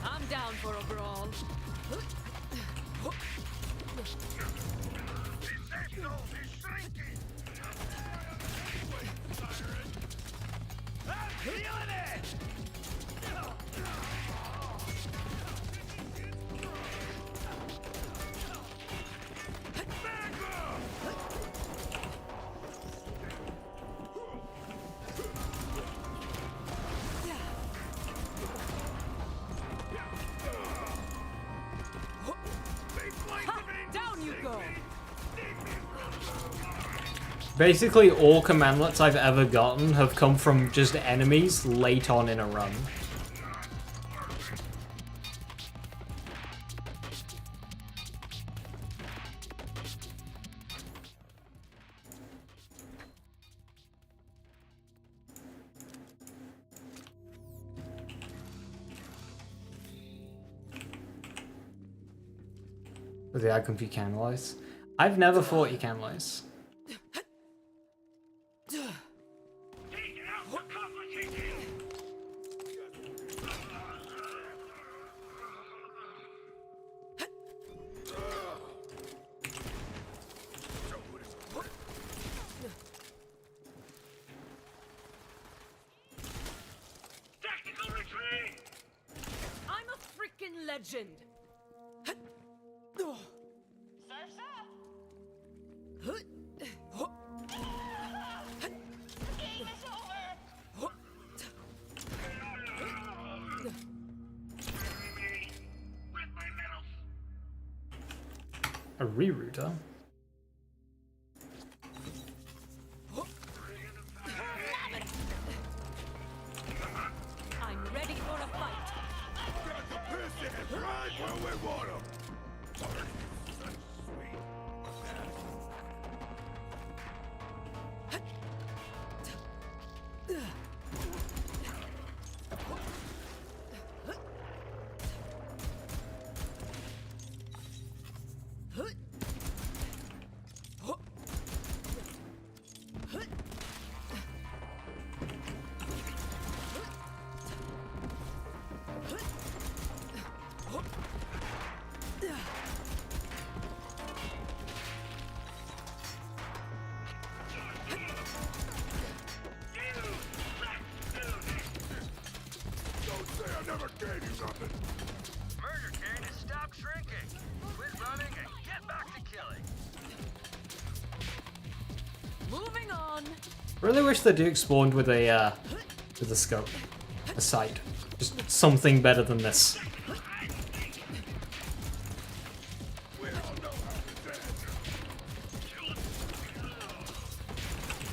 [SPEAKER 3] I'm down for a brawl.
[SPEAKER 6] The safe zone is shrinking. I'm feeling it. Back up.
[SPEAKER 3] Down you go.
[SPEAKER 1] Basically, all commandlets I've ever gotten have come from just enemies late on in a run. Does the icon for you canalize? I've never fought you canalize.
[SPEAKER 6] Tactical retreat.
[SPEAKER 3] I'm a freaking legend.
[SPEAKER 7] Surf's up. Game is over.
[SPEAKER 6] With my medals.
[SPEAKER 1] A rerouter?
[SPEAKER 3] I'm ready for a fight.
[SPEAKER 8] Got the pistons right where we want 'em. Such sweet. Don't say I never gave you nothing.
[SPEAKER 2] Murder Kane has stopped shrinking. Quit running and get back to killing.
[SPEAKER 3] Moving on.
[SPEAKER 1] Really wish the Duke spawned with a scope, a sight, just something better than this.
[SPEAKER 8] We all know how this ends.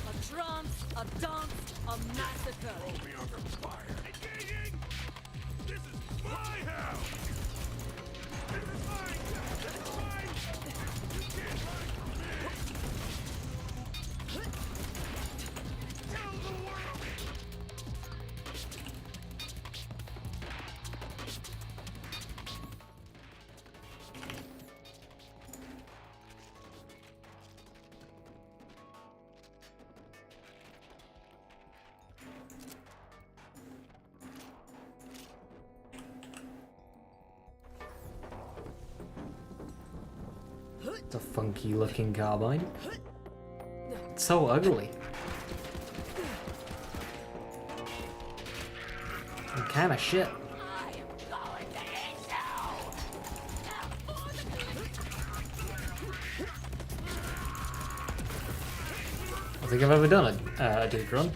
[SPEAKER 3] A trance, a dance, a massacre.
[SPEAKER 8] Be under fire. Engaging! This is my house! This is mine! This is mine! You can't hide from me! Tell the world!
[SPEAKER 1] It's a funky looking carbine. It's so ugly. And kinda shit. I think I've ever done a dude run.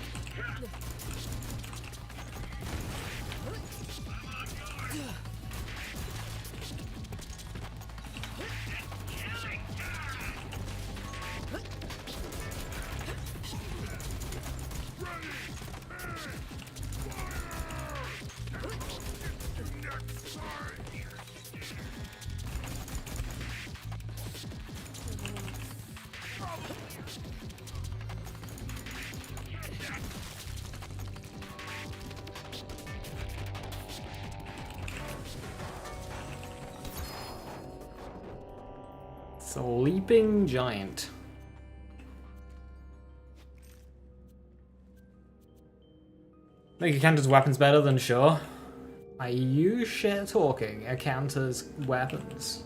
[SPEAKER 1] It's a leaping giant. Make a counter's weapons better than sure. Are you shit talking a counter's weapons?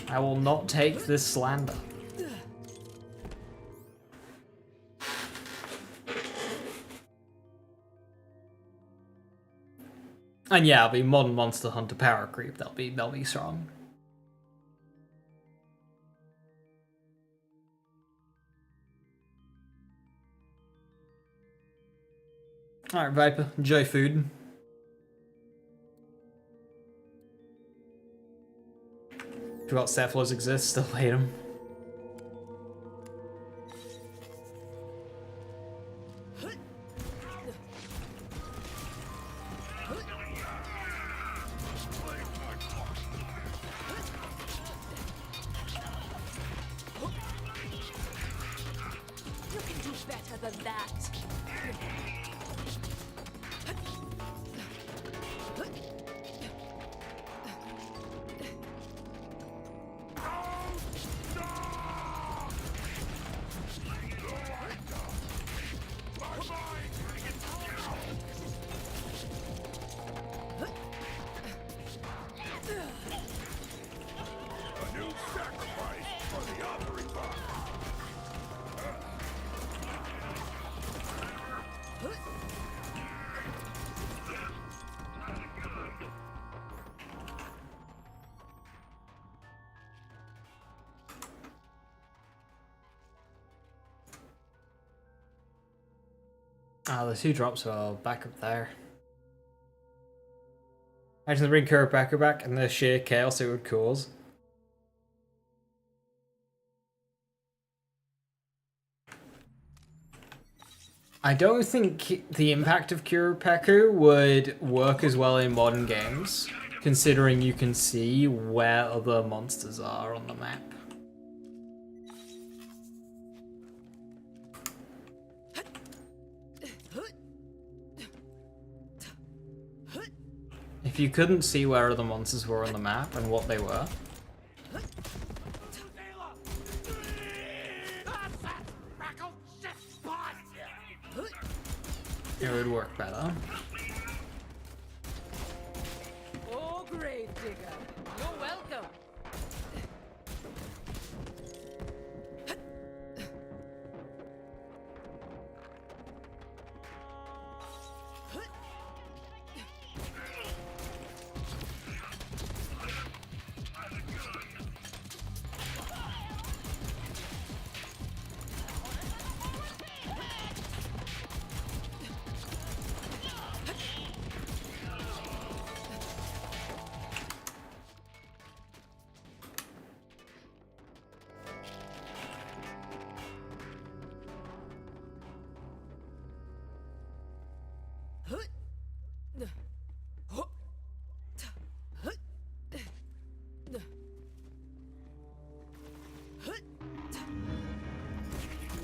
[SPEAKER 1] I will not take this slander. And yeah, I'll be modern monster hunter power creep. They'll be strong. Alright, Viper, enjoy food. Forgot cephaloes exist, still hate them.
[SPEAKER 3] You can do better than that.
[SPEAKER 8] A new sacrifice for the offering box.
[SPEAKER 1] Ah, the 2 drops are back up there. Imagine the bring Kurapika back and the sheer chaos it would cause. I don't think the impact of Kurapika would work as well in modern games, considering you can see where other monsters are on the map. If you couldn't see where other monsters were on the map and what they were, it would work better.
[SPEAKER 3] Oh, grave digger, you're welcome.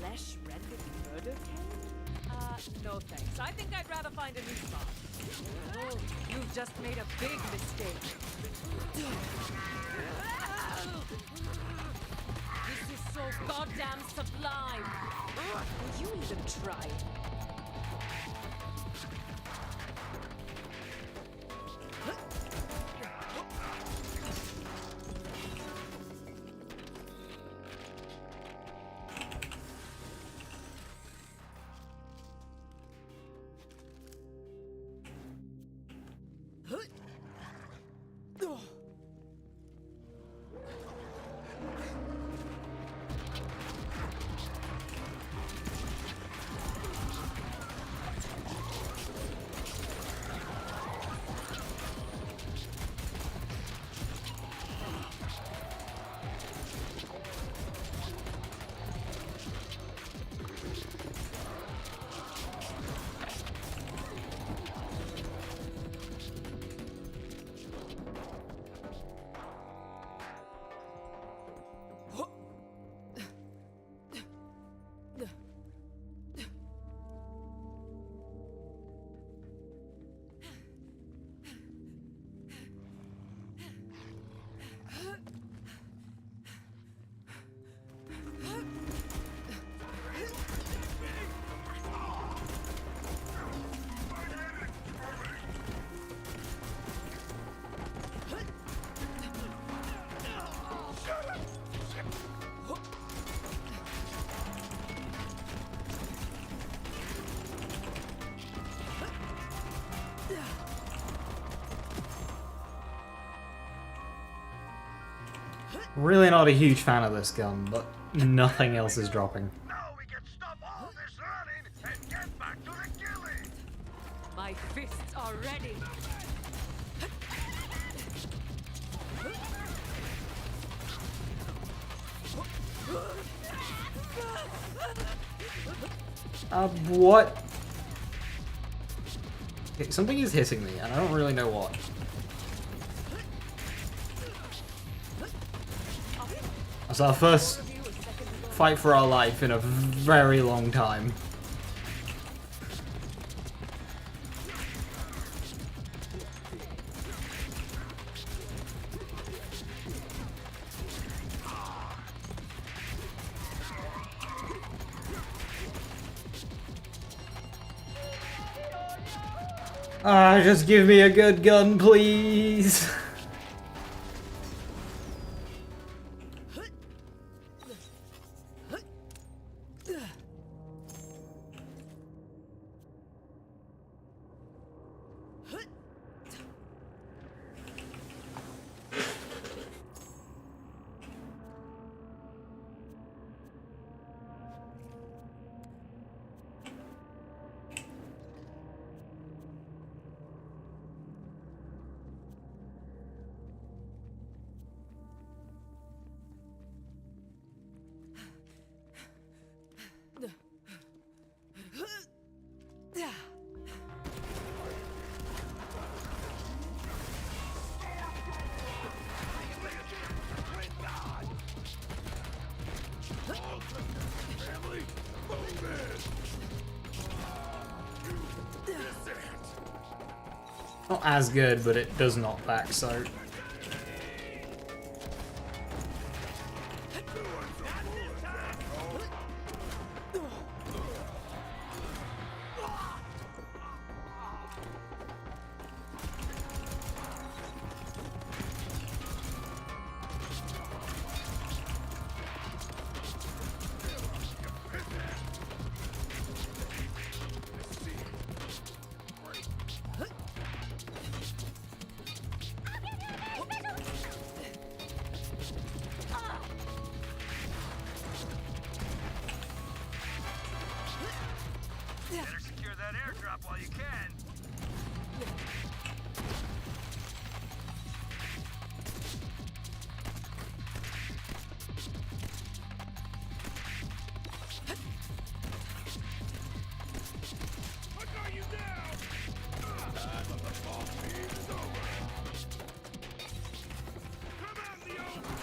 [SPEAKER 3] Flesh rendered murder cane? No thanks. I think I'd rather find a new spot. Oh, you just made a big mistake. This is so goddamn sublime. Will you even try?
[SPEAKER 1] Really not a huge fan of this gun, but nothing else is dropping.
[SPEAKER 6] Now we can stop all this running and get back to the killing.
[SPEAKER 3] My fists are ready.
[SPEAKER 1] What? Okay, something is hitting me, and I don't really know what. That's our first fight for our life in a very long time. Just give me a good gun, please.
[SPEAKER 8] Family, move it! You miss it!
[SPEAKER 1] Not as good, but it does knock back, so...
[SPEAKER 2] Better secure that airdrop while you can.
[SPEAKER 8] I got you down! Time of the ball game is over! Come out in the open!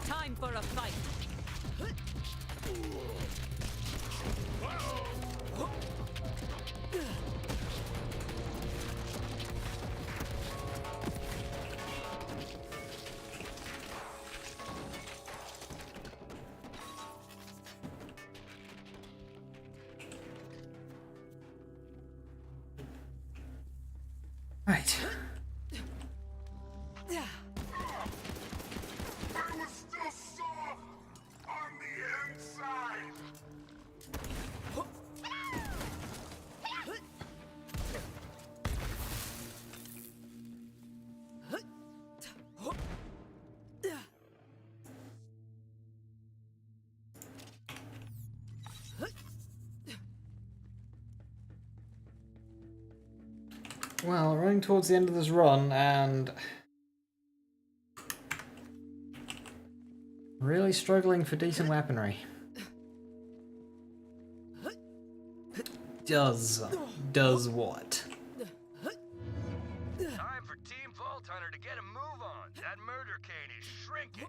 [SPEAKER 3] Time for a fight.
[SPEAKER 1] Right.
[SPEAKER 8] I was still soft on the inside!
[SPEAKER 1] Well, running towards the end of this run, and... really struggling for decent weaponry. Does what?
[SPEAKER 2] Time for Team Vault Hunter to get a move on. That murder cane is shrinking.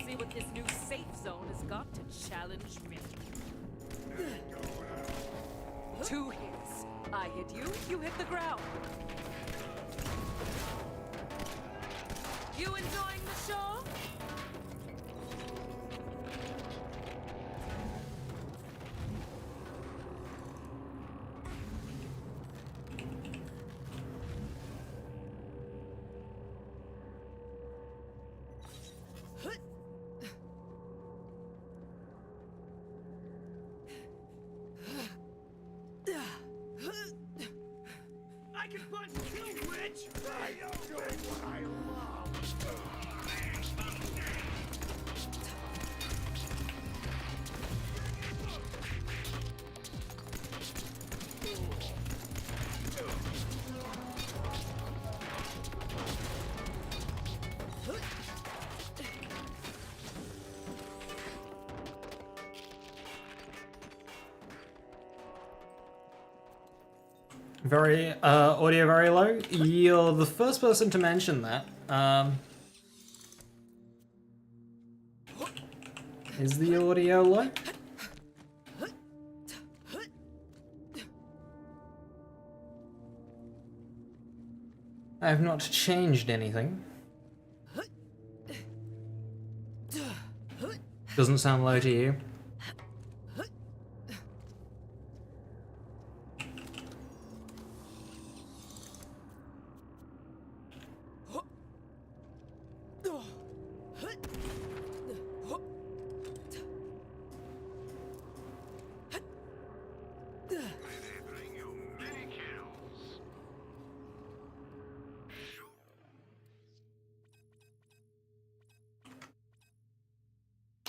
[SPEAKER 3] see what this new safe zone has got to challenge me. 2 hits. I hit you, you hit the ground. You enjoying the show?
[SPEAKER 8] I can punch too, witch! I am doing what I love!
[SPEAKER 1] Very, audio very low. You're the first person to mention that. Is the audio low? I have not changed anything. Doesn't sound low to you.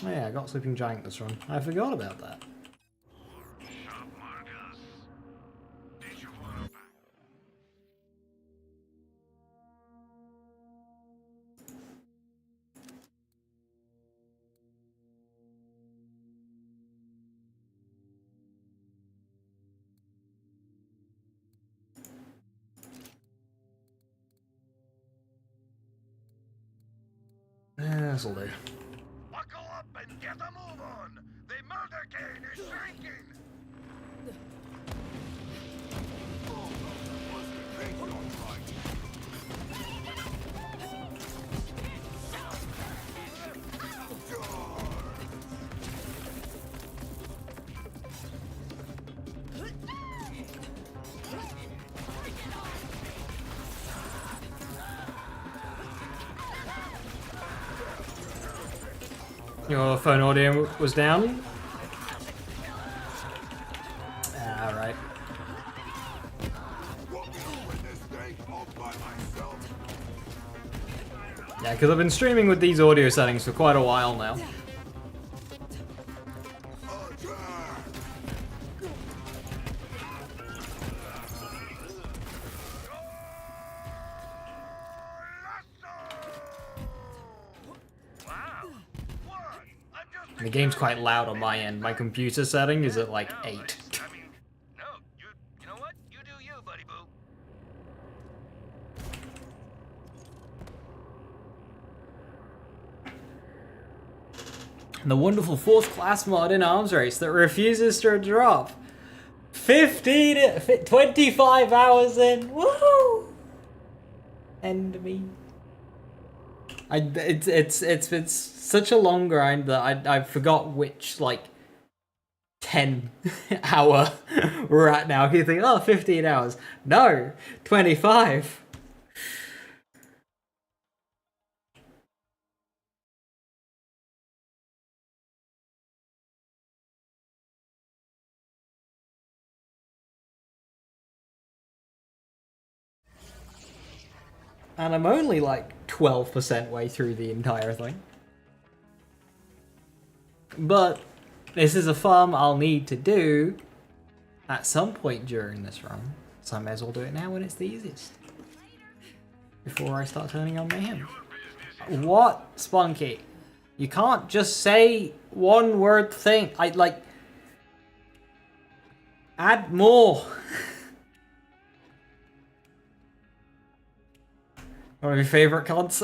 [SPEAKER 1] Oh yeah, I got Sleeping Giant this run. I forgot about that. Yeah, this'll do.
[SPEAKER 6] Buckle up and get a move on! The murder cane is shrinking!
[SPEAKER 1] Your phone audio was down? Alright. Yeah, because I've been streaming with these audio settings for quite a while now. And the game's quite loud on my end. My computer setting is at like 8.
[SPEAKER 2] I mean, no, you know what? You do you, buddy boo.
[SPEAKER 1] The wonderful 4th class mod in Arms Race that refuses to drop. 25 hours in. Woohoo! End me. It's such a long grind that I forgot which like 10 hour we're at now. You think, oh, 15 hours. No, 25. And I'm only like 12% way through the entire thing. But this is a farm I'll need to do at some point during this run. So I may as well do it now when it's the easiest. Before I start turning on mayhem. What, Spunky? You can't just say one word thing. I like... Add more. One of your favorite cards?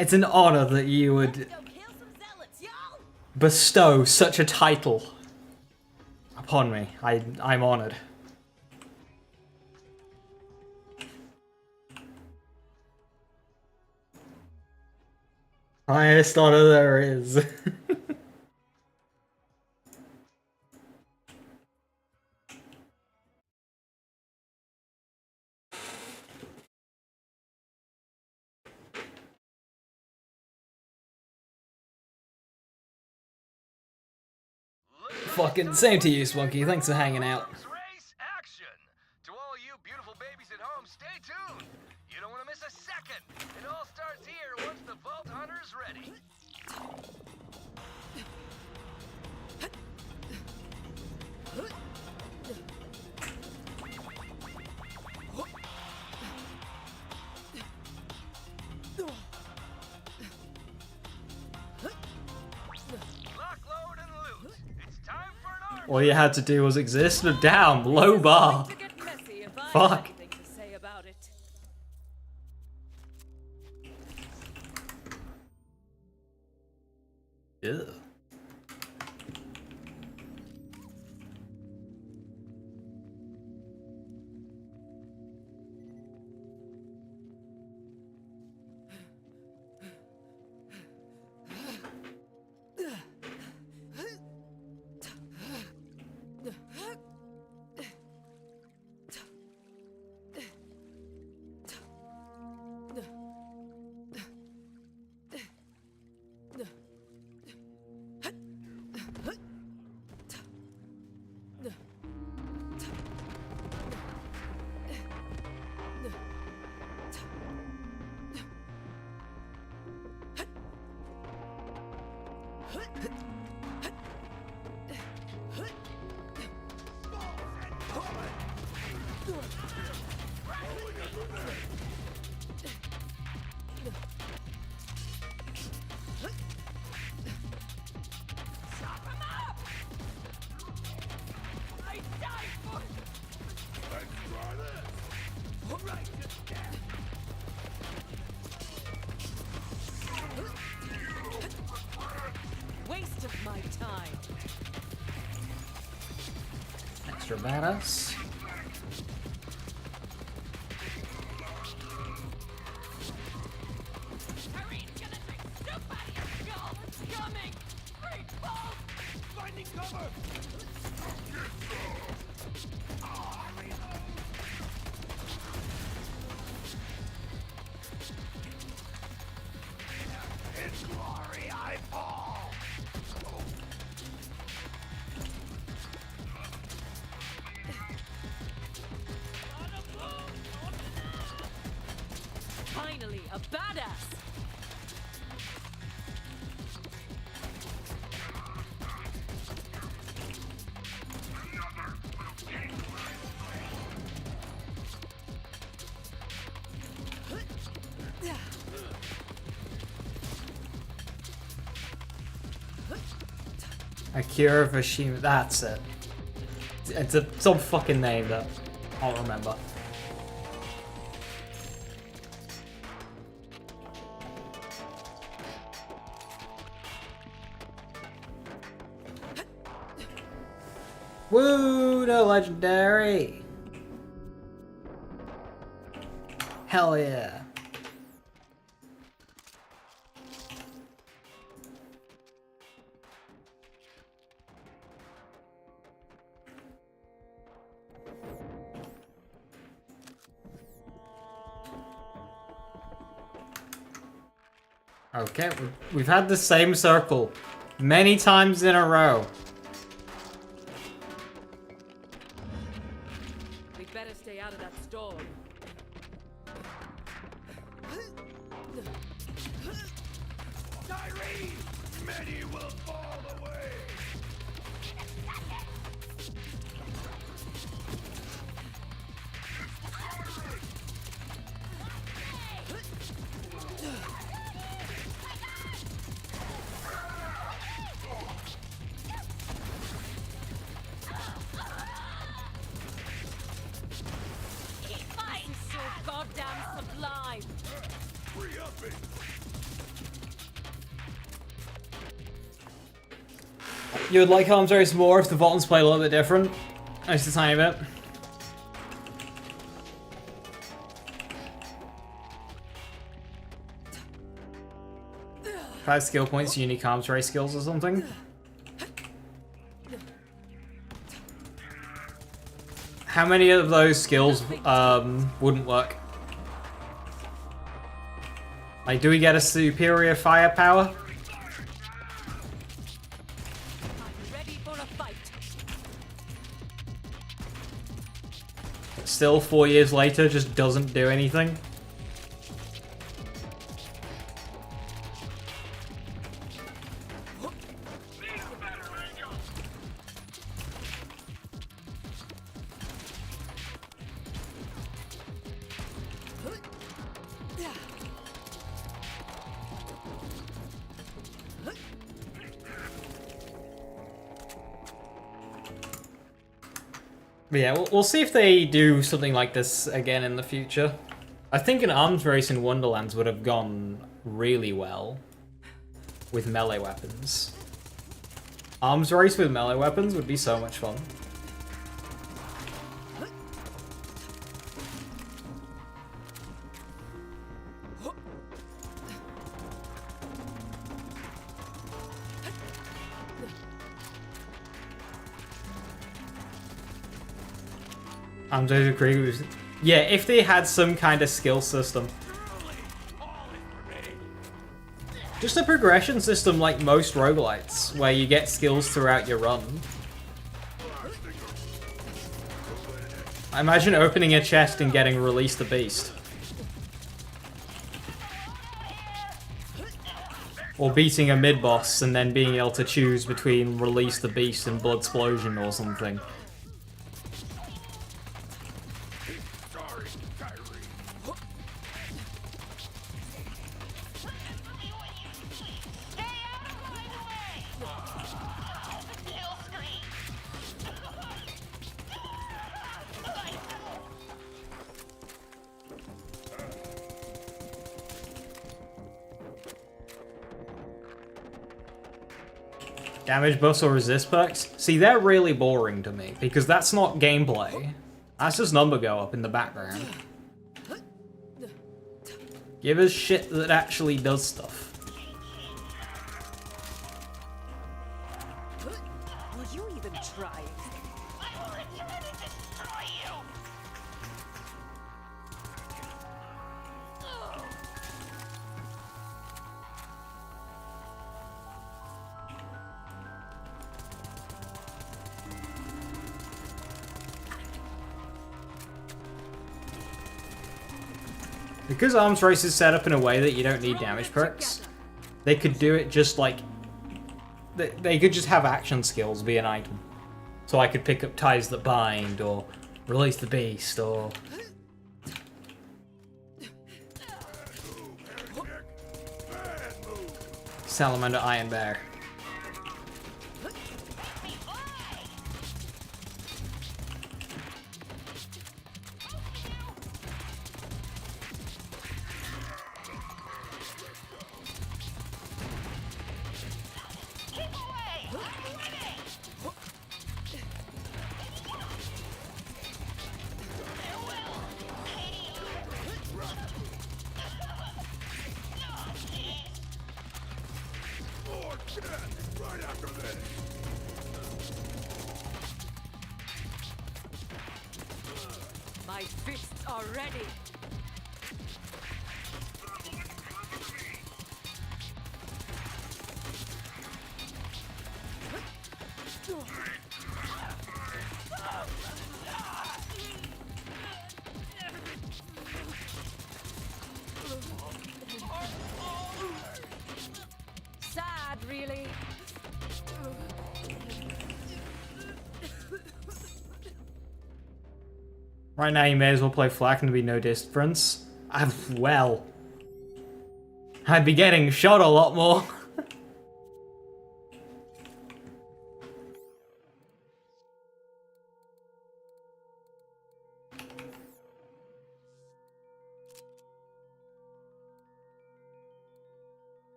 [SPEAKER 1] It's an honor that you would
[SPEAKER 4] Go kill some zealots, y'all!
[SPEAKER 1] bestow such a title upon me. I'm honored. Highest honor there is. Fucking same to you, Spunky. Thanks for hanging out.
[SPEAKER 2] Arms race action. To all you beautiful babies at home, stay tuned. You don't want to miss a second. It all starts here once the Vault Hunter's ready. Lock, load, and loot. It's time for an arm.
[SPEAKER 1] All you had to do was exist. Damn, low bar.
[SPEAKER 3] To get messy if I have
[SPEAKER 1] Fuck.
[SPEAKER 3] anything to say about it.
[SPEAKER 1] Yeah.
[SPEAKER 3] Waste of my time.
[SPEAKER 1] Extra badass.
[SPEAKER 3] Hurry, gonna take soup out of your skull. It's coming. Great balls.
[SPEAKER 8] Finding cover! In glory I fall!
[SPEAKER 3] Finally, a badass.
[SPEAKER 1] Akira Vashima. That's it. It's some fucking name that I'll remember. Woo, no legendary. Hell yeah. Okay, we've had the same circle many times in a row.
[SPEAKER 3] We'd better stay out of that storm.
[SPEAKER 8] Tyree! Many will fall away!
[SPEAKER 3] This is so goddamn sublime.
[SPEAKER 8] Free up it!
[SPEAKER 1] You would like Arms Race more if the buttons play a little bit different. Just a tiny bit. 5 skill points, unique Arms Race skills or something. How many of those skills wouldn't work? Like, do we get a superior firepower?
[SPEAKER 3] Ready for a fight.
[SPEAKER 1] Still, 4 years later, just doesn't do anything. But yeah, we'll see if they do something like this again in the future. I think an arms race in Wonderlands would have gone really well with melee weapons. Arms race with melee weapons would be so much fun. Yeah, if they had some kind of skill system. Just a progression system like most roguelites, where you get skills throughout your run. I imagine opening a chest and getting Release the Beast. Or beating a mid-boss and then being able to choose between Release the Beast and Bloodsplosion or something. Damage buffs or resist perks? See, they're really boring to me, because that's not gameplay. That's just number go up in the background. Give us shit that actually does stuff.
[SPEAKER 3] Will you even try?
[SPEAKER 1] Because Arms Race is set up in a way that you don't need damage perks, they could do it just like... They could just have action skills be an item. So I could pick up Ties That Bind, or Release the Beast, or... Salamander Iron Bear.
[SPEAKER 8] Right after this.
[SPEAKER 3] My fists are ready. Sad, really.
[SPEAKER 1] Right now you may as well play Flak and there'd be no difference. Well, I'd be getting shot a lot more.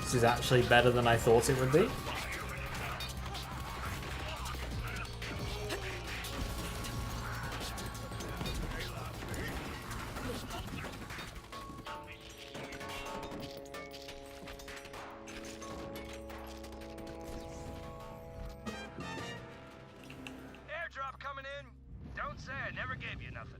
[SPEAKER 1] This is actually better than I thought it would be.
[SPEAKER 2] Airdrop coming in. Don't say I never gave you nothing.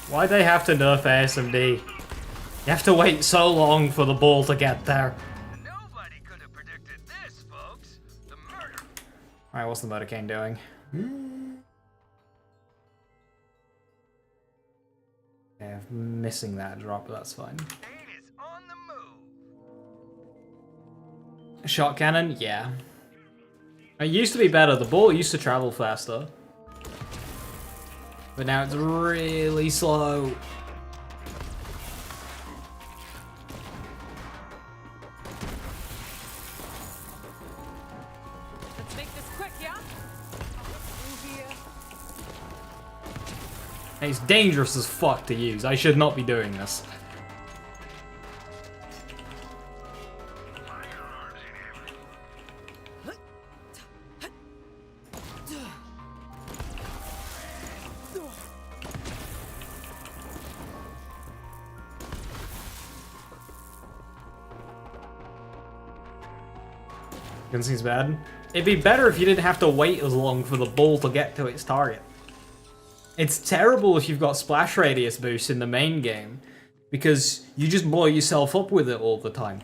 [SPEAKER 1] Why'd they have to nerf ASMD? You have to wait so long for the ball to get there.
[SPEAKER 2] Nobody could have predicted this, folks. The murder.
[SPEAKER 1] Alright, what's the motorcade doing? Okay, I'm missing that drop, but that's fine.
[SPEAKER 2] It is on the move.
[SPEAKER 1] Shot cannon? Yeah. It used to be better. The ball used to travel faster. But now it's really slow.
[SPEAKER 3] Let's make this quick, yeah? Through here.
[SPEAKER 1] It's dangerous as fuck to use. I should not be doing this. Gun seems bad. It'd be better if you didn't have to wait as long for the ball to get to its target. It's terrible if you've got splash radius boost in the main game, because you just blow yourself up with it all the time.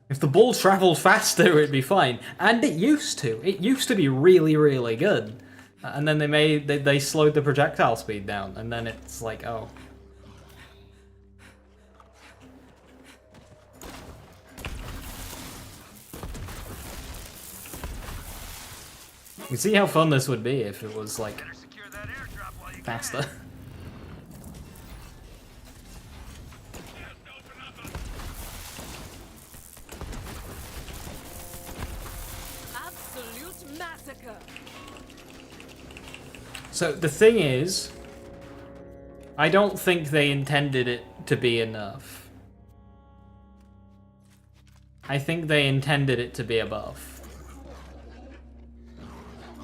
[SPEAKER 1] If the ball traveled faster, it'd be fine. And it used to. It used to be really, really good. And then they slowed the projectile speed down, and then it's like, oh. You see how fun this would be if it was, like,
[SPEAKER 2] Better secure that airdrop while you
[SPEAKER 1] faster.
[SPEAKER 2] can.
[SPEAKER 3] Absolute massacre.
[SPEAKER 1] So the thing is, I don't think they intended it to be enough. I think they intended it to be a buff.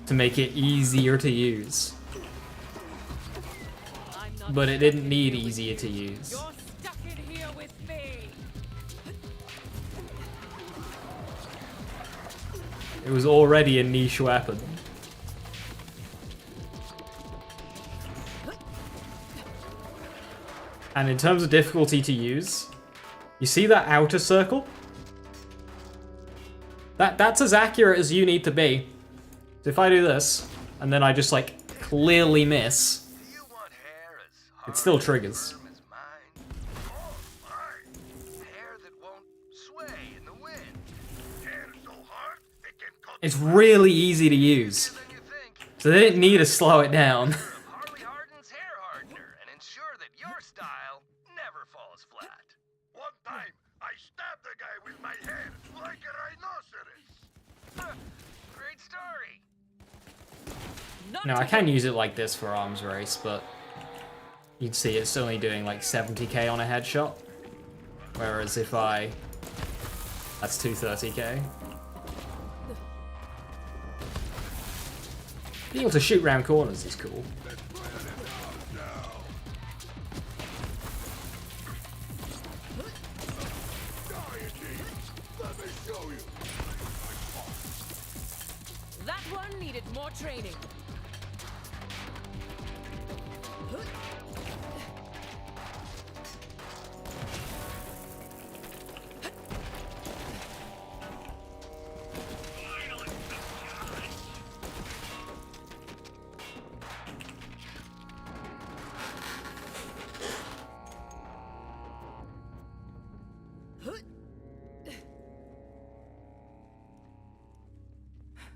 [SPEAKER 1] To make it easier to use. But it didn't need easier to use.
[SPEAKER 3] You're stuck in here with me.
[SPEAKER 1] It was already a niche weapon. And in terms of difficulty to use, you see that outer circle? That's as accurate as you need to be. So if I do this, and then I just, like, clearly miss,
[SPEAKER 2] Do you want hair as hard
[SPEAKER 1] it still triggers.
[SPEAKER 2] firm as mine? Oh, mine. Hair that won't sway in the wind.
[SPEAKER 6] Hair so hard, it can cut
[SPEAKER 1] It's really easy to use.
[SPEAKER 2] Than you think.
[SPEAKER 1] So they didn't need to slow it down.
[SPEAKER 2] Harley Harden's hair hardener and ensure that your style never falls flat.
[SPEAKER 6] One time, I stabbed the guy with my hair like a rhinoceros.
[SPEAKER 2] Huh, great story.
[SPEAKER 3] Not
[SPEAKER 1] No, I
[SPEAKER 3] today.
[SPEAKER 1] can use it like this for arms race, but you'd see it's only doing like 70k on a headshot. Whereas if I... That's 230k. Being able to shoot round corners is cool.
[SPEAKER 3] That one needed more training.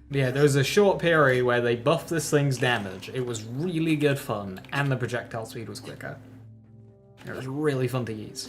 [SPEAKER 1] Yeah, there was a short period where they buffed this thing's damage. It was really good fun, and the projectile speed was quicker. It was really fun to use.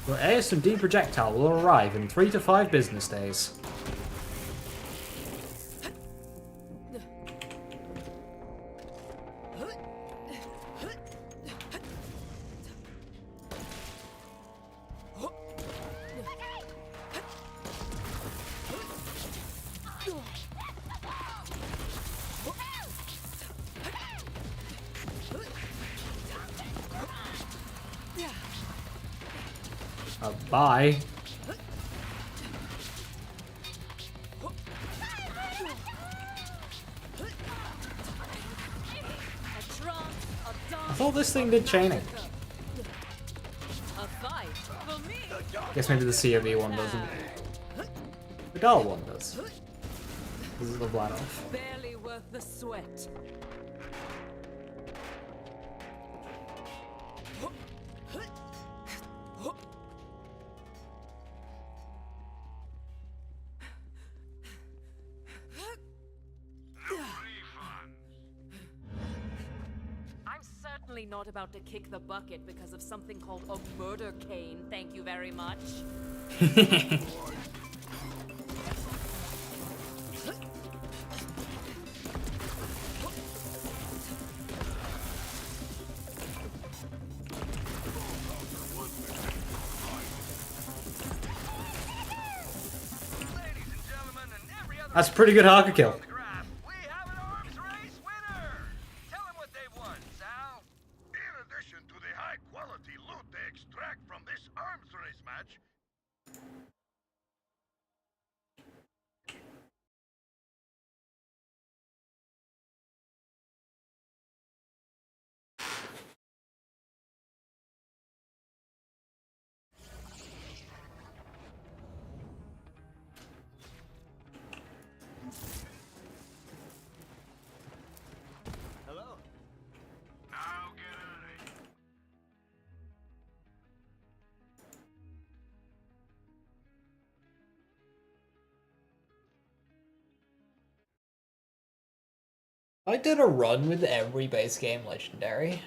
[SPEAKER 1] Your ASMD projectile will arrive in 3 to 5 business days. Bye. I thought this thing did chaining. Guess maybe the COV one doesn't. The Dahl one does. This is the blood off.
[SPEAKER 3] Barely worth the sweat. Not about to kick the bucket because of something called a murder cane. Thank you very much.
[SPEAKER 1] That's a pretty good Harker kill. I did a run with every base game legendary.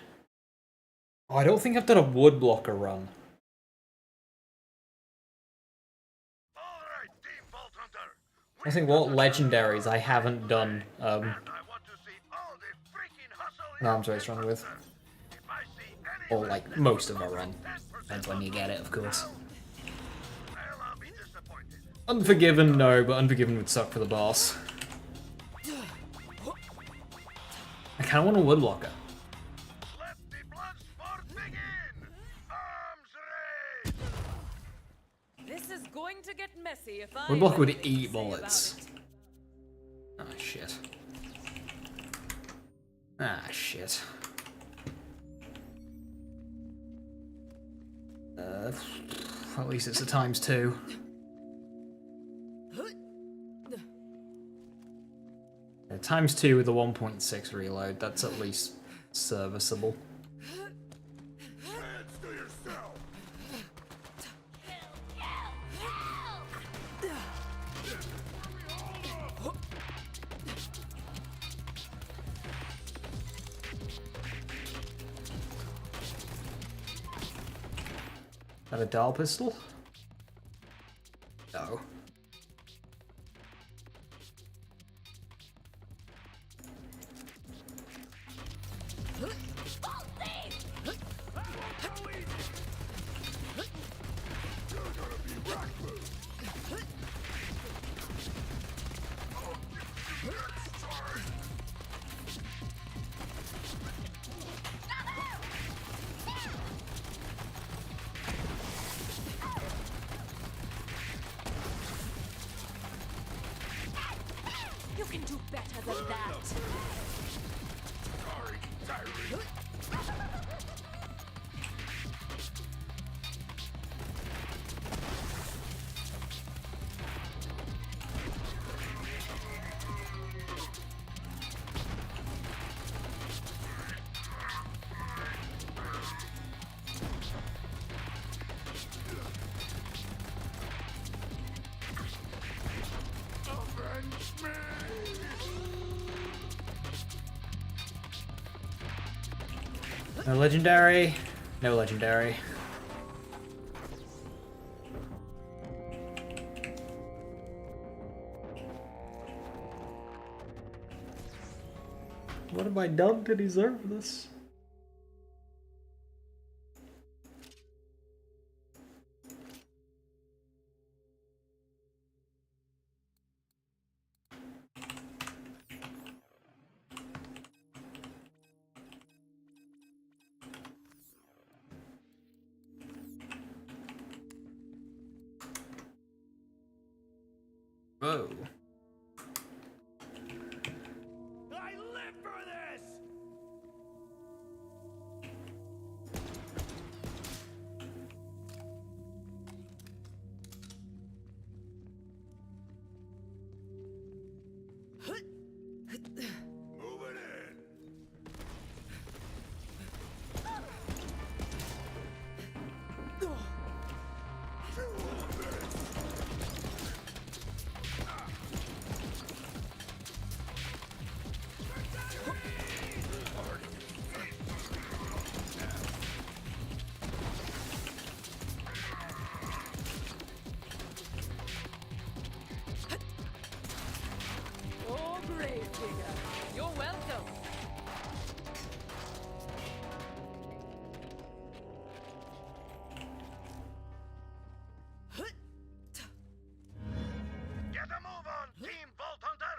[SPEAKER 1] Oh, I don't think I've done a woodblocker run. I think what legendaries I haven't done an arms race run with. Or like most of a run. Depends when you get it, of course. Unforgiven, no, but Unforgiven would suck for the boss. I kinda want a woodblocker.
[SPEAKER 3] This is going to get messy if I
[SPEAKER 1] Woodblocker would eat bullets. Ah, shit. Ah, shit. At least it's a ×2. Yeah, ×2 with a 1.6 reload, that's at least serviceable.
[SPEAKER 8] Hands to yourself.
[SPEAKER 1] that a dial pistol? No.
[SPEAKER 3] You can do better than that.
[SPEAKER 8] Sorry, Tyree. Avenge me!
[SPEAKER 1] No legendary. No legendary. What have I done to deserve this? Whoa.
[SPEAKER 8] I live for this! Moving in.
[SPEAKER 3] Oh, great, digger. You're welcome.
[SPEAKER 6] Get a move on, Team Vault Hunter!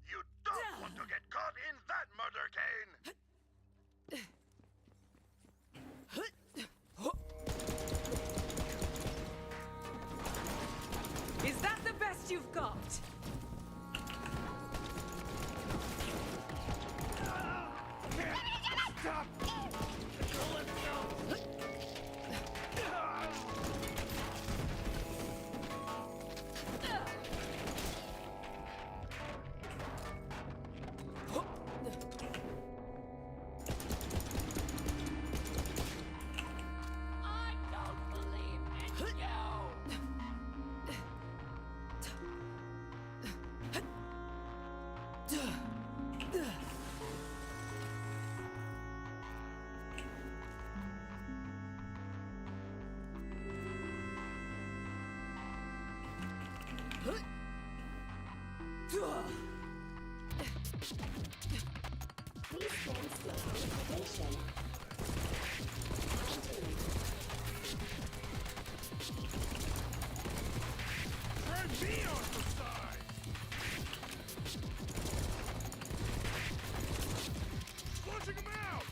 [SPEAKER 6] You don't want to get caught in that murder cane!
[SPEAKER 3] Is that the best you've got?
[SPEAKER 8] Stop!
[SPEAKER 3] I don't believe in you.
[SPEAKER 8] Turn me on the side! Flushing him out!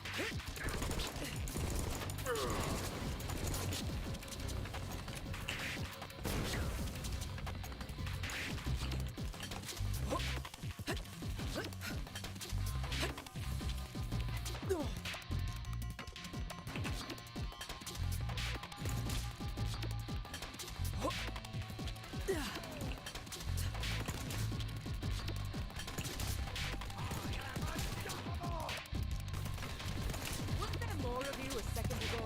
[SPEAKER 3] Wasn't there more of you a second ago?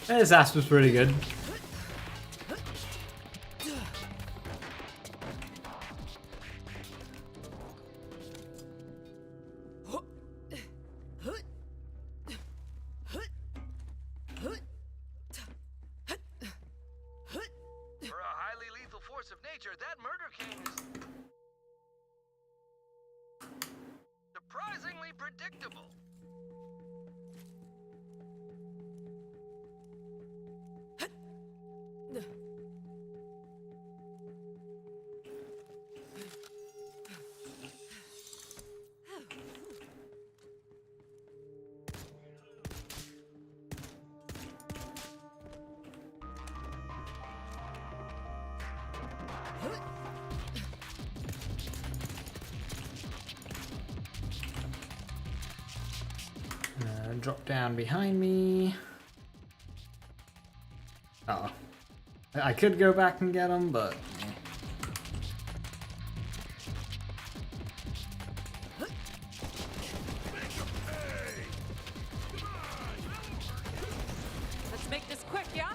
[SPEAKER 1] His ass was pretty good.
[SPEAKER 2] For a highly lethal force of nature, that murder king is surprisingly predictable.
[SPEAKER 1] Drop down behind me. Oh. I could go back and get him, but...
[SPEAKER 3] Let's make this quick, yeah?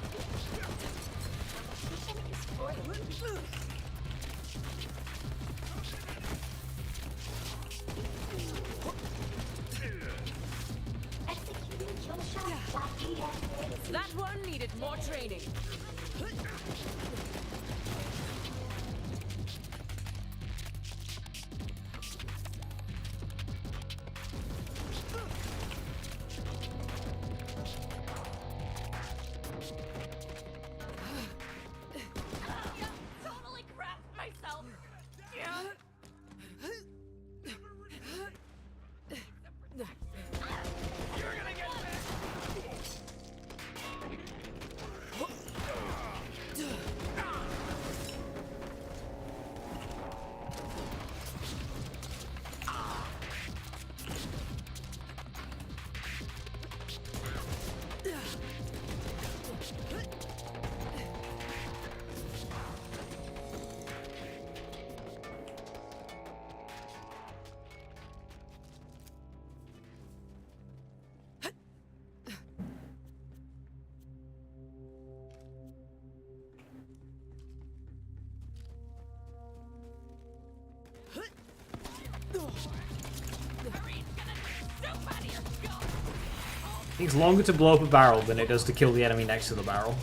[SPEAKER 3] That one needed more training.
[SPEAKER 7] Totally crapped myself.
[SPEAKER 1] It takes longer to blow up a barrel than it does to kill the enemy next to the barrel.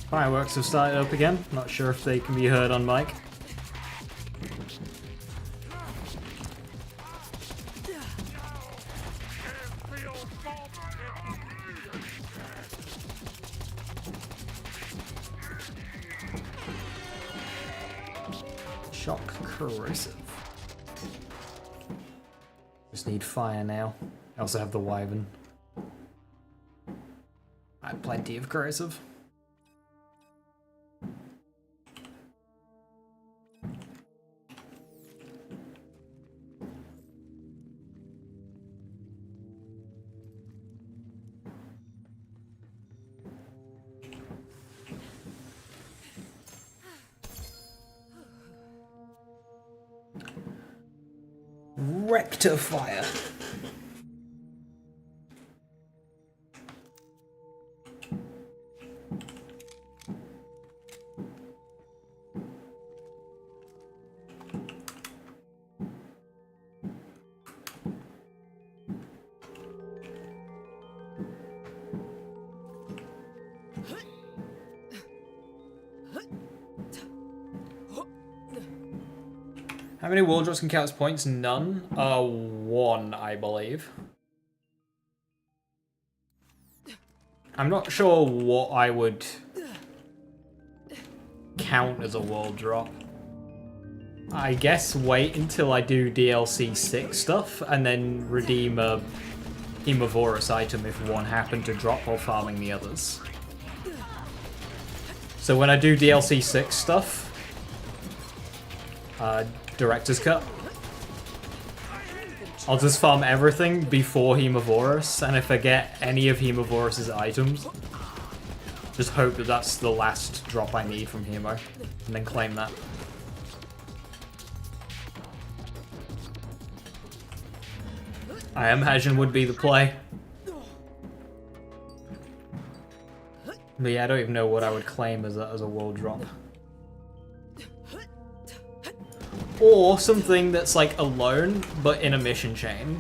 [SPEAKER 1] Fireworks have started up again. Not sure if they can be heard on mic. Shock corrosive. Just need fire now. I also have the wyvern. I have plenty of corrosive. Rectifier. How many wall drops can count as points? None. One, I believe. I'm not sure what I would count as a wall drop. I guess wait until I do DLC 6 stuff and then redeem a Hemovorous item if one happened to drop while farming the others. So when I do DLC 6 stuff, Director's Cut, I'll just farm everything before Hemovorus, and if I get any of Hemovorus' items, just hope that that's the last drop I need from Hemo, and then claim that. I imagine would be the play. But yeah, I don't even know what I would claim as a world drop. Or something that's like alone, but in a mission chain.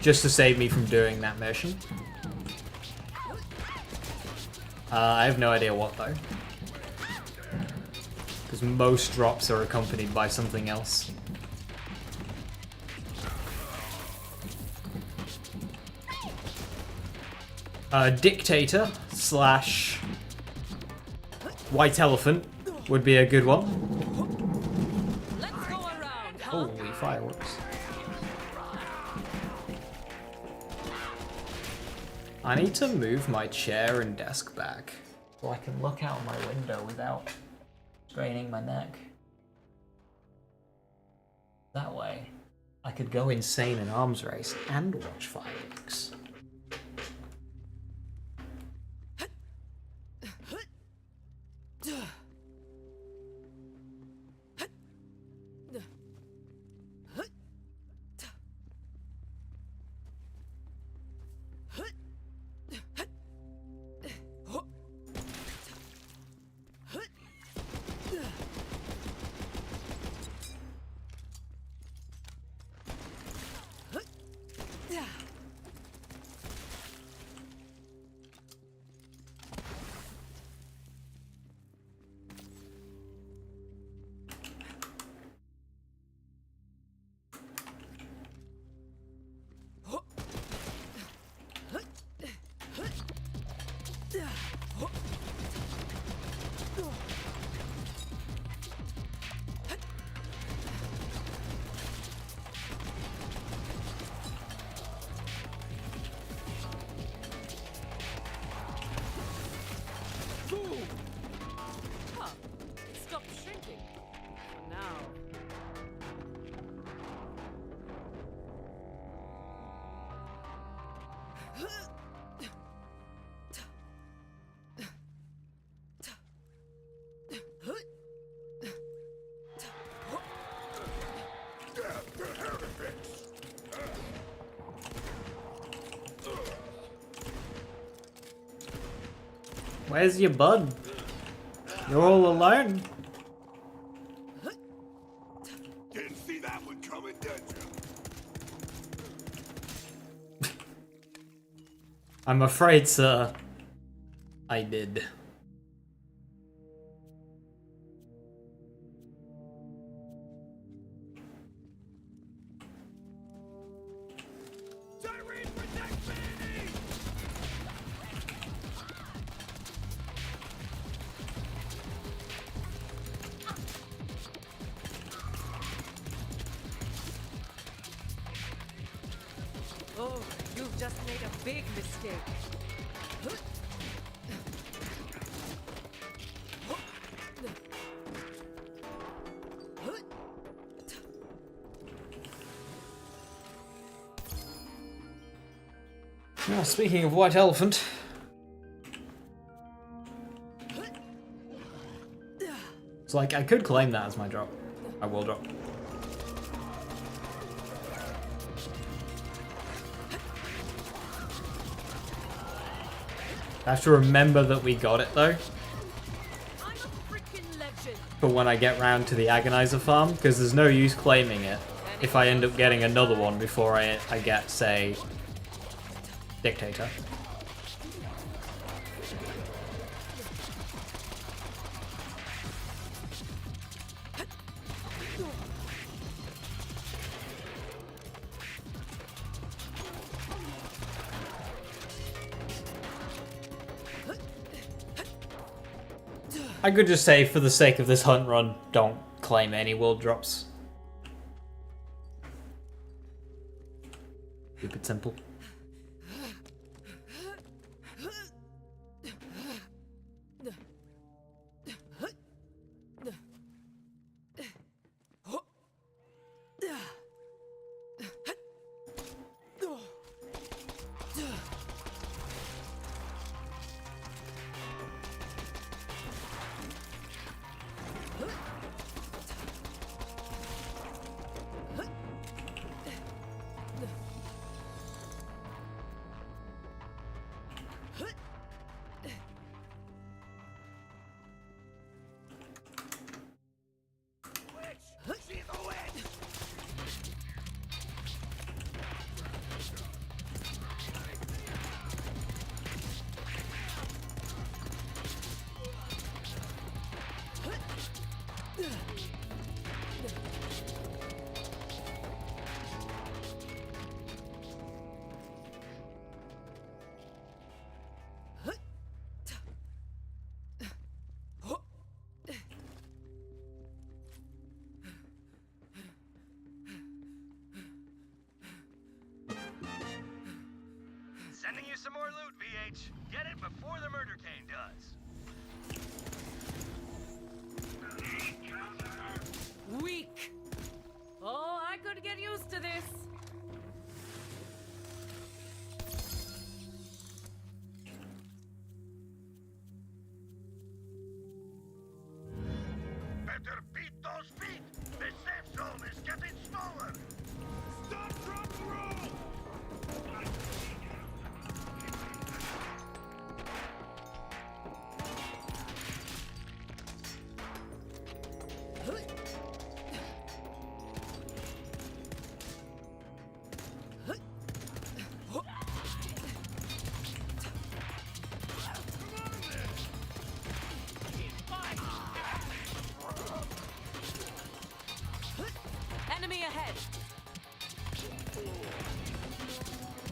[SPEAKER 1] Just to save me from doing that mission. I have no idea what though. Because most drops are accompanied by something else. Dictator slash White Elephant would be a good one.
[SPEAKER 3] Let's go around, huh?
[SPEAKER 1] Holy fireworks. I need to move my chair and desk back so I can look out my window without straining my neck. That way, I could go insane in arms race and watch fireworks.
[SPEAKER 3] Huh. Stop shrinking. For now.
[SPEAKER 1] Where's your bud? You're all alone.
[SPEAKER 8] Didn't see that one coming, did you?
[SPEAKER 1] I'm afraid, sir. I did.
[SPEAKER 8] Tyrene, protect Manny!
[SPEAKER 3] Oh, you've just made a big mistake.
[SPEAKER 1] Now, speaking of White Elephant. It's like, I could claim that as my drop. I will drop. I have to remember that we got it though.
[SPEAKER 3] I'm a freaking legend.
[SPEAKER 1] But when I get round to the Agonizer farm, because there's no use claiming it if I end up getting another one before I get, say, Dictator. I could just say, for the sake of this hunt run, don't claim any world drops. Stupid simple.
[SPEAKER 2] Sending you some more loot, VH. Get it before the murder cane does.
[SPEAKER 3] Weak. Oh, I could get used to this.
[SPEAKER 6] Better beat those feet. The safe zone is getting smaller.
[SPEAKER 8] Stop, drop, roll!
[SPEAKER 3] Enemy ahead.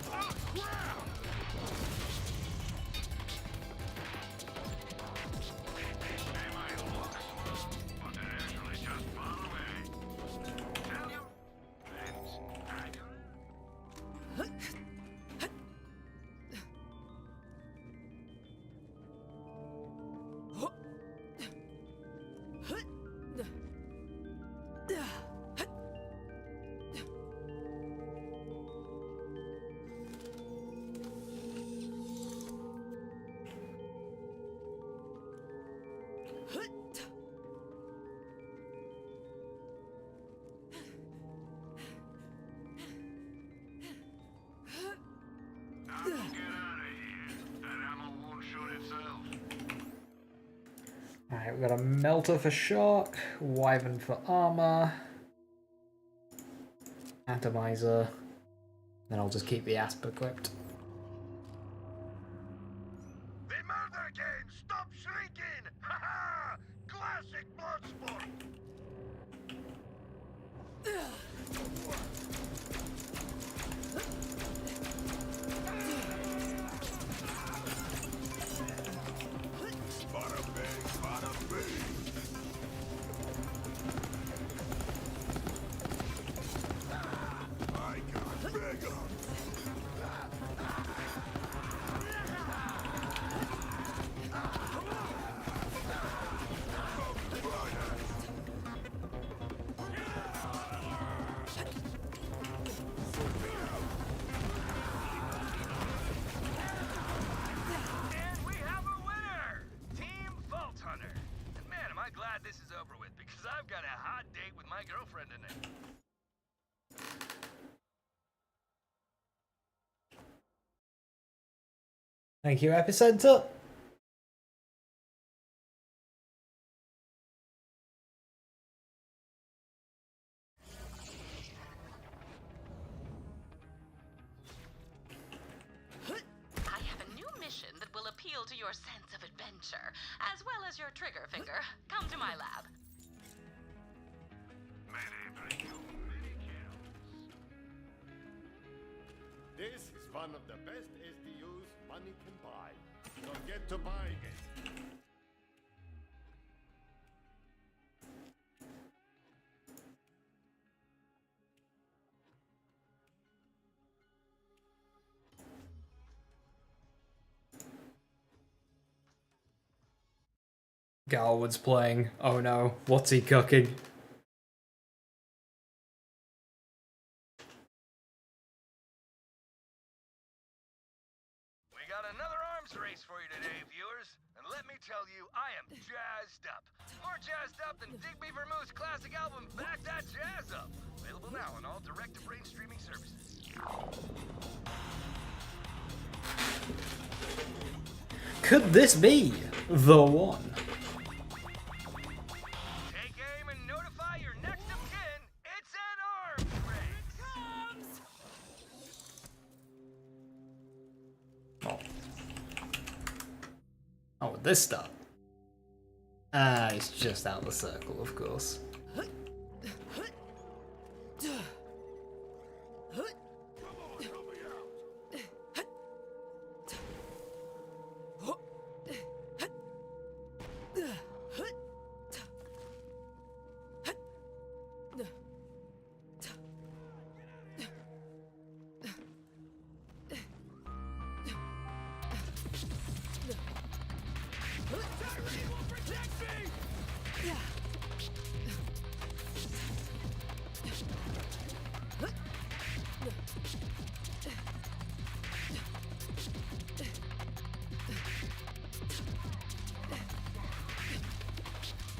[SPEAKER 8] Oh, crap!
[SPEAKER 6] They might look small, but they're actually just far away. Tell you, it's accurate. Now get out of here. That ammo won't shoot itself.
[SPEAKER 1] Alright, we've got a melter for shock, wyvern for armor, atomizer, then I'll just keep the asp equipped.
[SPEAKER 6] The murder game, stop shrinking! Ha ha! Classic Bloodsport!
[SPEAKER 8] Bada bing, bada bing! I got bigger!
[SPEAKER 2] And we have a winner! Team Vault Hunter. And man, am I glad this is over with, because I've got a hot date with my girlfriend tonight.
[SPEAKER 1] Thank you, Epicenter.
[SPEAKER 7] I have a new mission that will appeal to your sense of adventure, as well as your trigger finger. Come to my lab.
[SPEAKER 6] May they bring you many kills.
[SPEAKER 9] This is one of the best SDUs money can buy. So get to buying it.
[SPEAKER 1] Garwood's playing. Oh no, what's he cooking?
[SPEAKER 2] We got another arms race for you today, viewers. And let me tell you, I am jazzed up. More jazzed up than Digby Vermouth's classic album, Back That Jazz Up. Available now on all direct-to-brain streaming services.
[SPEAKER 1] Could this be the one?
[SPEAKER 2] Take aim and notify your next of kin. It's an arms race.
[SPEAKER 1] Oh, with this stuff. Ah, it's just out of the circle, of course.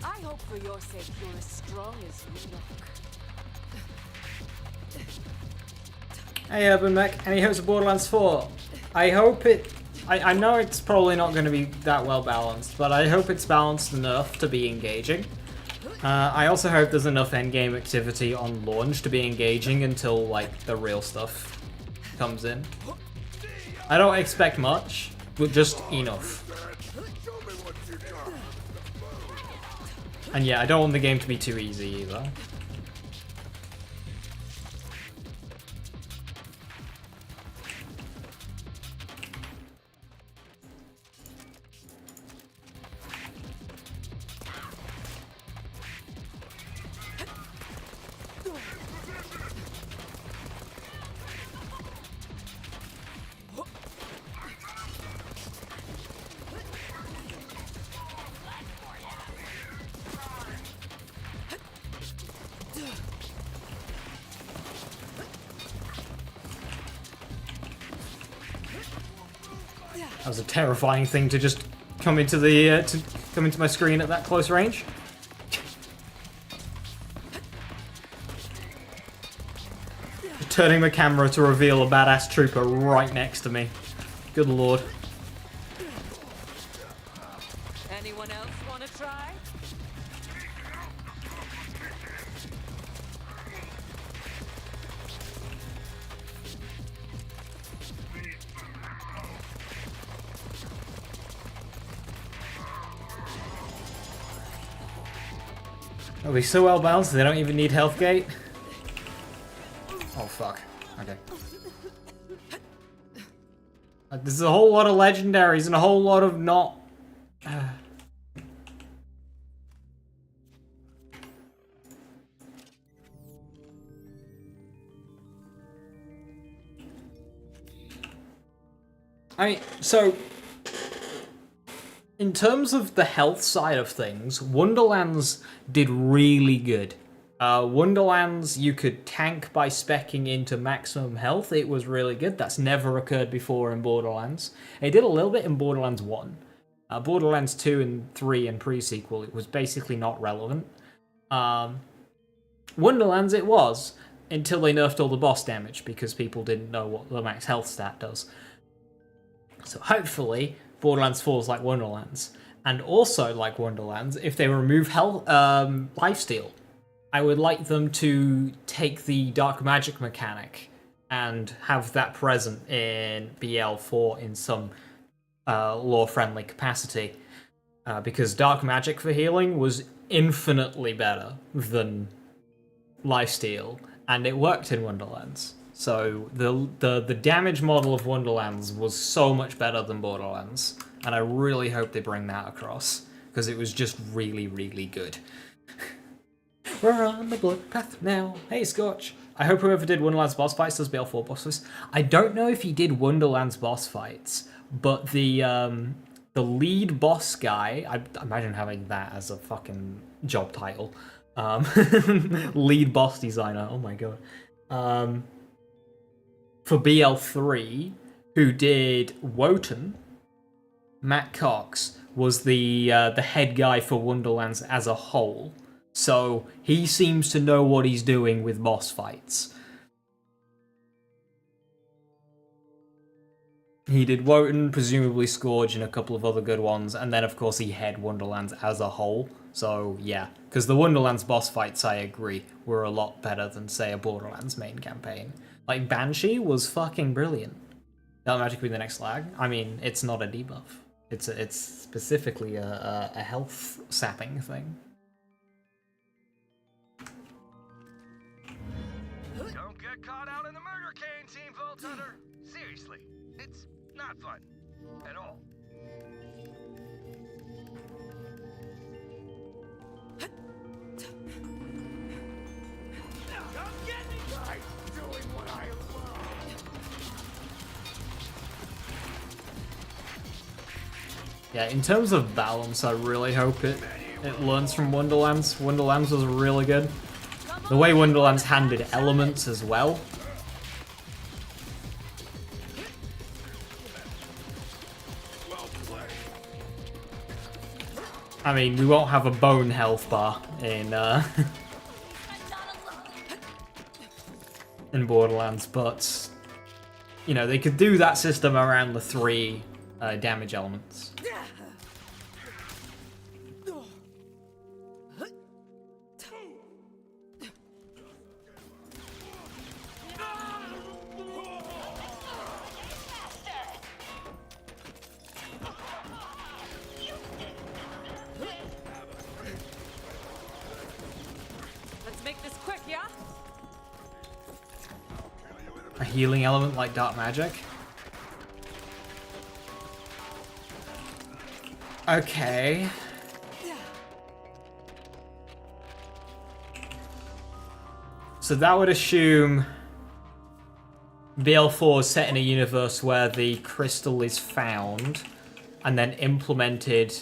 [SPEAKER 3] I hope for your sake you're as strong as you look.
[SPEAKER 1] Hey Urban Mech, any hopes of Borderlands 4? I hope it... I know it's probably not going to be that well balanced, but I hope it's balanced enough to be engaging. I also hope there's enough endgame activity on launch to be engaging until, like, the real stuff comes in. I don't expect much, but just enough. And yeah, I don't want the game to be too easy either. That was a terrifying thing to just come into the to come into my screen at that close range. Turning the camera to reveal a badass trooper right next to me. Good lord.
[SPEAKER 3] Anyone else want to try?
[SPEAKER 1] It'll be so well balanced they don't even need health gate. Oh fuck. Okay. There's a whole lot of legendaries and a whole lot of not. I mean, so in terms of the health side of things, Wonderlands did really good. Wonderlands, you could tank by speccing into maximum health. It was really good. That's never occurred before in Borderlands. It did a little bit in Borderlands 1. Borderlands 2 and 3 and pre-sequel, it was basically not relevant. Wonderlands it was, until they nerfed all the boss damage, because people didn't know what the max health stat does. So hopefully, Borderlands 4 is like Wonderlands. And also like Wonderlands, if they remove health, lifesteal, I would like them to take the dark magic mechanic and have that present in BL4 in some lore-friendly capacity. Because dark magic for healing was infinitely better than lifesteal, and it worked in Wonderlands. So the damage model of Wonderlands was so much better than Borderlands, and I really hope they bring that across, because it was just really, really good. We're on the blood path now. Hey, Scorch. I hope whoever did Wonderlands boss fights does BL4 boss fights. I don't know if he did Wonderlands boss fights, but the the lead boss guy, I imagine having that as a fucking job title. Lead boss designer, oh my god. For BL3, who did Wotan, Matt Cox was the head guy for Wonderlands as a whole. So he seems to know what he's doing with boss fights. He did Wotan, presumably Scourge, and a couple of other good ones, and then of course he had Wonderlands as a whole. So yeah, because the Wonderlands boss fights, I agree, were a lot better than, say, a Borderlands main campaign. Like, Banshee was fucking brilliant. That'll magically be the next lag. I mean, it's not a debuff. It's specifically a health sapping thing.
[SPEAKER 2] Don't get caught out in the murder cane, Team Vault Hunter. Seriously, it's not fun at all.
[SPEAKER 1] Yeah, in terms of balance, I really hope it learns from Wonderlands. Wonderlands was really good. The way Wonderlands handled elements as well. I mean, we won't have a bone health bar in in Borderlands, but you know, they could do that system around the 3 damage elements.
[SPEAKER 3] Let's make this quick, yeah?
[SPEAKER 1] A healing element like Dark Magic. Okay. So that would assume BL4 is set in a universe where the crystal is found and then implemented.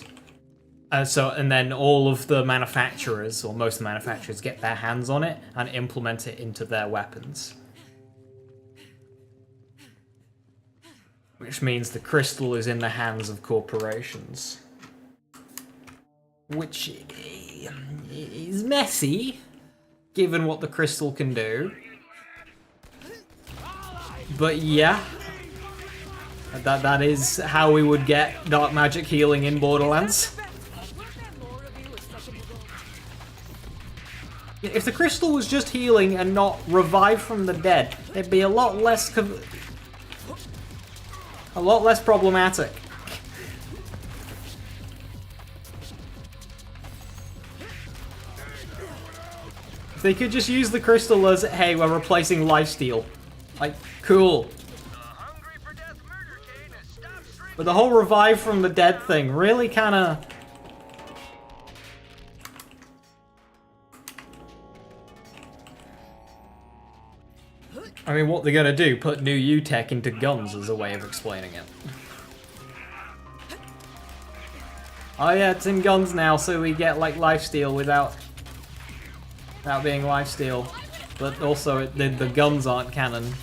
[SPEAKER 1] And then all of the manufacturers, or most of the manufacturers, get their hands on it and implement it into their weapons. Which means the crystal is in the hands of corporations. Which is messy, given what the crystal can do. But yeah, that is how we would get dark magic healing in Borderlands. If the crystal was just healing and not revived from the dead, it'd be a lot less problematic. If they could just use the crystal as, hey, we're replacing lifesteal. Like, cool. But the whole revive from the dead thing really kinda... I mean, what they're gonna do? Put new U-Tech into guns as a way of explaining it. Oh yeah, it's in guns now, so we get, like, lifesteal without being lifesteal. But also, the guns aren't canon.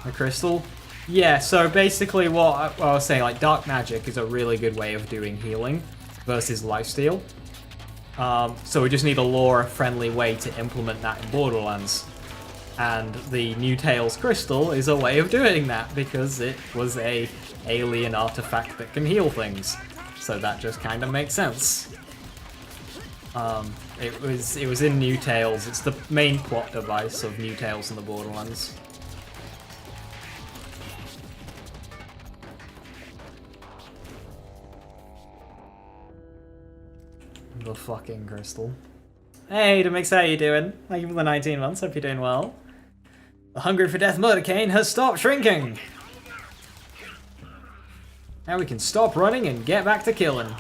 [SPEAKER 1] The crystal? Yeah, so basically what I was saying, like, dark magic is a really good way of doing healing versus lifesteal. So we just need a lore-friendly way to implement that in Borderlands. And the New Tales crystal is a way of doing that, because it was a alien artifact that can heal things. So that just kind of makes sense. It was in New Tales. It's the main plot device of New Tales in the Borderlands. The fucking crystal. Hey, Demix, how you doing? Thank you for the 19 months. Hope you're doing well. The Hungry for Death murder cane has stopped shrinking. Now we can stop running and get back to killing.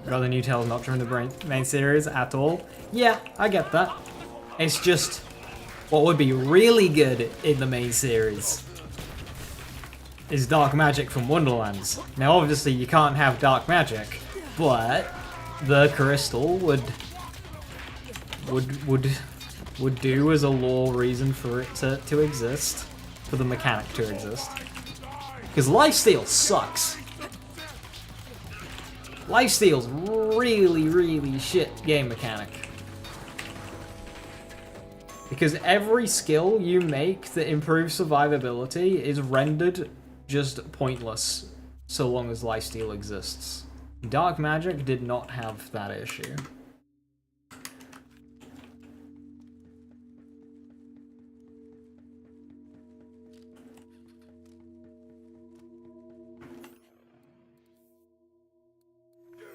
[SPEAKER 1] Rather New Tales not during the main series at all. Yeah, I get that. It's just what would be really good in the main series is dark magic from Wonderlands. Now obviously you can't have dark magic, but the crystal would do as a lore reason for it to exist, for the mechanic to exist. Because lifesteal sucks. Lifesteal's really shit game mechanic. Because every skill you make that improves survivability is rendered just pointless so long as lifesteal exists. Dark magic did not have that issue.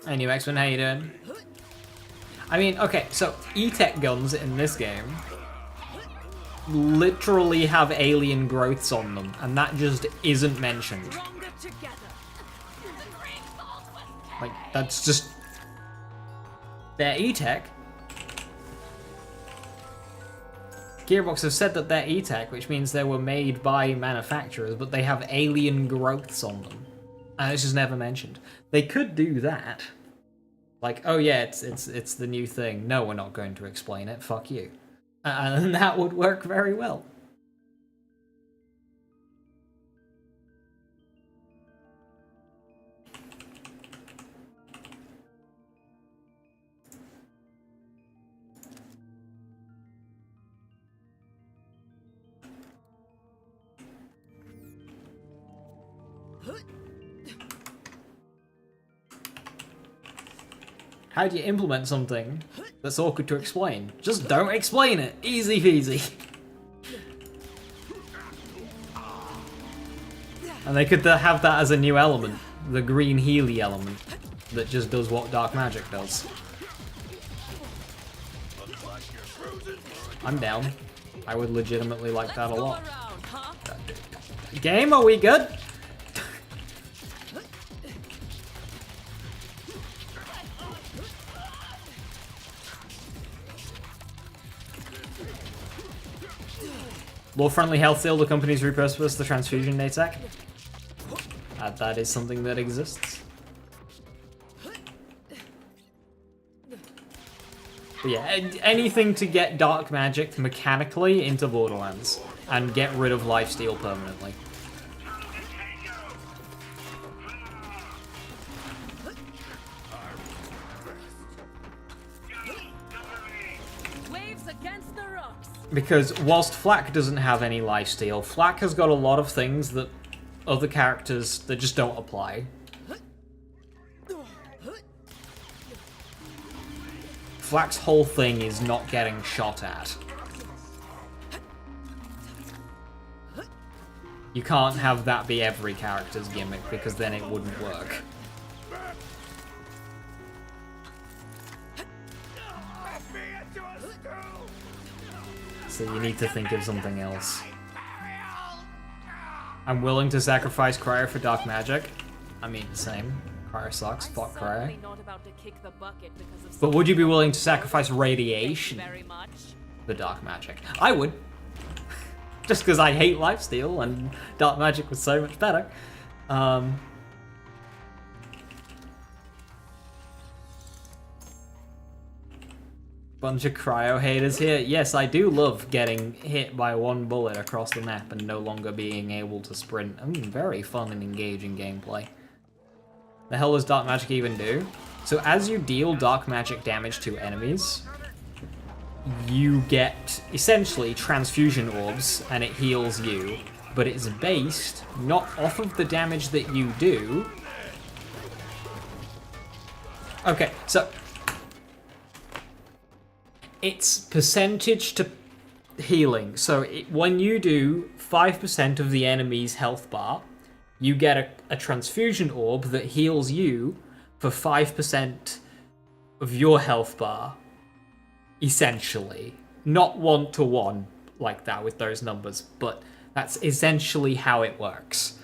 [SPEAKER 1] Hey, new X-Men, how you doing? I mean, okay, so E-Tech guns in this game literally have alien growths on them, and that just isn't mentioned. Like, that's just... They're E-Tech. Gearbox have said that they're E-Tech, which means they were made by manufacturers, but they have alien growths on them. And it's just never mentioned. They could do that. Like, oh yeah, it's the new thing. No, we're not going to explain it. Fuck you. And that would work very well. How do you implement something that's awkward to explain? Just don't explain it. Easy peasy. And they could have that as a new element. The green Healy element. That just does what dark magic does. I'm down. I would legitimately like that a lot. Game, are we good? Law-friendly health seal, the company's repurposed the transfusion ATAC. That is something that exists. But yeah, anything to get dark magic mechanically into Borderlands and get rid of lifesteal permanently. Because whilst Flak doesn't have any lifesteal, Flak has got a lot of things that other characters that just don't apply. Flak's whole thing is not getting shot at. You can't have that be every character's gimmick because then it wouldn't work. So you need to think of something else. I'm willing to sacrifice Cryo for dark magic. I mean, same. Cryo sucks. Fuck Cryo. But would you be willing to sacrifice radiation for dark magic? I would. Just because I hate lifesteal and dark magic was so much better. Bunch of cryo haters here. Yes, I do love getting hit by one bullet across the map and no longer being able to sprint. Very fun and engaging gameplay. The hell does dark magic even do? So as you deal dark magic damage to enemies, you get essentially transfusion orbs and it heals you, but it's based not off of the damage that you do. Okay, so it's percentage to healing. So when you do 5% of the enemy's health bar, you get a transfusion orb that heals you for 5% of your health bar, essentially. Not one-to-one like that with those numbers, but that's essentially how it works.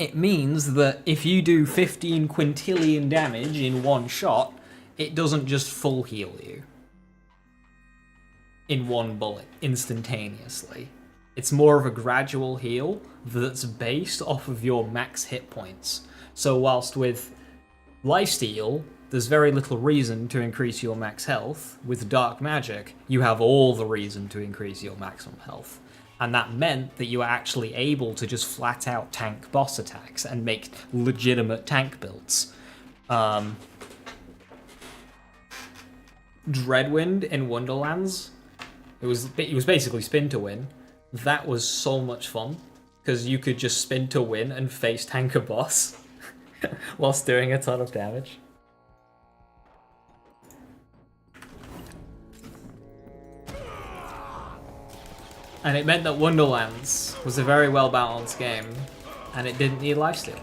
[SPEAKER 1] It means that if you do 15 quintillion damage in one shot, it doesn't just full heal you in one bullet instantaneously. It's more of a gradual heal that's based off of your max hit points. So whilst with lifesteal, there's very little reason to increase your max health, with dark magic, you have all the reason to increase your maximum health. And that meant that you were actually able to just flat out tank boss attacks and make legitimate tank builds. Dreadwind in Wonderlands, it was basically spin to win. That was so much fun, because you could just spin to win and face tank a boss whilst doing a ton of damage. And it meant that Wonderlands was a very well balanced game, and it didn't need lifesteal.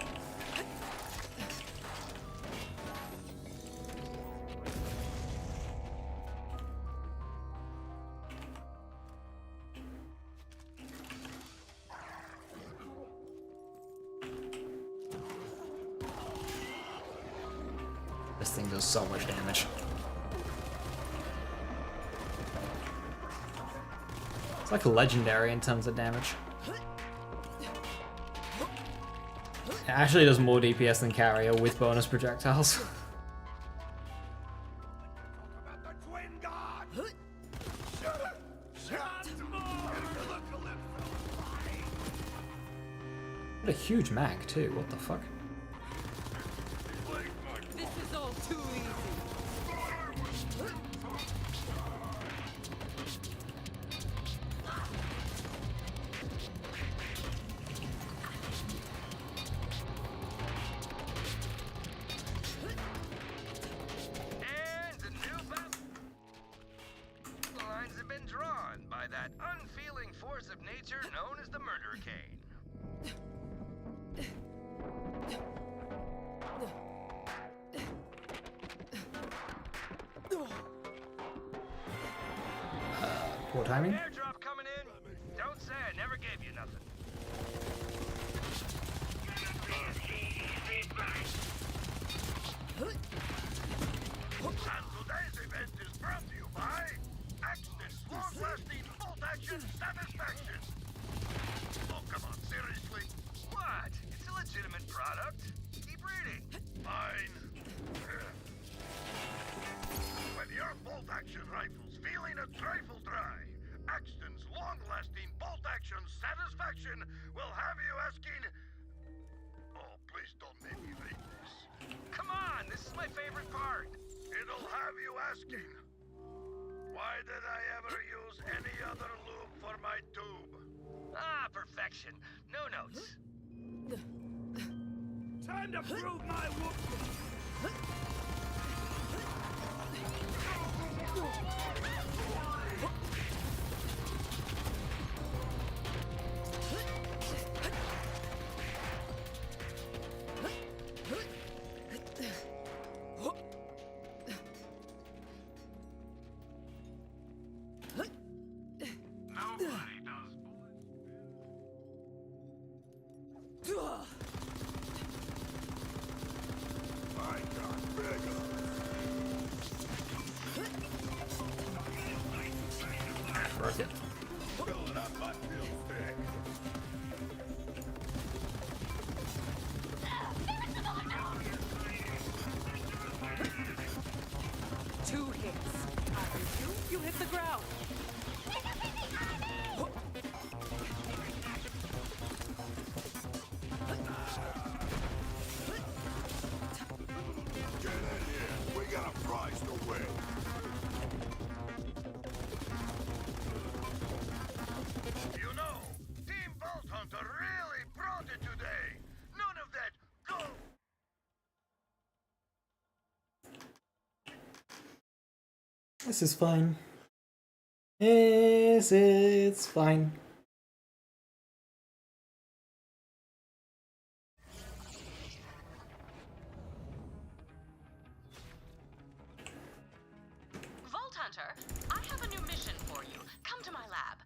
[SPEAKER 1] This thing does so much damage. It's like a legendary in terms of damage. It actually does more DPS than Carrier with bonus projectiles.
[SPEAKER 8] About the twin god! Shut up! Shut more!
[SPEAKER 1] What a huge mag too, what the fuck?
[SPEAKER 3] This is all too easy.
[SPEAKER 2] And the new lines have been drawn by that unfeeling force of nature known as the murder cane.
[SPEAKER 1] Poor timing.
[SPEAKER 2] Airdrop coming in. Don't say I never gave you nothing.
[SPEAKER 6] And today's event is brought to you by Axton's long-lasting bolt-action satisfaction. Oh, come on, seriously?
[SPEAKER 2] What? It's a legitimate product. Keep reading.
[SPEAKER 6] Fine. When your bolt-action rifle's feeling a trifle dry, Axton's long-lasting bolt-action satisfaction will have you asking... Oh, please don't make me read this.
[SPEAKER 2] Come on, this is my favorite part.
[SPEAKER 6] It'll have you asking, why did I ever use any other lube for my tube?
[SPEAKER 2] Ah, perfection. No notes.
[SPEAKER 8] Time to prove my whoop.
[SPEAKER 2] Nobody does
[SPEAKER 8] I got bigger.
[SPEAKER 1] Broke it.
[SPEAKER 8] Filling up my field stick.
[SPEAKER 3] Two hits. After you hit the ground.
[SPEAKER 8] Get in here. We got a prize to win.
[SPEAKER 6] You know, Team Vault Hunter really brought it today. None of that go.
[SPEAKER 1] This is fine. Yes, it's fine.
[SPEAKER 7] Vault Hunter, I have a new mission for you. Come to my lab.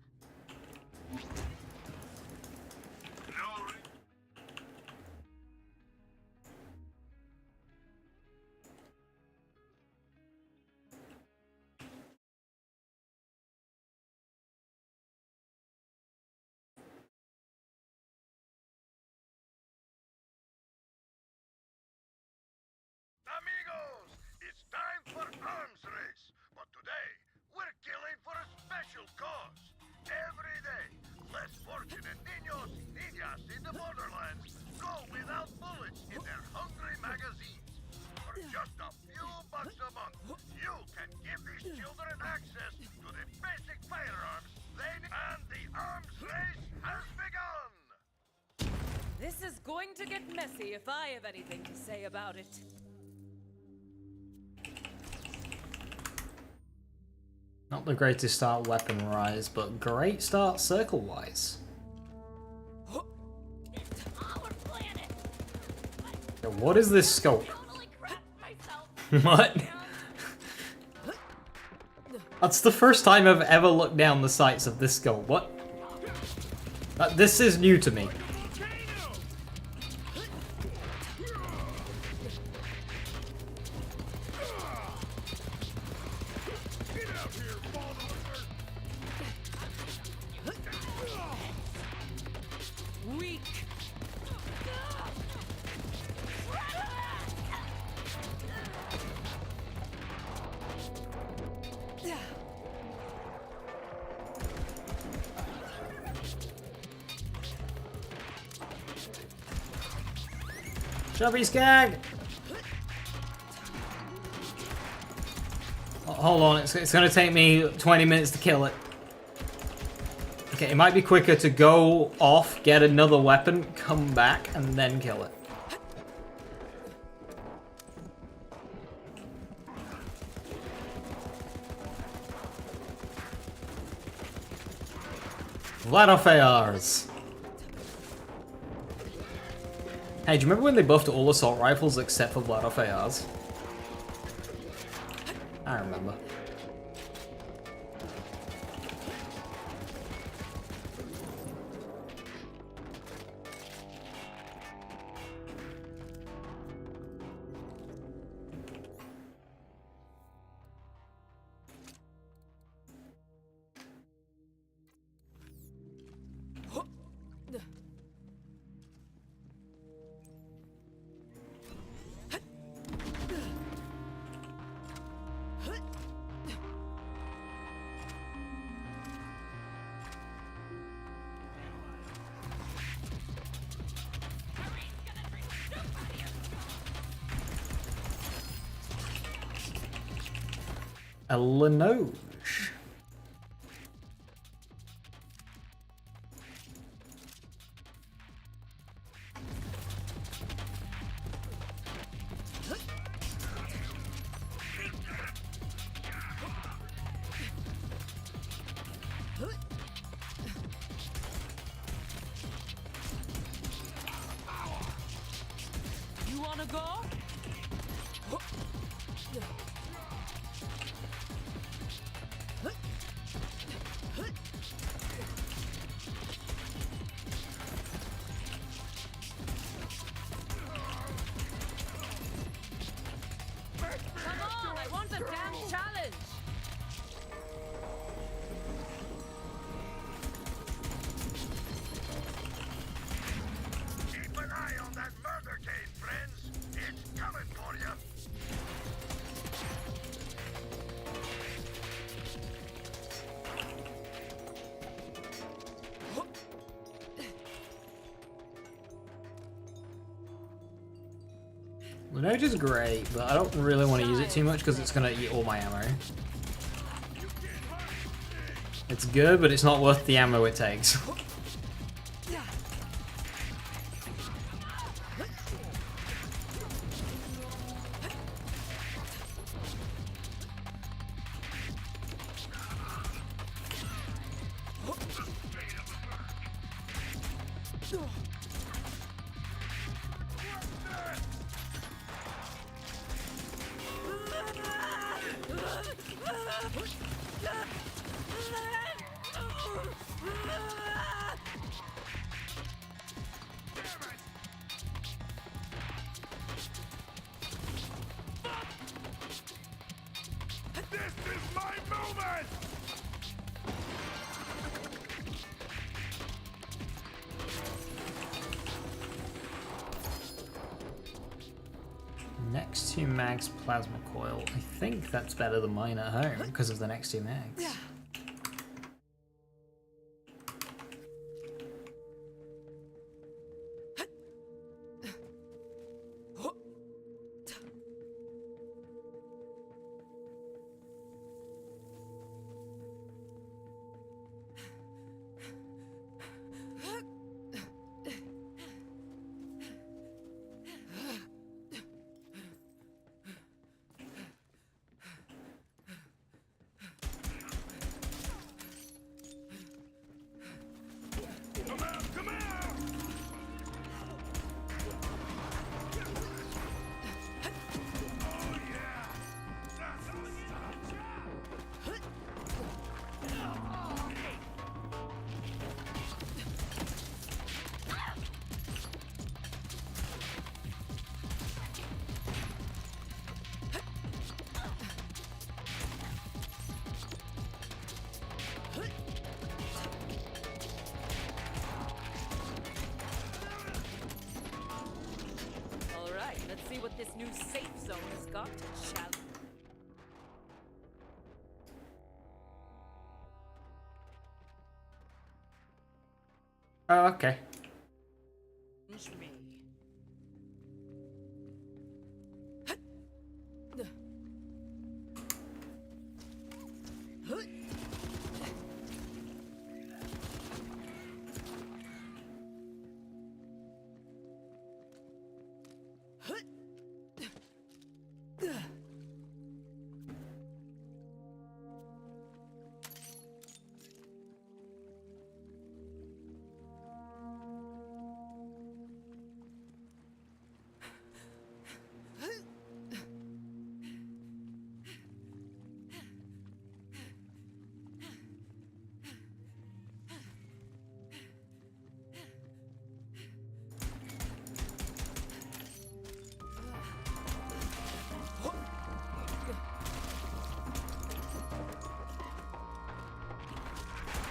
[SPEAKER 6] social cause. Every day, less fortunate niños y niñas in the Borderlands go without bullets in their hungry magazines. For just a few bucks a month, you can give these children access to the basic firearms they need, and the arms race has begun!
[SPEAKER 3] This is going to get messy if I have anything to say about it.
[SPEAKER 1] Not the greatest start weapon-wise, but great start circle-wise. Yeah, what is this scope? What? That's the first time I've ever looked down the sights of this scope. What? This is new to me. Chubby skag! Oh, hold on, it's gonna take me 20 minutes to kill it. Okay, it might be quicker to go off, get another weapon, come back, and then kill it. Vladofayars. Hey, do you remember when they buffed all assault rifles except for Vladofayars? I remember. A Linoge.
[SPEAKER 3] You wanna go? Come on, I want a damn challenge!
[SPEAKER 6] Keep an eye on that murder cave, friends. It's coming for you.
[SPEAKER 1] Linoge is great, but I don't really want to use it too much because it's going to eat all my ammo. It's good, but it's not worth the ammo it takes.
[SPEAKER 8] This is my moment!
[SPEAKER 1] Next to mags plasma coil. I think that's better than mine at home because of the next two mags.
[SPEAKER 3] This new safe zone has got to challenge.
[SPEAKER 1] Oh, okay.
[SPEAKER 3] Me.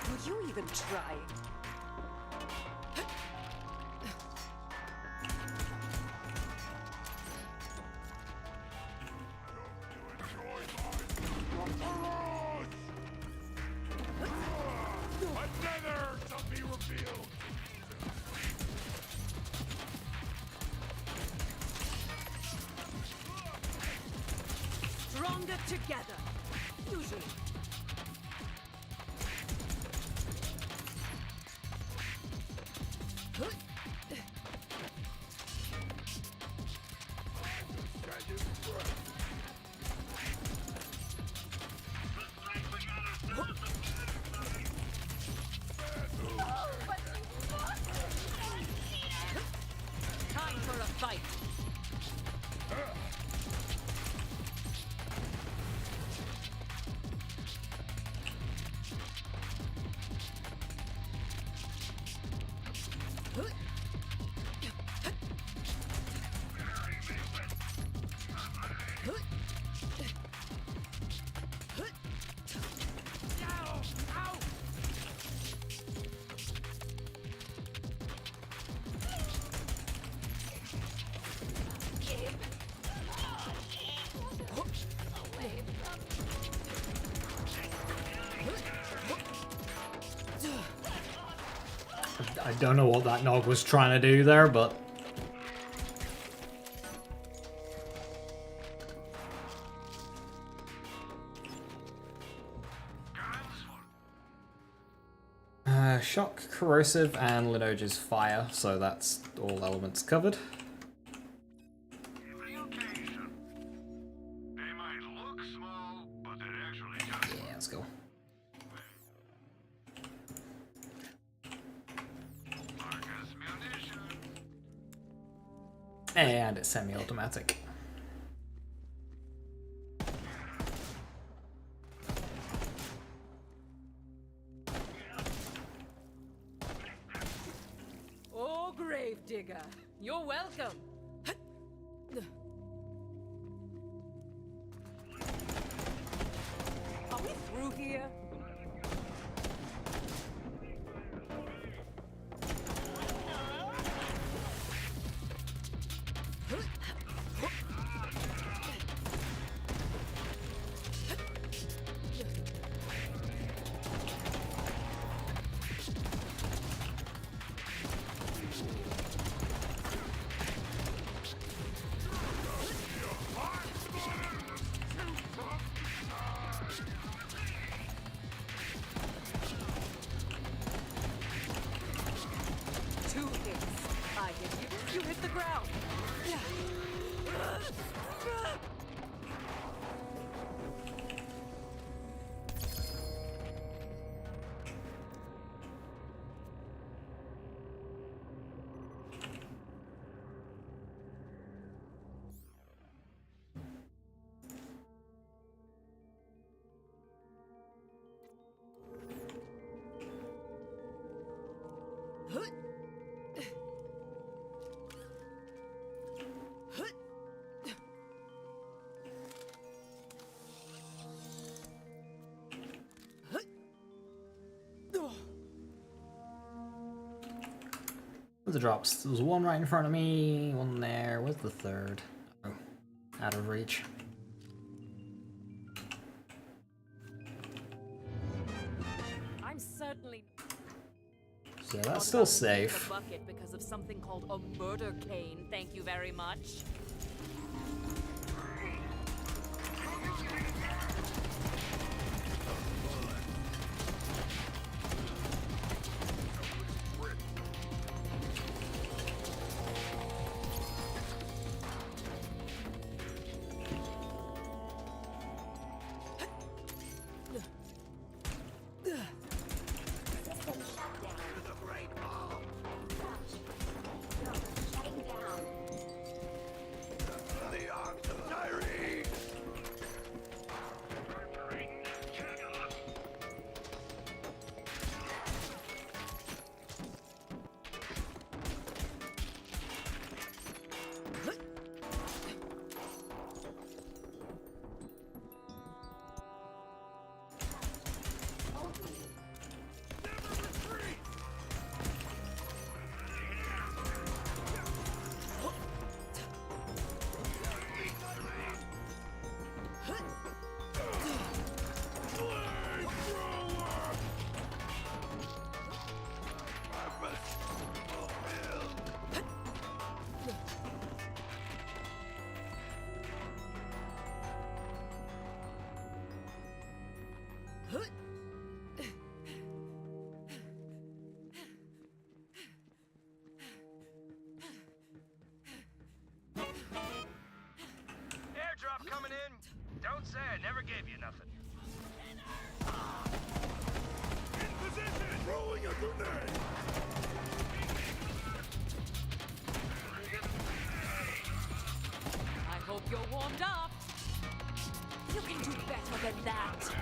[SPEAKER 3] Would you even try?
[SPEAKER 8] Another to be revealed.
[SPEAKER 3] Stronger together. Usually. Time for a fight.
[SPEAKER 1] I don't know what that nog was trying to do there, but shock, corrosive, and Linoge's fire, so that's all elements covered.
[SPEAKER 6] Relocation. They might look small, but they're actually just
[SPEAKER 1] Yeah, let's go.
[SPEAKER 6] Harker's munition.
[SPEAKER 1] And it's semi-automatic.
[SPEAKER 3] Oh, Gravedigger, you're welcome. Are we through here? Two hits. I hit you, you hit the ground.
[SPEAKER 1] Where's the drops? There was one right in front of me, one there. Where's the third? Oh. out of reach.
[SPEAKER 3] I'm certainly
[SPEAKER 1] So
[SPEAKER 3] not
[SPEAKER 1] that's still
[SPEAKER 3] about to drink
[SPEAKER 1] safe.
[SPEAKER 3] a bucket because of something called a murder cane. Thank you very much.
[SPEAKER 2] Airdrop coming in. Don't say I never gave you nothing.
[SPEAKER 8] In position! Throwing a grenade!
[SPEAKER 3] I hope you're warmed up. You can do better than that.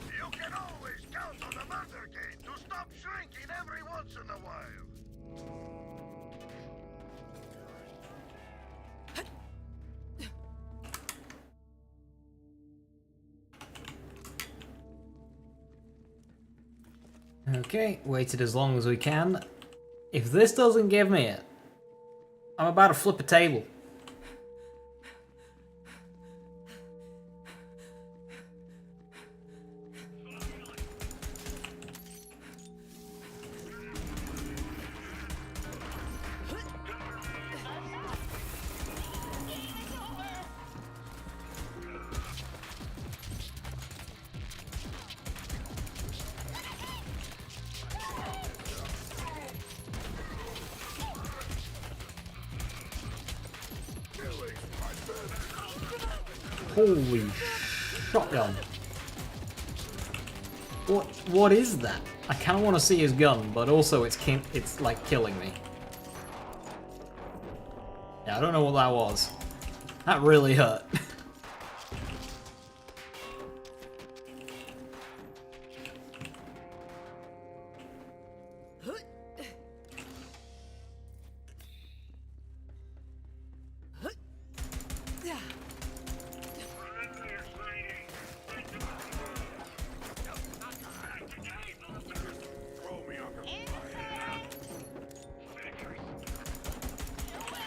[SPEAKER 6] You can always count on the murder game to stop shrinking every once in a while.
[SPEAKER 1] Okay, waited as long as we can. If this doesn't give me it, I'm about to flip a table. Holy shotgun. What is that? I kinda wanna see his gun, but also it's like killing me. Yeah, I don't know what that was. That really hurt.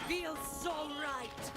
[SPEAKER 3] Feels so right.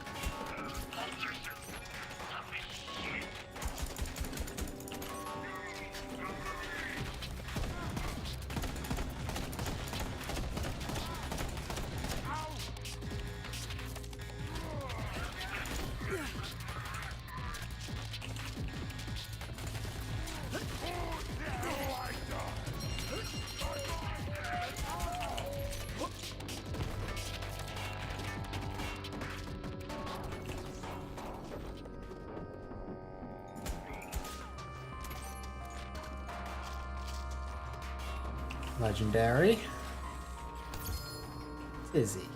[SPEAKER 1] Legendary. Izzy.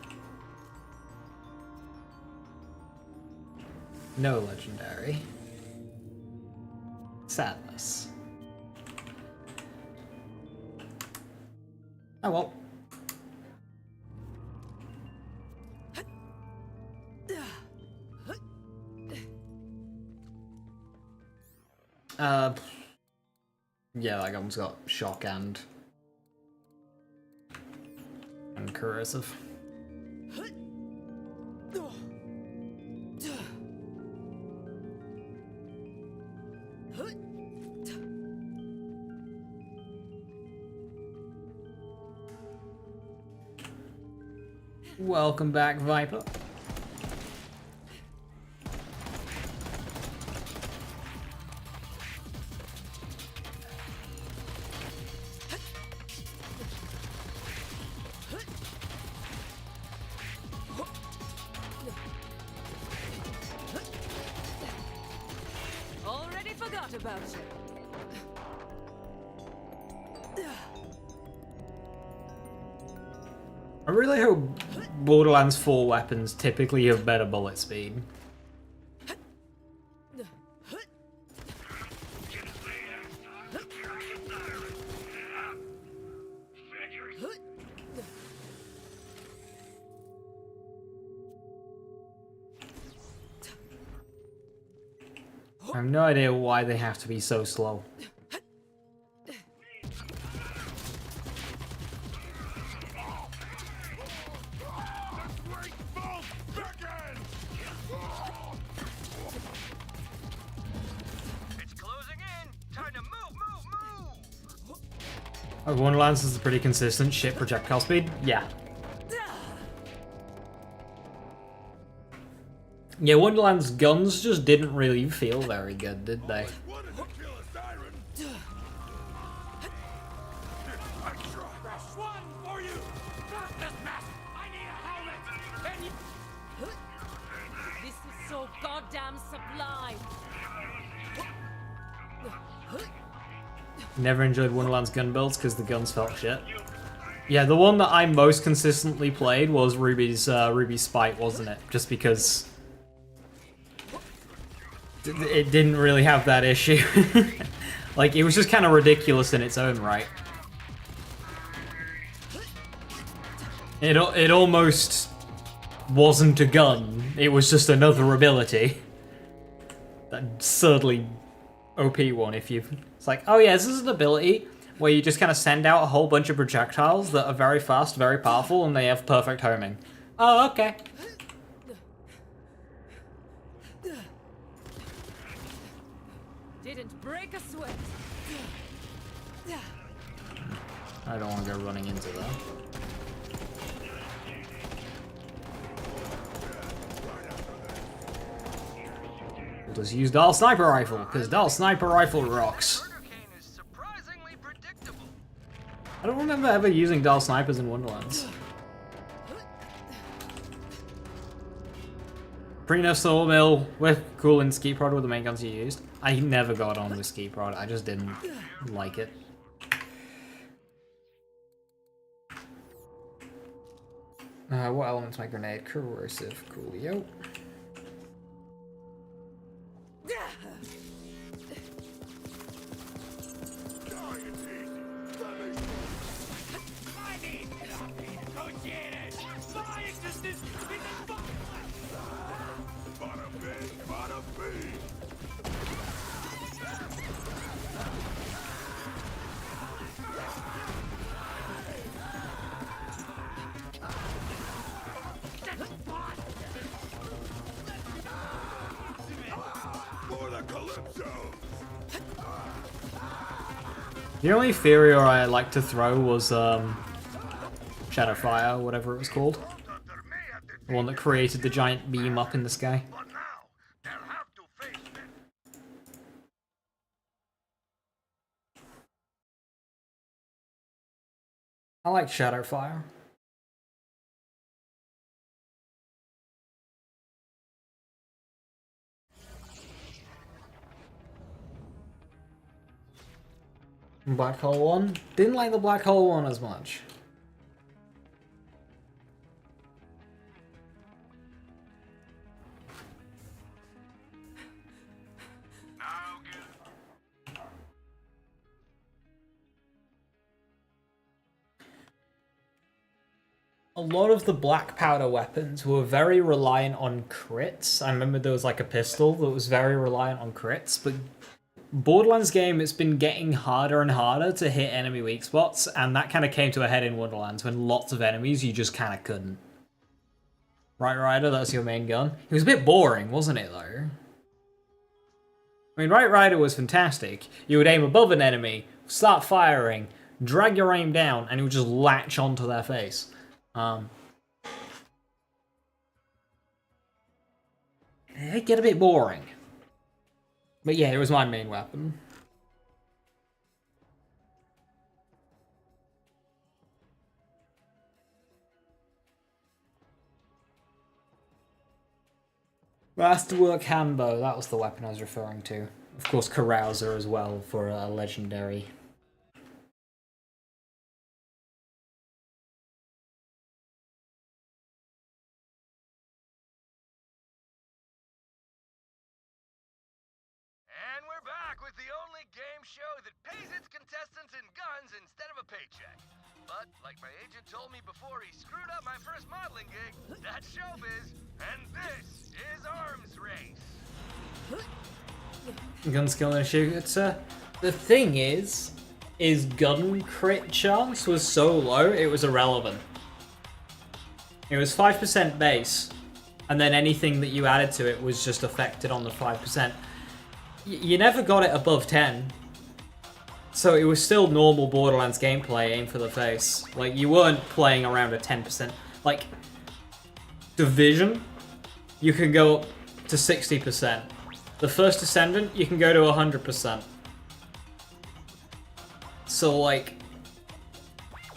[SPEAKER 1] No legendary. Sadness. Oh well. Yeah, that one's got shock and corrosive. Welcome back, Viper.
[SPEAKER 3] Already forgot about you.
[SPEAKER 1] I really hope Borderlands 4 weapons typically have better bullet speed. I have no idea why they have to be so slow.
[SPEAKER 2] It's closing in. Time to move.
[SPEAKER 1] Oh, Wonderlands is a pretty consistent shit projectile speed? Yeah. Yeah, Wonderland's guns just didn't really feel very good, did they?
[SPEAKER 8] Wanted to kill a siren. I tried. That's one for you. First this mess. I need a helmet. And you...
[SPEAKER 3] This is so goddamn sublime.
[SPEAKER 1] Never enjoyed Wonderland's gun builds because the guns felt shit. Yeah, the one that I most consistently played was Ruby's Spite, wasn't it? Just because it didn't really have that issue. Like, it was just kind of ridiculous in its own right. It almost wasn't a gun. It was just another ability. That absurdly OP one if you... It's like, oh yeah, this is an ability where you just kind of send out a whole bunch of projectiles that are very fast, very powerful, and they have perfect homing. Oh, okay.
[SPEAKER 3] Didn't break a sweat.
[SPEAKER 1] I don't want to go running into that. We'll just use Dial Sniper Rifle, because Dial Sniper Rifle rocks.
[SPEAKER 2] Is surprisingly predictable.
[SPEAKER 1] I don't remember ever using Dial Snipers in Wonderlands. Pre-nerf Sawmill with Cool and Ski Prod were the main guns you used. I never got on with Ski Prod, I just didn't like it. What elements my grenade? Corrosive, coolio. The only inferior I liked to throw was Shadowfire, whatever it was called. The one that created the giant beam up in the sky.
[SPEAKER 6] But now, they'll have to face it.
[SPEAKER 1] I like Shadowfire. Black Hole one? Didn't like the Black Hole one as much. A lot of the black powder weapons were very reliant on crits. I remember there was like a pistol that was very reliant on crits, but Borderlands game, it's been getting harder and harder to hit enemy weak spots, and that kind of came to a head in Wonderlands when lots of enemies you just kind of couldn't. Right Rider, that's your main gun. It was a bit boring, wasn't it, though? I mean, Right Rider was fantastic. You would aim above an enemy, start firing, drag your aim down, and it would just latch onto their face. It'd get a bit boring. But yeah, it was my main weapon. Masterwork Hambo, that was the weapon I was referring to. Of course, Carouser as well for a legendary.
[SPEAKER 2] And we're back with the only game show that pays its contestants in guns instead of a paycheck. But, like my agent told me before he screwed up my first modeling gig, that's showbiz, and this is Arms Race.
[SPEAKER 1] Gun skill and shooter. The thing is gun crit chance was so low, it was irrelevant. It was 5% base, and then anything that you added to it was just affected on the 5%. You never got it above 10. So it was still normal Borderlands gameplay, aim for the face. Like, you weren't playing around a 10%. Like, Division, you can go up to 60%. The First Descendant, you can go to 100%. So, like,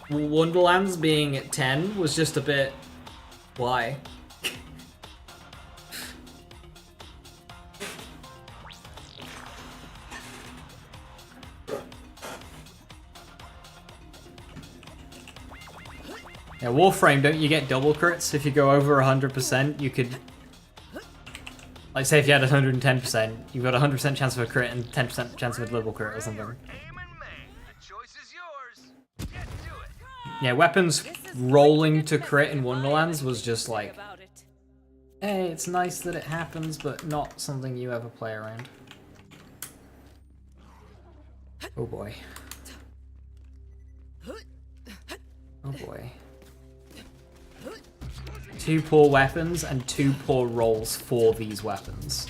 [SPEAKER 1] Wonderlands being at 10 was just a bit... Why? Yeah, Warframe, don't you get double crits? If you go over 100%, you could... Like, say if you had 110%, you've got a 100% chance of a crit and 10% chance of a double crit or something.
[SPEAKER 2] Aim and main. The choice is yours. Get to it.
[SPEAKER 1] Yeah, weapons rolling to crit in Wonderlands was just like... Hey, it's nice that it happens, but not something you ever play around. Oh boy. Oh boy. 2 poor weapons and 2 poor rolls for these weapons.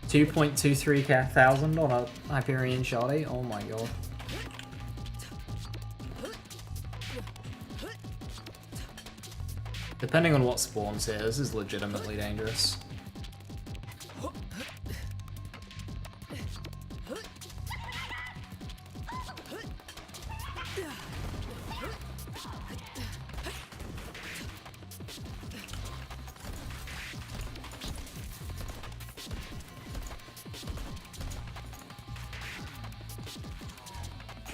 [SPEAKER 1] 2.23 thousand on a Hyperion Shoddy? Oh my god. Depending on what spawns here, this is legitimately dangerous.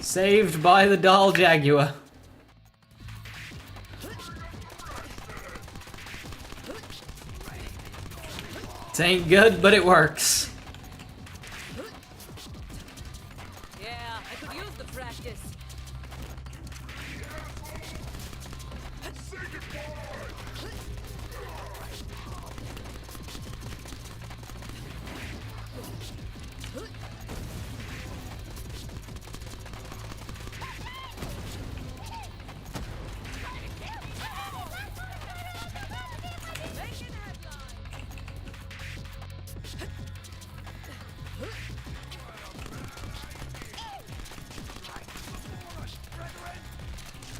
[SPEAKER 1] Saved by the Dahl Jaguar. It ain't good, but it works.
[SPEAKER 3] Yeah, I could use the practice.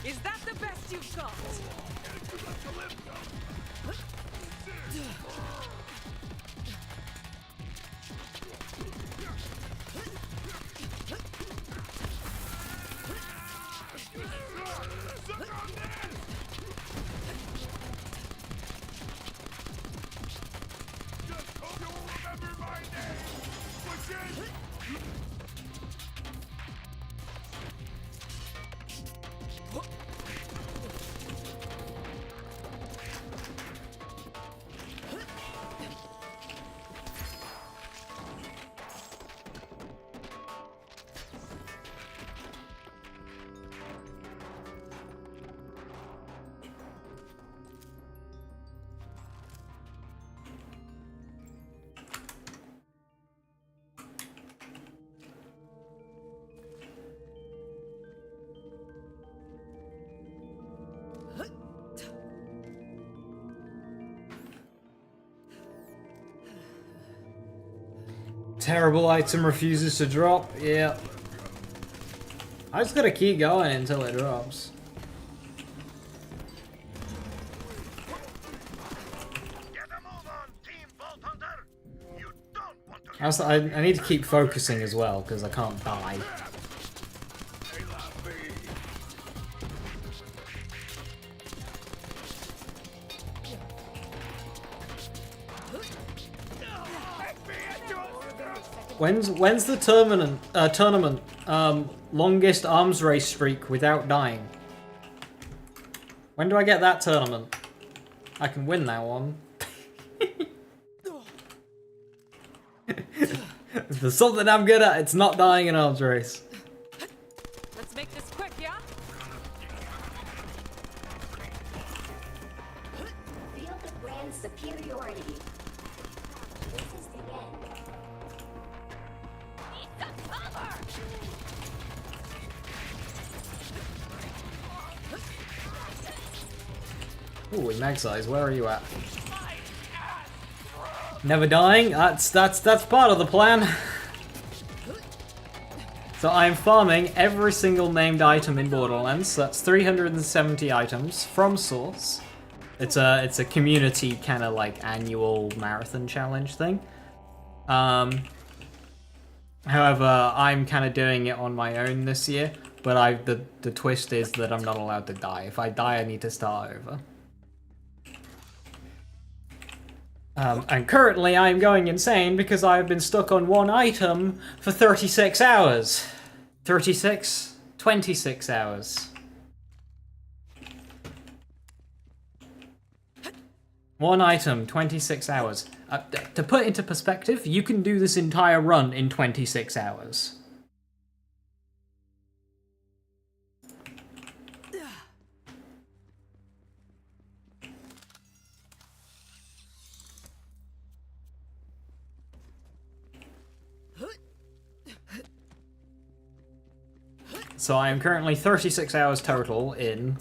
[SPEAKER 3] Is that the best you've got?
[SPEAKER 1] terrible item refuses to drop. Yeah. I just gotta keep going until it drops.
[SPEAKER 6] Get a move on, Team Vault Hunter. You don't want to.
[SPEAKER 1] Also, I need to keep focusing as well because I can't die. When's the tournament longest arms race streak without dying? When do I get that tournament? I can win that one. If there's something I'm good at, it's not dying in arms race.
[SPEAKER 3] Let's make this quick, yeah?
[SPEAKER 4] Feel the brand superiority. This is the end. Need some cover!
[SPEAKER 1] Ooh, in mag size, where are you at? Never dying? That's part of the plan. So I'm farming every single named item in Borderlands. So that's 370 items from Source. It's a community kind of like annual marathon challenge thing. However, I'm kind of doing it on my own this year. But the twist is that I'm not allowed to die. If I die, I need to start over. And currently I'm going insane because I've been stuck on one item for 36 hours. 26 hours. One item, 26 hours. To put into perspective, you can do this entire run in 26 hours. So I am currently 36 hours total in,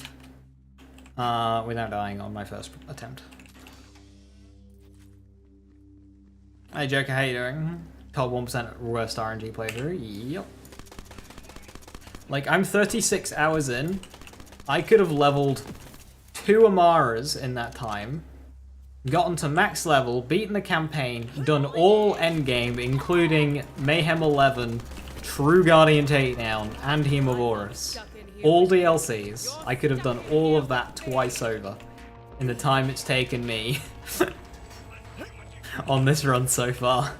[SPEAKER 1] without dying on my first attempt. Hey Joker, how you doing? Top 1% worst RNG playthrough, yep. Like, I'm 36 hours in. I could have leveled 2 Amaras in that time, gotten to max level, beaten the campaign, done all endgame, including Mayhem 11, True Guardian Takedown, and Hemovorus. All DLCs. I could have done all of that twice over in the time it's taken me on this run so far.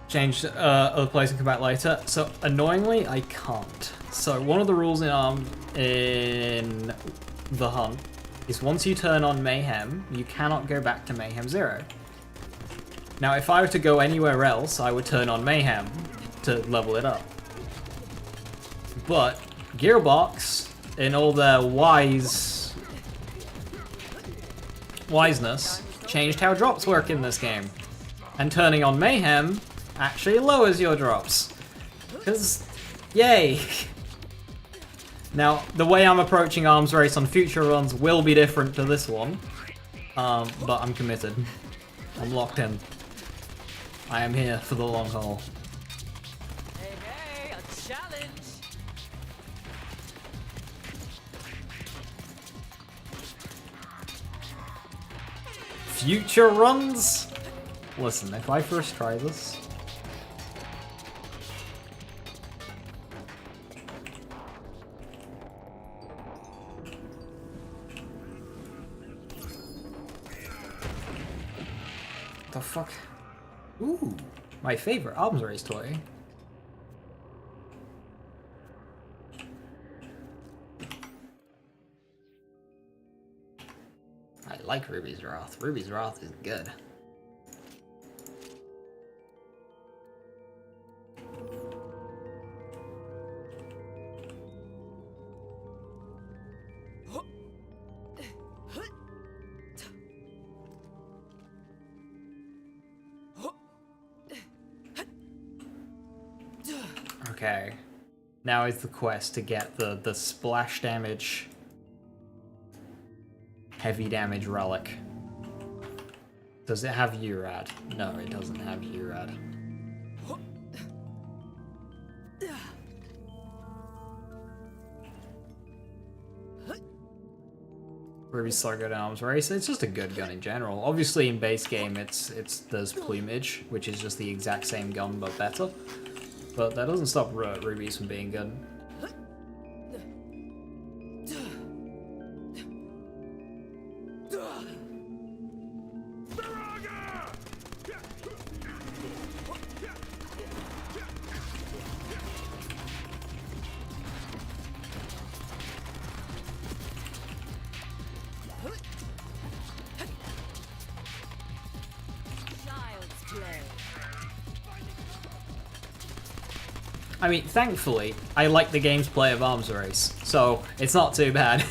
[SPEAKER 1] Change other place and come back later. So annoyingly, I can't. So one of the rules in the hunt is once you turn on Mayhem, you cannot go back to Mayhem 0. Now, if I were to go anywhere else, I would turn on Mayhem to level it up. But Gearbox, in all their wiseness, changed how drops work in this game, and turning on Mayhem actually lowers your drops. Because, yay! Now, the way I'm approaching Arms Race on future runs will be different to this one. But I'm committed. I'm locked in. I am here for the long haul.
[SPEAKER 3] Hey, a challenge!
[SPEAKER 1] Future runs? Listen, if I first try this... The fuck? Ooh, my favorite Arms Race toy. I like Ruby's Wrath. Ruby's Wrath is good. Okay. Now is the quest to get the splash damage, heavy damage relic. Does it have URAD? No, it doesn't have URAD. Ruby Slugger Arms Race. It's just a good gun in general. Obviously, in base game, there's Plumage, which is just the exact same gun but better. But that doesn't stop Rubies from being good. I mean, thankfully, I like the game's play of Arms Race, so it's not too bad.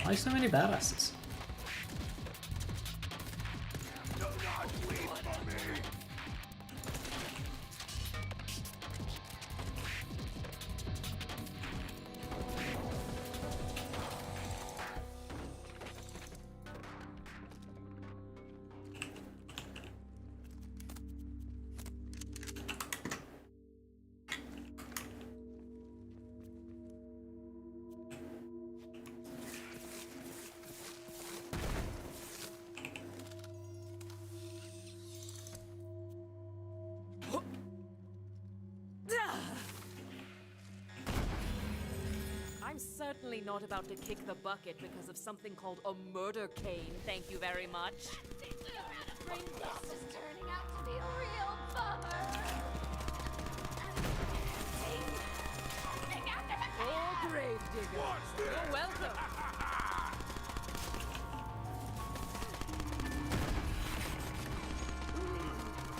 [SPEAKER 1] Why so many badasses?
[SPEAKER 3] I'm certainly not about to kick the bucket because of something called a murder cane, thank you very much.
[SPEAKER 4] This is turning out to be a real bummer.
[SPEAKER 3] Oh, grave digger. You're welcome.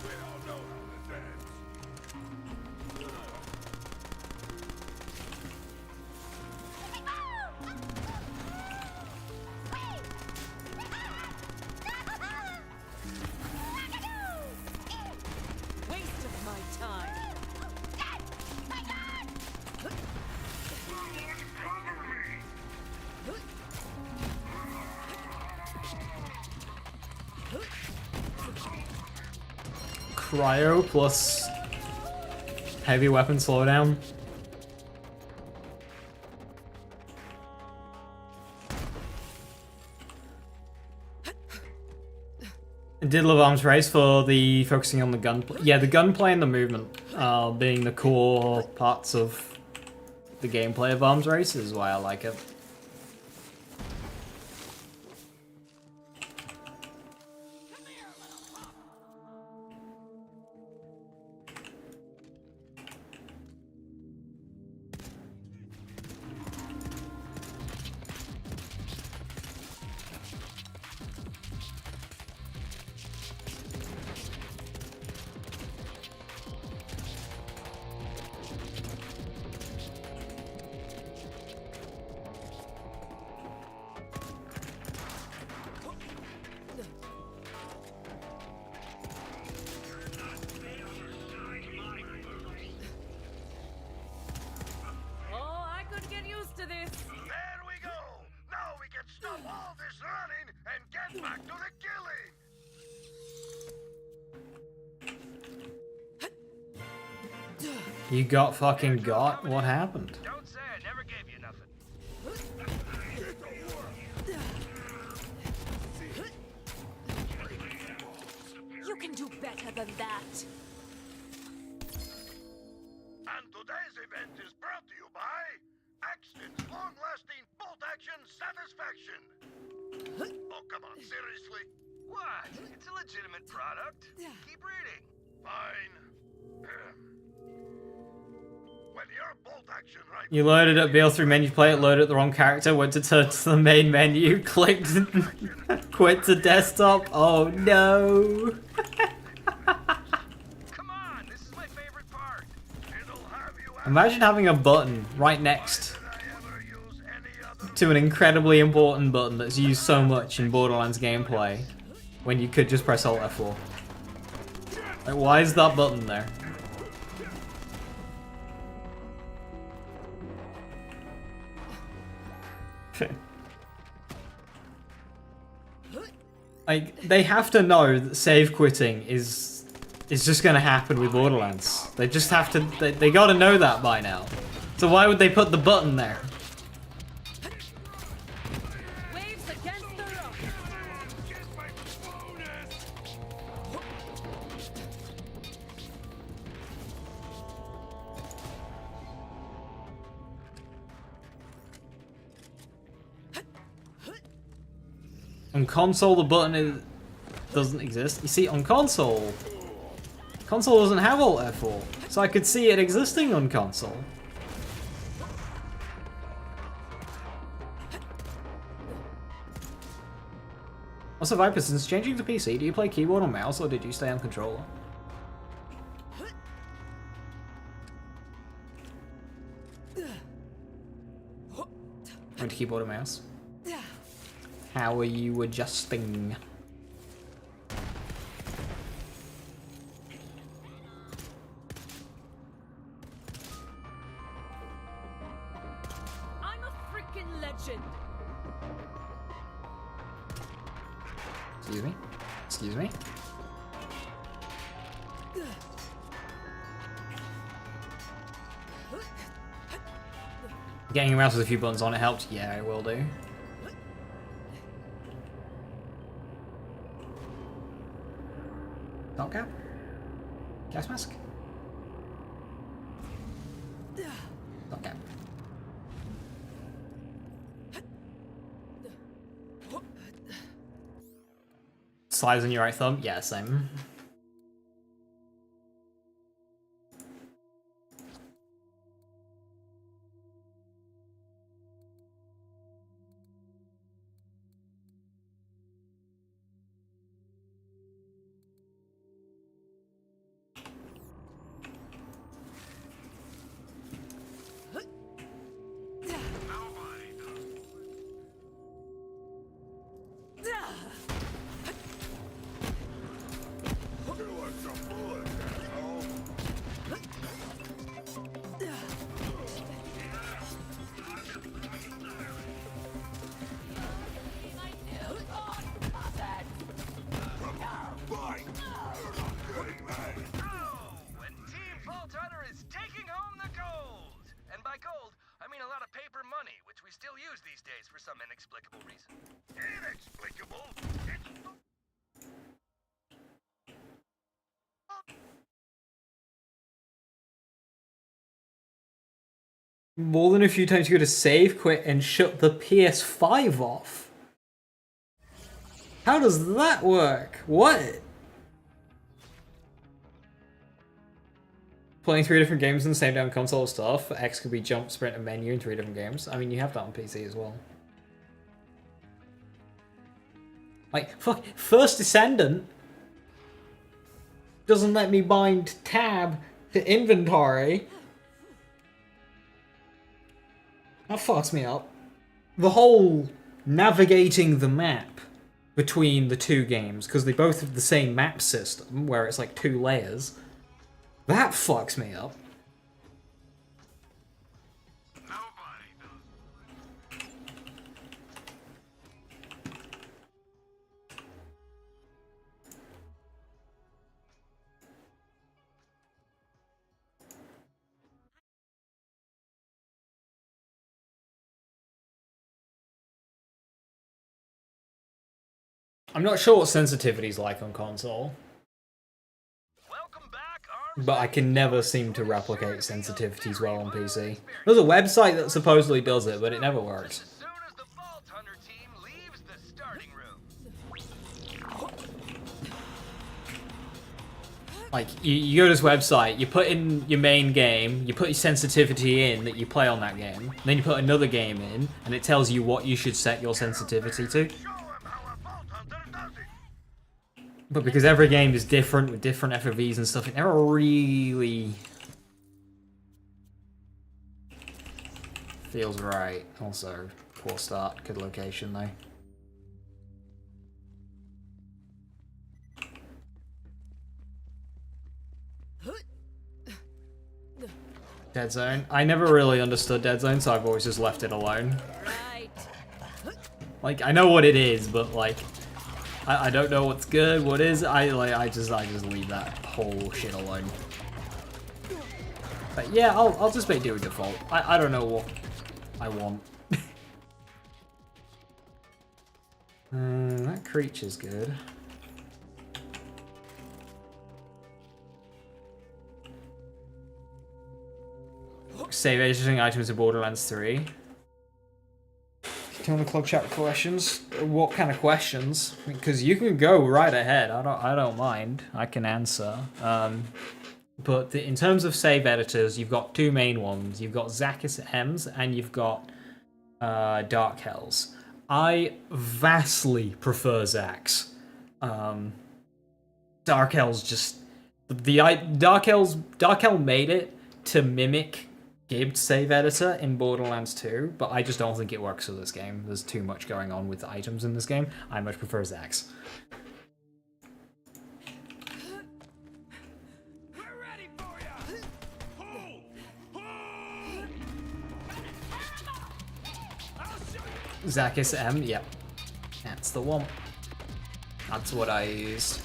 [SPEAKER 8] We all know how this ends.
[SPEAKER 3] Waste of my time.
[SPEAKER 1] Cryo plus heavy weapon slowdown. I did love Arms Race for the focusing on the gunplay. Yeah, the gunplay and the movement being the core parts of the gameplay of Arms Race is why I like it. You got fucking got? What happened?
[SPEAKER 2] Don't say I never gave you nothing.
[SPEAKER 3] better than that.
[SPEAKER 6] And today's event is brought to you by Axton's long-lasting bolt-action satisfaction. Oh, come on, seriously?
[SPEAKER 2] What? It's a legitimate product. Keep reading.
[SPEAKER 6] Fine. When your bolt-action rifle...
[SPEAKER 1] You loaded up BL3 menu player, loaded up the wrong character, went to turn to the main menu, clicked, quit to desktop. Oh no!
[SPEAKER 2] Come on, this is my favorite part.
[SPEAKER 6] It'll have you
[SPEAKER 1] Imagine having a button right next
[SPEAKER 6] did I ever use any other...
[SPEAKER 1] to an incredibly important button that's used so much in Borderlands gameplay, when you could just press Alt F4. Like, why is that button there? Like, they have to know that save quitting is just gonna happen with Borderlands. They just have to, they gotta know that by now. So why would they put the button there?
[SPEAKER 3] Waves against the rock.
[SPEAKER 8] Get my bonus!
[SPEAKER 1] On console, the button doesn't exist. You see, on console doesn't have Alt F4, so I could see it existing on console. Also, Viper, since changing to PC, do you play keyboard or mouse, or did you stay on controller? Went to keyboard or mouse? How are you adjusting?
[SPEAKER 3] I'm a freaking legend.
[SPEAKER 1] Excuse me? Excuse me? Getting a mouse with a few buttons on it helped? Yeah, it will do. Top cap? Gas mask? Top cap. Slides on your right thumb? Yeah, same. More than a few times you go to save, quit, and shut the PS5 off. How does that work? What? Playing 3 different games in the same damn console stuff. X could be jump, sprint, and menu in 3 different games. I mean, you have that on PC as well. Like, fuck, First Descendant doesn't let me bind tab to inventory. That fucks me up. The whole navigating the map between the 2 games, because they both have the same map system, where it's like 2 layers, that fucks me up. I'm not sure what sensitivity's like on console. but I can never seem to replicate sensitivities well on PC. There's a website that supposedly does it, but it never works.
[SPEAKER 2] As soon as the Vault Hunter team leaves the starting room.
[SPEAKER 1] Like, you go to this website, you put in your main game, you put your sensitivity in that you play on that game, then you put another game in, and it tells you what you should set your sensitivity to.
[SPEAKER 6] Show 'em how a Vault Hunter does it.
[SPEAKER 1] But because every game is different, with different FOVs and stuff, it never really feels right. Also, poor start, good location though. Dead Zone. I never really understood Dead Zone, so I've always just left it alone.
[SPEAKER 3] Right.
[SPEAKER 1] Like, I know what it is, but like, I don't know what's good, what is. I just leave that whole shit alone. But yeah, I'll just make do with default. I don't know what I want. That creature's good. Save editing items in Borderlands 3. Do you want to club chat with questions? What kind of questions? Because you can go right ahead. I don't mind. I can answer. But in terms of save editors, you've got two main ones. You've got Zakis M's and you've got Dark Hells. I vastly prefer Zak's. Dark Hell's just Dark Hell made it to mimic Gibbed save editor in Borderlands 2, but I just don't think it works for this game. There's too much going on with the items in this game. I much prefer Zak's.
[SPEAKER 8] We're ready for ya! Hold! Hold! I'll show you!
[SPEAKER 1] Zakis M, yep. That's the one. That's what I used.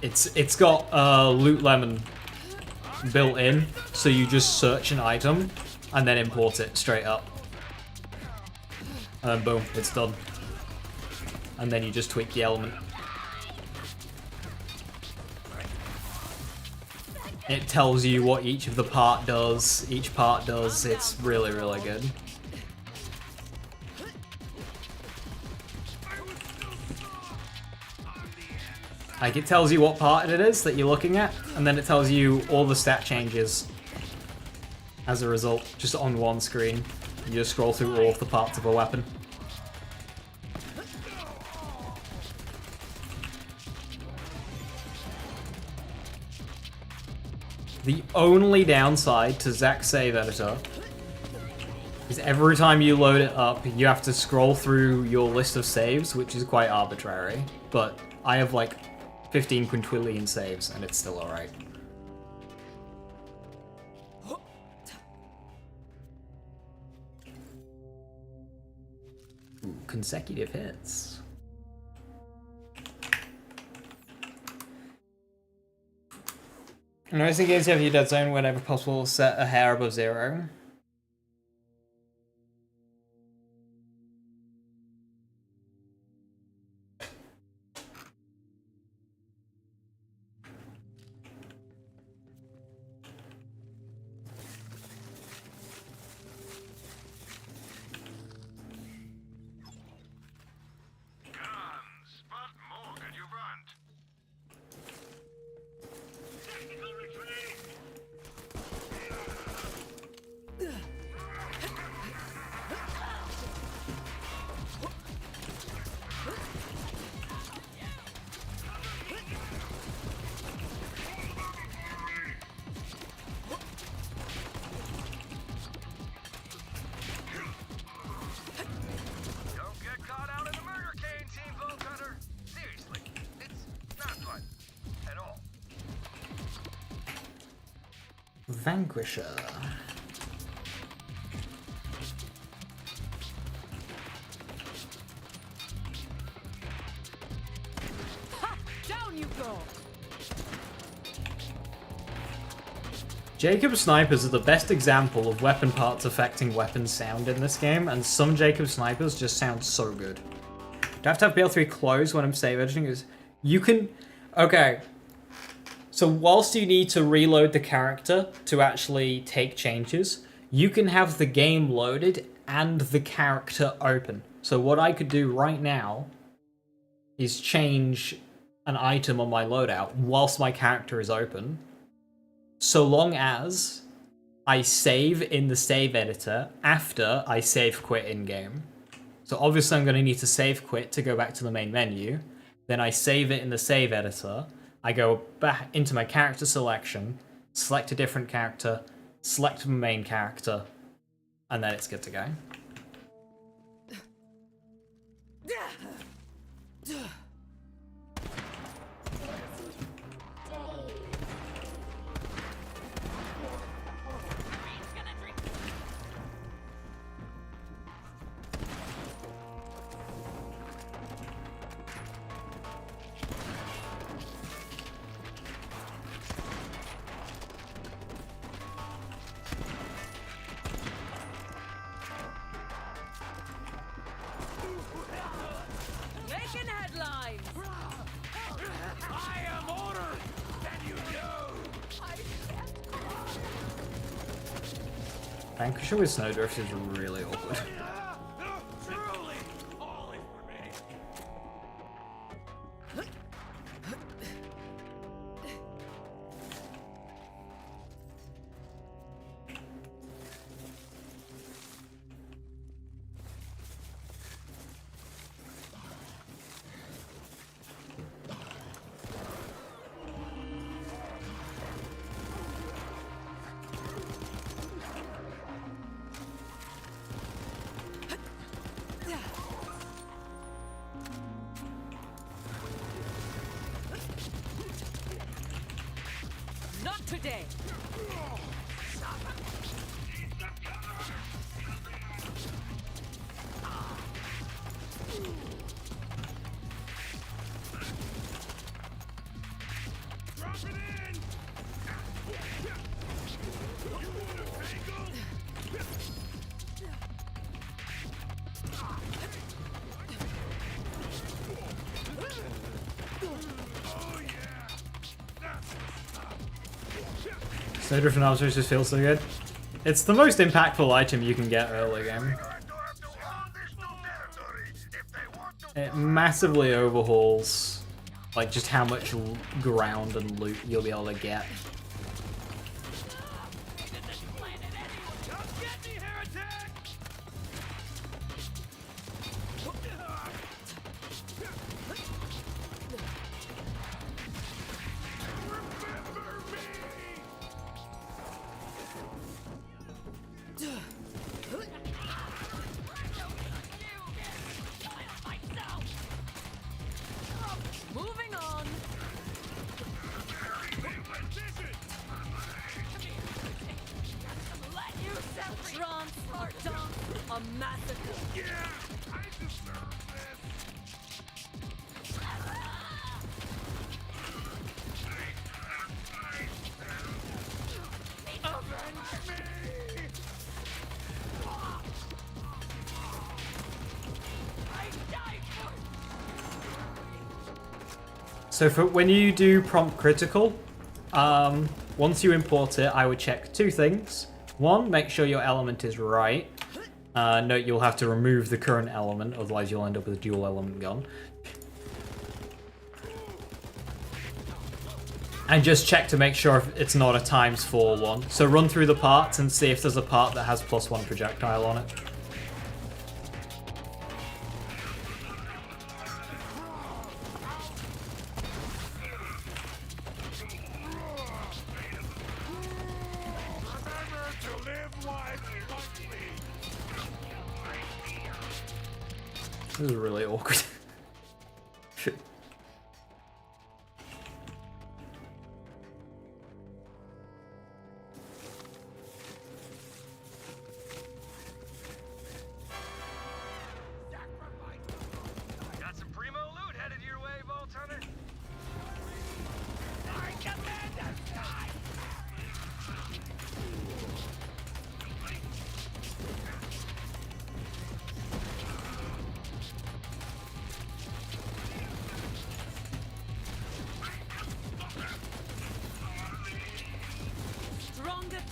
[SPEAKER 1] It's got Loot Lemon built in, so you just search an item and then import it straight up. And then boom, it's done. And then you just tweak the element. It tells you what each of the part does, each part does. It's really, really good. Like, it tells you what part it is that you're looking at, and then it tells you all the stat changes as a result, just on one screen. You just scroll through all of the parts of a weapon. The only downside to Zak's save editor is every time you load it up, you have to scroll through your list of saves, which is quite arbitrary, but I have like 15 quintillion saves, and it's still alright. Consecutive hits. Noticing games you have your dead zone whenever possible, set a hair above 0.
[SPEAKER 6] Guns, but more than you want. Technical retreat.
[SPEAKER 2] Don't get caught out in the murder cane, Team Vault Hunter. Seriously, it's not fun at all.
[SPEAKER 1] Vanquisher.
[SPEAKER 3] Ha! Down you go!
[SPEAKER 1] Jacob snipers are the best example of weapon parts affecting weapon sound in this game, and some Jacob snipers just sound so good. Do I have to have BL3 closed when I'm save editing? You can... Okay. So whilst you need to reload the character to actually take changes, you can have the game loaded and the character open. So what I could do right now is change an item on my loadout whilst my character is open, so long as I save in the save editor after I save quit in-game. So obviously I'm going to need to save quit to go back to the main menu, then I save it in the save editor, I go back into my character selection, select a different character, select my main character, and then it's good to go.
[SPEAKER 3] Making headlines!
[SPEAKER 8] I am order! Then you know!
[SPEAKER 1] Vanquisher with Snowdrift is really awkward.
[SPEAKER 8] Truly! All information!
[SPEAKER 3] Not today!
[SPEAKER 8] Drop it in! You want a tangle? Oh yeah! That's
[SPEAKER 1] Snowdrift and Archers just feels so good. It's the most impactful item you can get early game.
[SPEAKER 6] Going to have to own this new territory if they want to.
[SPEAKER 1] It massively overhauls like just how much ground and loot you'll be able to get.
[SPEAKER 8] Come get me, heretic! Remember me!
[SPEAKER 3] Moving on! A trance, a dance, a massacre!
[SPEAKER 8] Yeah, I deserve this. Avenge me! I died for
[SPEAKER 1] So for when you do prompt critical, once you import it, I would check two things. One, make sure your element is right. Note you'll have to remove the current element, otherwise you'll end up with a dual element gun. And just check to make sure if it's not a ×4 one. So run through the parts and see if there's a part that has +1 projectile on it.
[SPEAKER 8] Remember to live life lightly.
[SPEAKER 1] This is really awkward.
[SPEAKER 2] Got some primo loot headed your way, Vault Hunter.
[SPEAKER 8] I command a strike!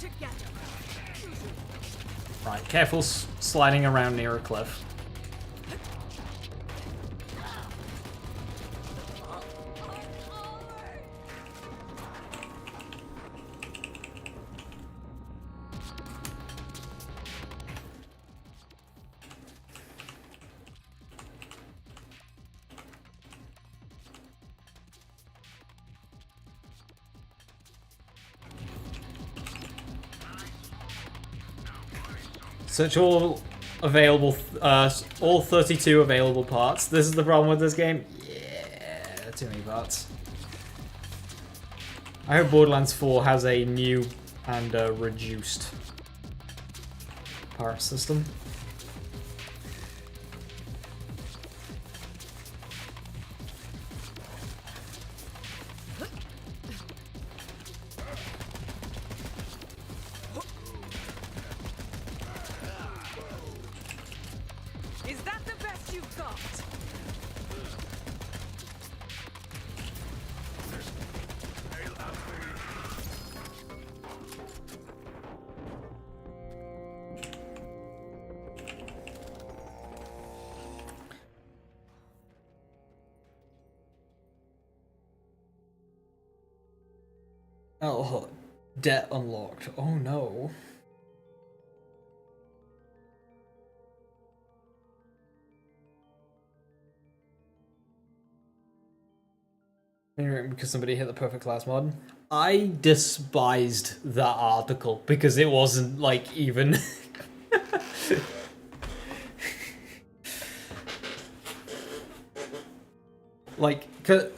[SPEAKER 3] together.
[SPEAKER 1] Right, careful sliding around near a cliff. Search all available, all 32 available parts. This is the problem with this game. Yeah, too many parts. I hope Borderlands 4 has a new and reduced part system.
[SPEAKER 3] Is that the best you've got?
[SPEAKER 1] Oh, debt unlocked. Oh no. Because somebody hit the perfect class mod. I despised that article because it wasn't like even like,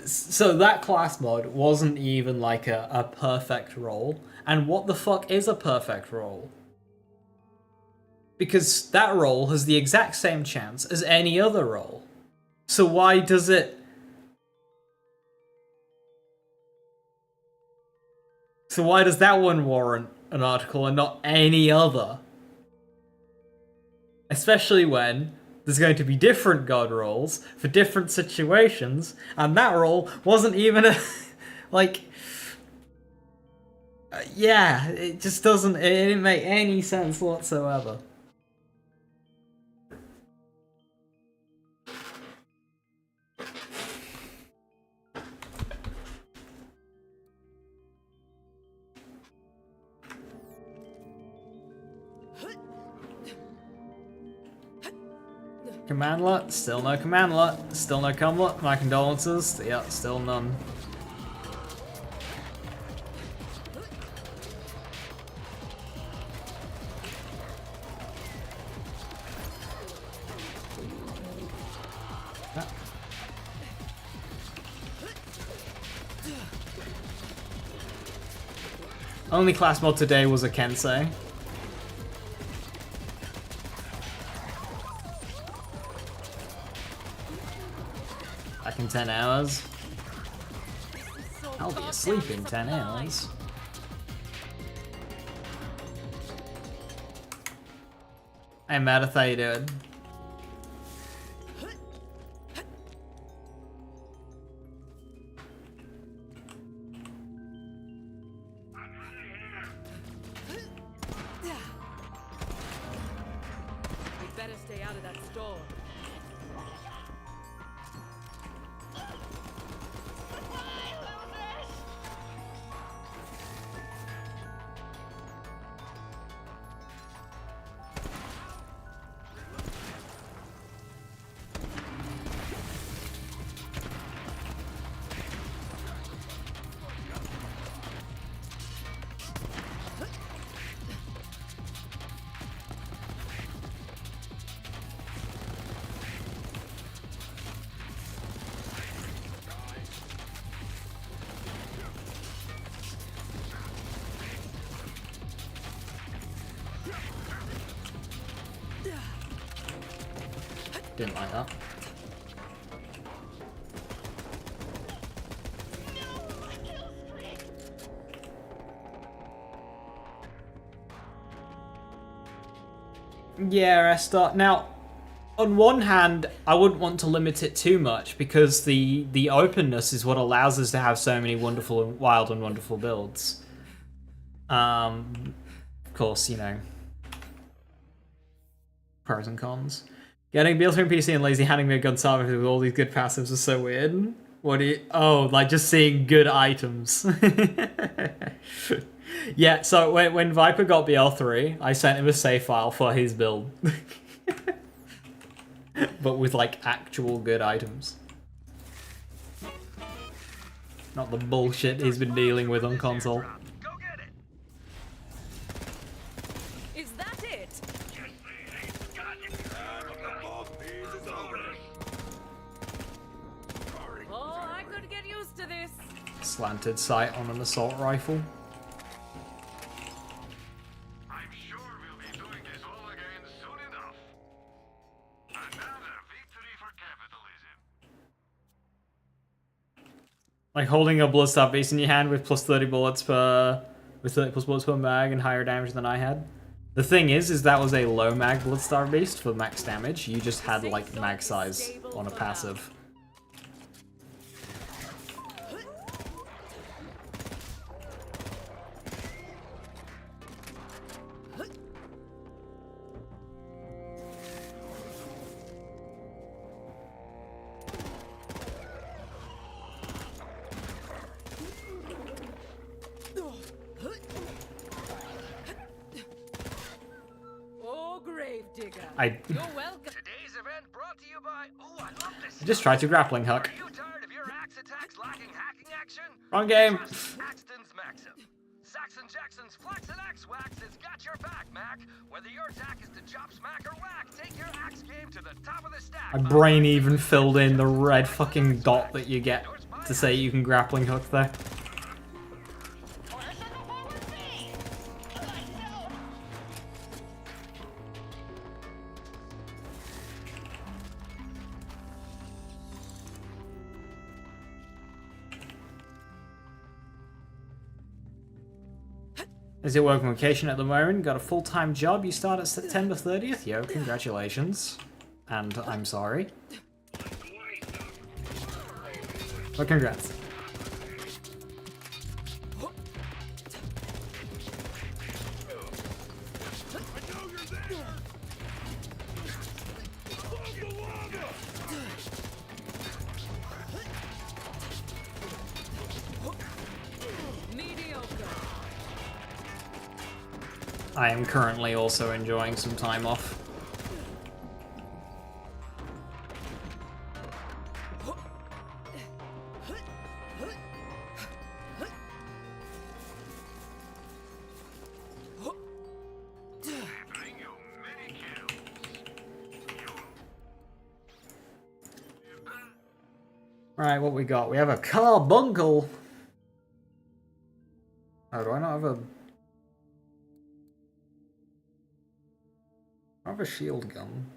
[SPEAKER 1] so that class mod wasn't even like a perfect roll. And what the fuck is a perfect roll? Because that roll has the exact same chance as any other roll. So why does it... So why does that one warrant an article and not any other? Especially when there's going to be different god rolls for different situations, and that roll wasn't even a... like... yeah, it just doesn't... It didn't make any sense whatsoever. Commandlet, still no commandlet, still no commandlet, my condolences, yeah, still none. Ah. Only class mod today was a Kensei. Back in 10 hours. I'll be asleep in 10 hours. Hey Matt, how you doing?
[SPEAKER 3] We'd better stay out of that store.
[SPEAKER 1] Didn't like that. Yeah, Esther. Now, on one hand, I wouldn't want to limit it too much because the openness is what allows us to have so many wonderful, wild and wonderful builds. course, you know, pros and cons. Getting BL3 and PC and lazy handing me a gun salvage with all these good passives is so weird. What do you... Oh, like just seeing good items. Yeah, so when Viper got BL3, I sent him a save file for his build. But with, like, actual good items. Not the bullshit he's been dealing with on console.
[SPEAKER 2] Go get it.
[SPEAKER 3] Is that it? Oh, I could get used to this.
[SPEAKER 1] Slanted sight on an assault rifle.
[SPEAKER 6] I'm sure we'll be doing this all again soon enough. Another victory for capitalism.
[SPEAKER 1] Like holding a Bloodstar Beast in your hand with plus 30 bullets per... with 30 plus bullets per mag and higher damage than I had. The thing is that was a low mag Bloodstar Beast for max damage. You just had, like, mag size on a passive.
[SPEAKER 3] Oh, Gravedigger.
[SPEAKER 1] I
[SPEAKER 3] You're welcome.
[SPEAKER 2] Today's event brought to you by... Oh, I love this.
[SPEAKER 1] just tried to grappling hook.
[SPEAKER 2] Are you tired of your axe attacks lacking hacking action?
[SPEAKER 1] Wrong game.
[SPEAKER 2] Trust Axton's Maxim. Saxon Jackson's Flex and Axe Wax has got your back, Mac. Whether your attack is to chop, smack, or whack, take your axe game to the top of the stack.
[SPEAKER 1] My brain even filled in the red fucking dot that you get to say you can grappling hook there. Is your working vacation at the moment? Got a full-time job? You start at September 30th? Yo, congratulations. And I'm sorry. But congrats. I am currently also enjoying some time off. Right, what we got? We have a carbuncle. Oh, do I not have a... I have a shield gun.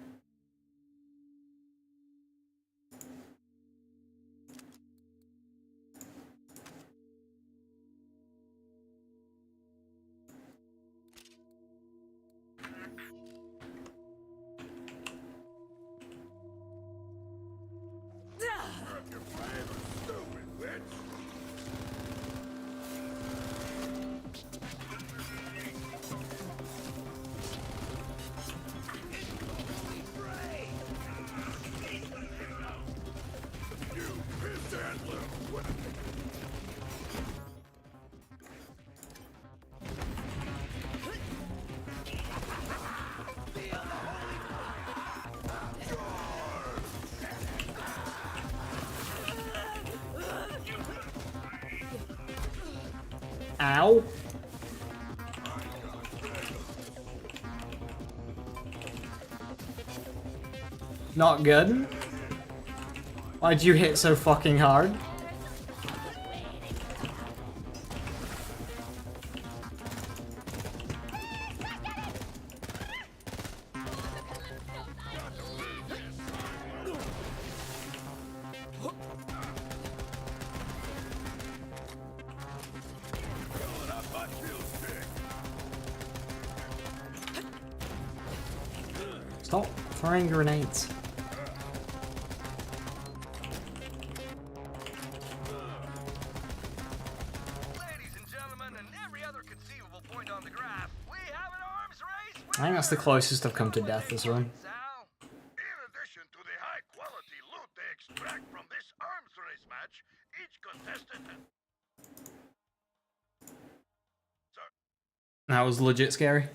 [SPEAKER 1] Ow. Not good. Why'd you hit so fucking hard? Stop throwing grenades.
[SPEAKER 2] Ladies and gentlemen, and every other conceivable point on the graph, we have
[SPEAKER 1] I think that's the closest I've come to death this run.
[SPEAKER 2] Sal?
[SPEAKER 6] In addition to the high-quality loot they extract from this arms race match, each contestant has...
[SPEAKER 1] That was legit scary.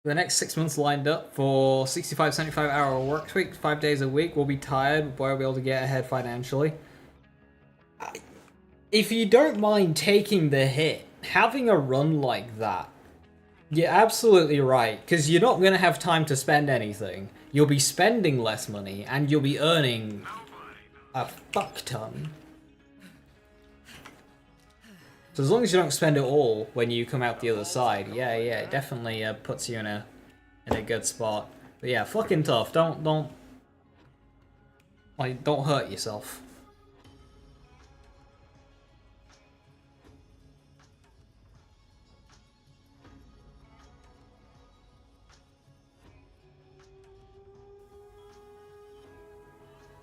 [SPEAKER 1] The next 6 months lined up for 65, 75 hour work week, 5 days a week. We'll be tired, but we'll be able to get ahead financially. If you don't mind taking the hit, having a run like that, you're absolutely right, because you're not going to have time to spend anything. You'll be spending less money, and you'll be earning a fuck ton. So as long as you don't spend it all when you come out the other side, yeah, it definitely puts you in a good spot. But yeah, fucking tough. Don't hurt yourself.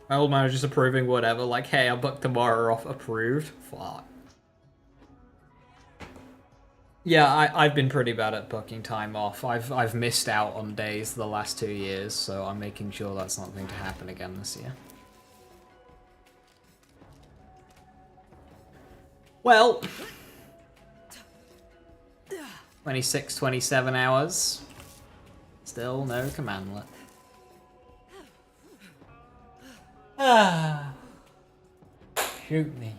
[SPEAKER 1] My old man was just approving whatever, like, hey, I booked tomorrow off, approved. Fuck. Yeah, I've been pretty bad at booking time off. I've missed out on days the last 2 years, so I'm making sure that's not going to happen again this year. Well, 26, 27 hours. Still no commandlet. Ah, shoot me.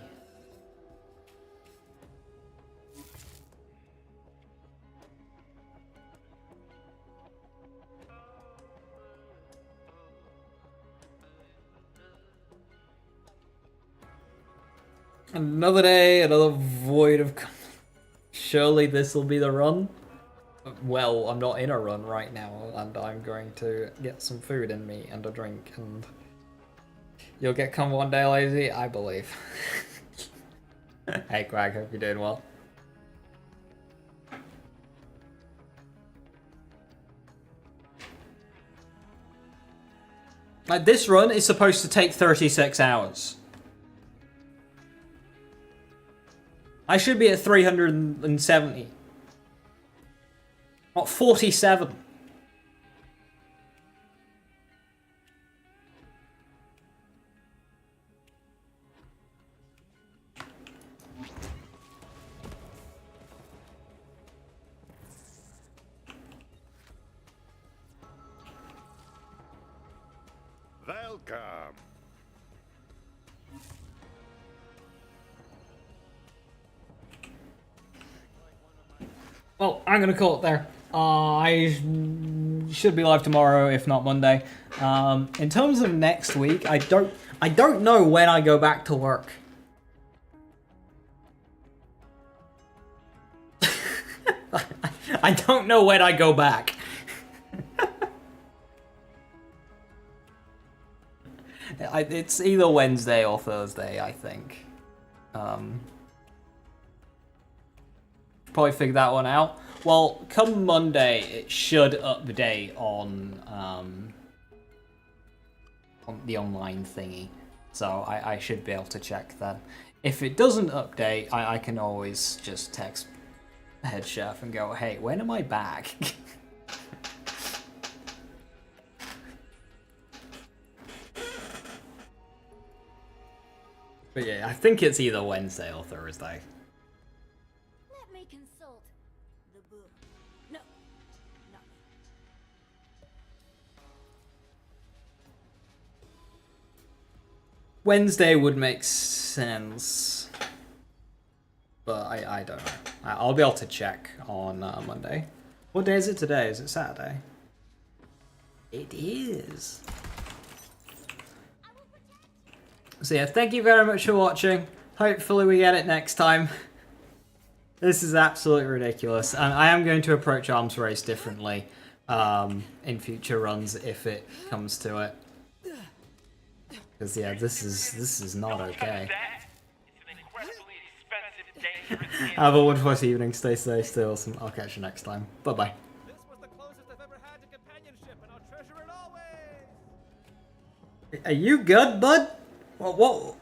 [SPEAKER 1] Another day, another void of... Surely this will be the run? Well, I'm not in a run right now, and I'm going to get some food in me and a drink, and... You'll get come one day, lazy? I believe. Hey, Quag, hope you're doing well. Like, this run is supposed to take 36 hours. I should be at 370. Not 47.
[SPEAKER 9] Welcome.
[SPEAKER 1] Well, I'm gonna call it there. I should be live tomorrow, if not Monday. In terms of next week, I don't know when I go back to work. I don't know when I go back. It's either Wednesday or Thursday, I think. Probably figure that one out. Well, come Monday, it should update on the online thingy. So I should be able to check that. If it doesn't update, I can always just text head chef and go, hey, when am I back? But yeah, I think it's either Wednesday or Thursday.
[SPEAKER 4] Let me consult the book. No.
[SPEAKER 1] Wednesday would make sense. But I don't know. I'll be able to check on Monday. What day is it today? Is it Saturday? It is. So yeah, thank you very much for watching. Hopefully we get it next time. This is absolutely ridiculous. And I am going to approach Arms Race differently in future runs if it comes to it. Because yeah, this is not okay. Have a wonderful evening, stay safe, stay awesome. I'll catch you next time. Bye bye.
[SPEAKER 8] This was the closest I've ever had to companionship, and I'll treasure it always.
[SPEAKER 1] Are you good, bud? What?